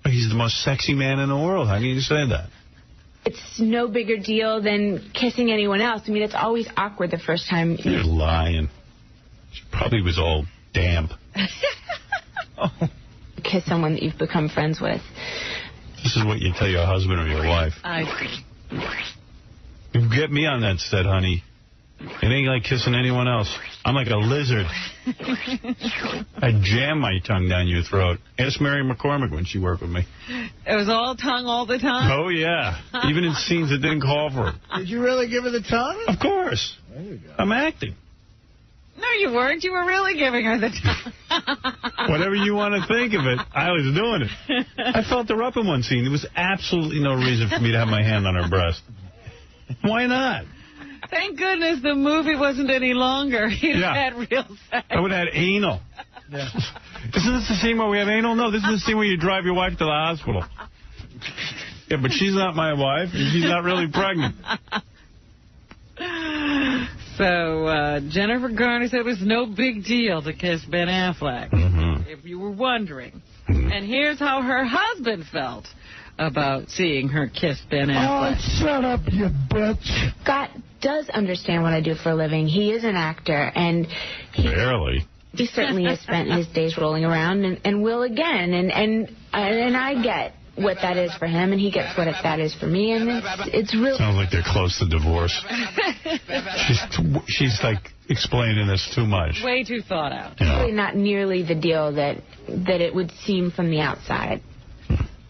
he's the most sexy man in the world. How can you say that?
It's no bigger deal than kissing anyone else. I mean, it's always awkward the first time.
You're lying. She probably was all damp.
Kiss someone that you've become friends with.
This is what you tell your husband or your wife. You get me on that set, honey. It ain't like kissing anyone else. I'm like a lizard. I jam my tongue down your throat. Ask Mary McCormick when she worked with me.
It was all tongue all the time?
Oh, yeah. Even in scenes that didn't call for it.
Did you really give her the tongue?
Of course.
There you go.
I'm acting.
No, you weren't. You were really giving her the tongue.
Whatever you want to think of it, I was doing it. I felt her up in one scene. There was absolutely no reason for me to have my hand on her breast. Why not?
Thank goodness the movie wasn't any longer. He had real sex.
I would have had anal. Yeah. Isn't this the scene where we have anal? No, this is the scene where you drive your wife to the hospital. Yeah, but she's not my wife, and she's not really pregnant.
So Jennifer Garner said it was no big deal to kiss Ben Affleck, if you were wondering. And here's how her husband felt about seeing her kiss Ben Affleck.
Oh, shut up, you bitch.
Scott does understand what I do for a living. He is an actor, and
Barely.
he certainly has spent his days rolling around and will again. And I get what that is for him, and he gets what that is for me, and it's really...
Sounds like they're close to divorce. She's like explaining this too much.
Way too thought out.
It's really not nearly the deal that it would seem from the outside.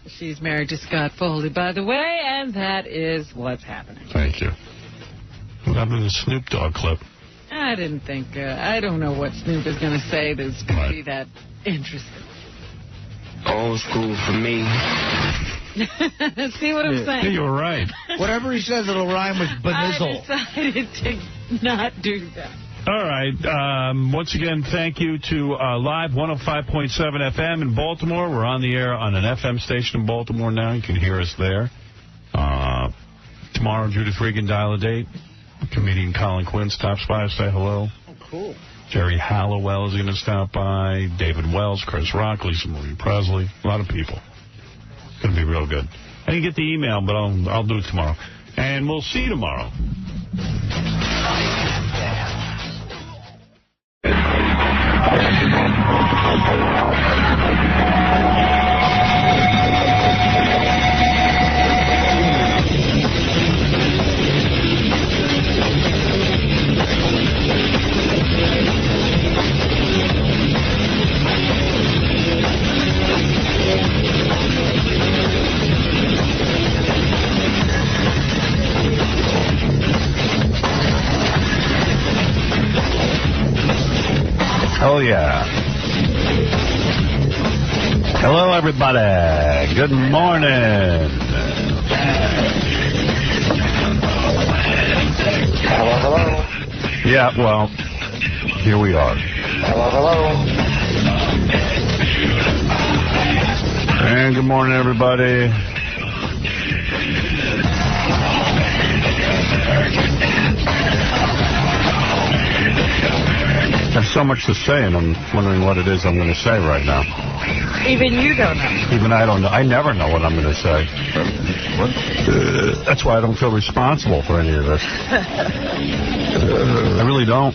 She's married to Scott Foley, by the way, and that is what's happening.
Thank you. What happened to the Snoop Dogg clip?
I didn't think... I don't know what Snoop is going to say that's going to be that interesting.
Old school for me.
See what I'm saying?
Yeah, you're right.
Whatever he says, it'll rhyme with benizzle.
I decided to not do that.
All right. Once again, thank you to Live 105.7 FM in Baltimore. We're on the air on an FM station in Baltimore now. You can hear us there. Tomorrow, Judith Regan, Dial a Date. Comedian Colin Quinn stops by to say hello.
Oh, cool.
Jerry Halliwell is going to stop by. David Wells, Chris Rock, Lisa Marie Presley. A lot of people. It's going to be real good. I didn't get the email, but I'll do it tomorrow. And we'll see you tomorrow. Oh, yeah. Hello, everybody. Good morning.
Hello, hello.
Yeah, well, here we are.
Hello, hello.
And good morning, everybody. I have so much to say, and I'm wondering what it is I'm going to say right now.
Even you don't know.
Even I don't know. I never know what I'm going to say. That's why I don't feel responsible for any of this. I really don't.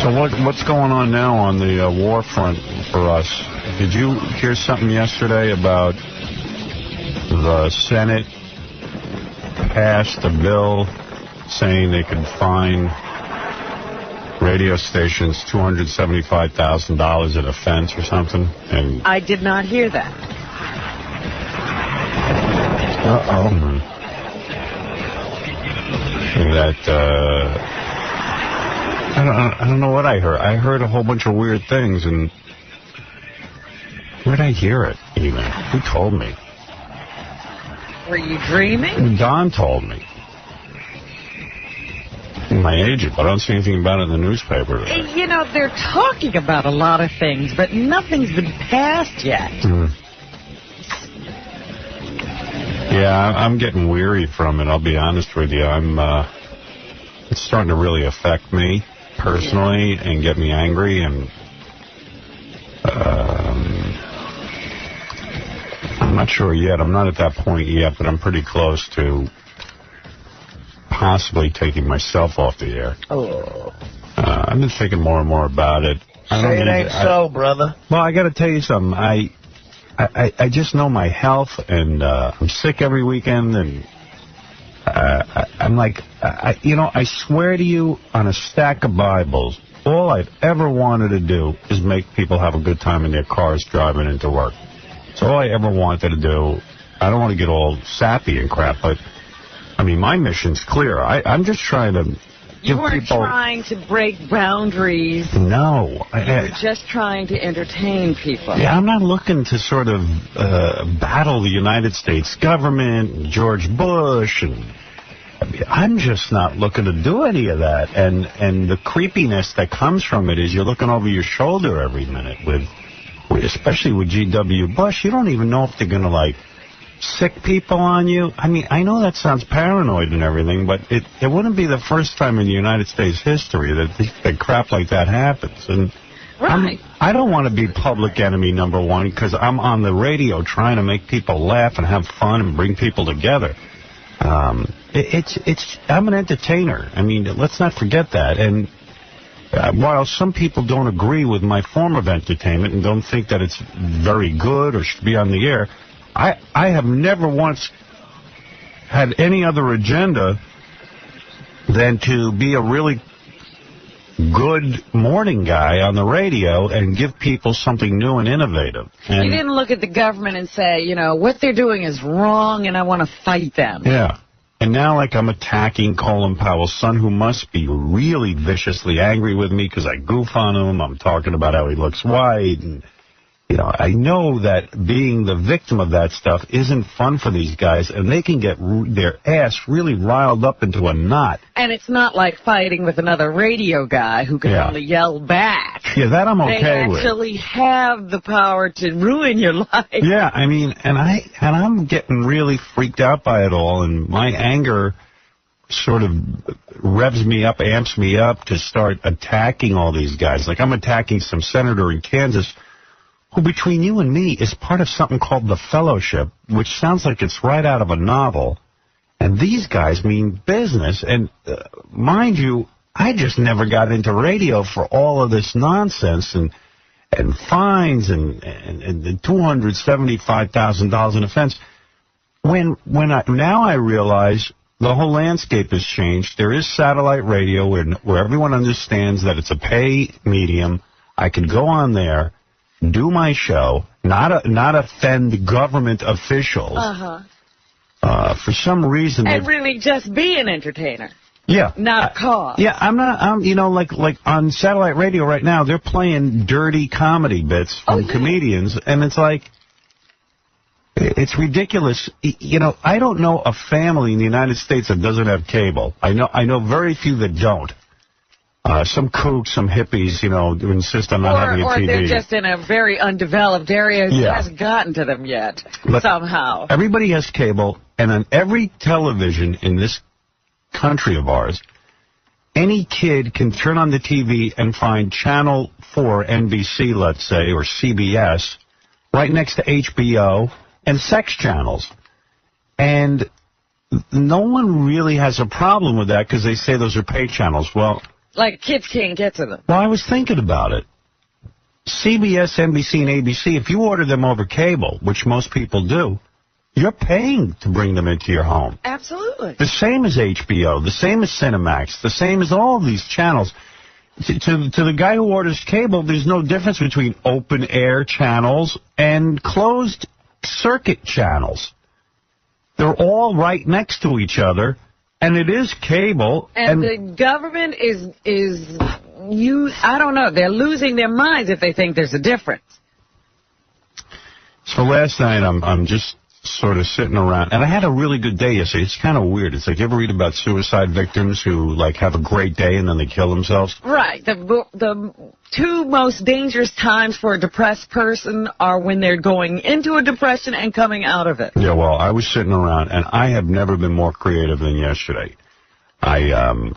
So what's going on now on the war front for us? Did you hear something yesterday about the Senate passed a bill saying they could fine radio stations $275,000 an offense or something? And
I did not hear that.
I don't know what I heard. I heard a whole bunch of weird things, and where'd I hear it even? Who told me?
Were you dreaming?
Don told me. My agent, but I don't see anything about it in the newspaper today.
You know, they're talking about a lot of things, but nothing's been passed yet.
Yeah, I'm getting weary from it, I'll be honest with you. It's starting to really affect me personally and get me angry, and I'm not sure yet. I'm not at that point yet, but I'm pretty close to possibly taking myself off the air.
Oh.
I've been thinking more and more about it.
Say it ain't so, brother.
Well, I got to tell you something. I just know my health, and I'm sick every weekend, and I'm like, I swear to you on a stack of Bibles, all I've ever wanted to do is make people have a good time in their cars driving into work. It's all I ever wanted to do. I don't want to get all sappy and crap, but, I mean, my mission's clear. I'm just trying to
You weren't trying to break boundaries.
No.
You were just trying to entertain people.
Yeah, I'm not looking to sort of battle the United States government and George Bush. And I'm just not looking to do any of that. And the creepiness that comes from it is you're looking over your shoulder every minute with especially with G.W. Bush. You don't even know if they're going to, like, sick people on you. I mean, I know that sounds paranoid and everything, but it wouldn't be the first time in United States history that crap like that happens. And
right.
I don't want to be public enemy number one because I'm on the radio trying to make people laugh and have fun and bring people together. I'm an entertainer. I mean, let's not forget that. And while some people don't agree with my form of entertainment and don't think that it's very good or should be on the air, I have never once had any other agenda than to be a really good morning guy on the radio and give people something new and innovative. And
you didn't look at the government and say, you know, what they're doing is wrong and I want to fight them.
Yeah. And now, like, I'm attacking Colin Powell's son, who must be really viciously angry with me because I goof on him. I'm talking about how he looks white. And, you know, I know that being the victim of that stuff isn't fun for these guys, and they can get their ass really riled up into a knot.
And it's not like fighting with another radio guy who can only yell back.
Yeah, that I'm okay with.
They actually have the power to ruin your life.
Yeah, I mean, and I'm getting really freaked out by it all, and my anger sort of revs me up, amps me up to start attacking all these guys. Like, I'm attacking some senator in Kansas who, between you and me, is part of something called the Fellowship, which sounds like it's right out of a novel. And these guys mean business. And mind you, I just never got into radio for all of this nonsense and fines and $275,000 in offense. Now I realize the whole landscape has changed. There is satellite radio where everyone understands that it's a pay medium. I can go on there, do my show, not offend government officials. For some reason,
and really just be an entertainer.
Yeah,
not a cause.
Yeah, I'm you know, like on satellite radio right now, they're playing dirty comedy bits from comedians, and it's like, it's ridiculous. You know, I don't know a family in the United States that doesn't have cable. I know very few that don't. Some kooks, some hippies, you know, who insist on not having a TV.
Or they're just in a very undeveloped area. It hasn't gotten to them yet, somehow.
Everybody has cable, and on every television in this country of ours, any kid can turn on the TV and find Channel 4, NBC, let's say, or CBS, right next to HBO and sex channels. And no one really has a problem with that because they say those are pay channels. Well,
like kids can't get to them.
Well, I was thinking about it. CBS, NBC, and ABC, if you order them over cable, which most people do, you're paying to bring them into your home.
Absolutely.
The same as HBO, the same as Cinemax, the same as all of these channels. To the guy who orders cable, there's no difference between open-air channels and closed-circuit channels. They're all right next to each other. And it is cable.
And the government is I don't know, they're losing their minds if they think there's a difference.
So last night I'm just sort of sitting around, and I had a really good day yesterday. It's kind of weird. It's like, you ever read about suicide victims who, like, have a great day and then they kill themselves?
Right. The two most dangerous times for a depressed person are when they're going into a depression and coming out of it.
Yeah, well, I was sitting around, and I have never been more creative than yesterday. I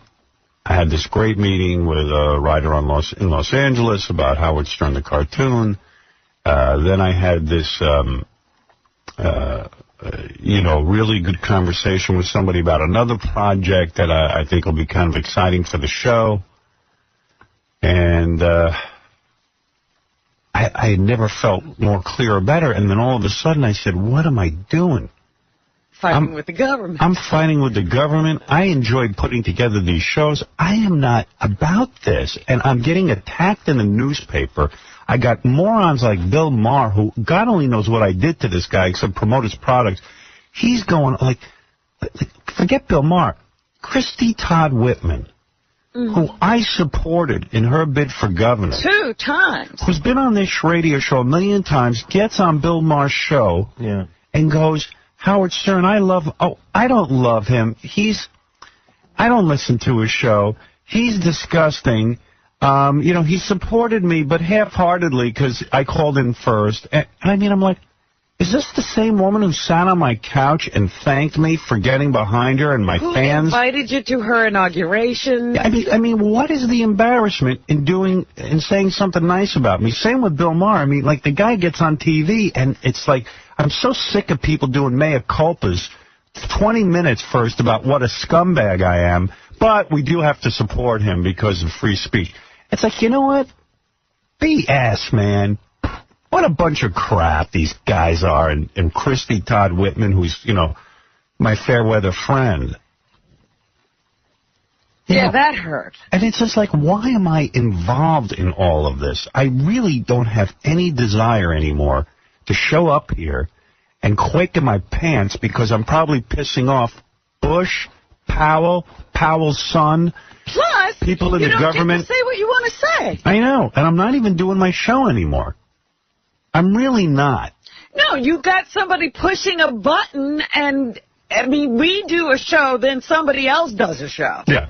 had this great meeting with a writer in Los Angeles about Howard Stern, the cartoon. Then I had this... really good conversation with somebody about another project that I think will be kind of exciting for the show. And I had never felt more clear or better. And then all of a sudden I said, what am I doing?
Fighting with the government.
I'm fighting with the government. I enjoyed putting together these shows. I am not about this. And I'm getting attacked in the newspaper. I got morons like Bill Maher, who God only knows what I did to this guy except promote his products. He's going, like forget Bill Maher. Christy Todd Whitman, who I supported in her bid for governor.
2 times.
Who's been on this radio show 1 million times, gets on Bill Maher's show and goes, Howard Stern, I don't love him. I don't listen to his show. He's disgusting. He supported me, but half-heartedly because I called in first. And I mean, I'm like,
is this the same woman who sat on my couch and thanked me for getting behind her and my fans?
Who invited you to her inauguration?
I mean, what is the embarrassment in saying something nice about me? Same with Bill Maher. I mean, like, the guy gets on TV, and it's like, I'm so sick of people doing mea culpas. 20 minutes first about what a scumbag I am, but we do have to support him because of free speech. It's like, you know what? BS, man. What a bunch of crap these guys are, and Christy Todd Whitman, who's, you know, my fair weather friend.
Yeah, that hurt.
And it's just like, why am I involved in all of this? I really don't have any desire anymore to show up here and quake in my pants because I'm probably pissing off Bush, Powell, Powell's son,
plus
people in the government.
You don't get to say what you want to say.
I know, and I'm not even doing my show anymore. I'm really not.
No, you got somebody pushing a button, and, I mean, we do a show, then somebody else does a show.
Yeah.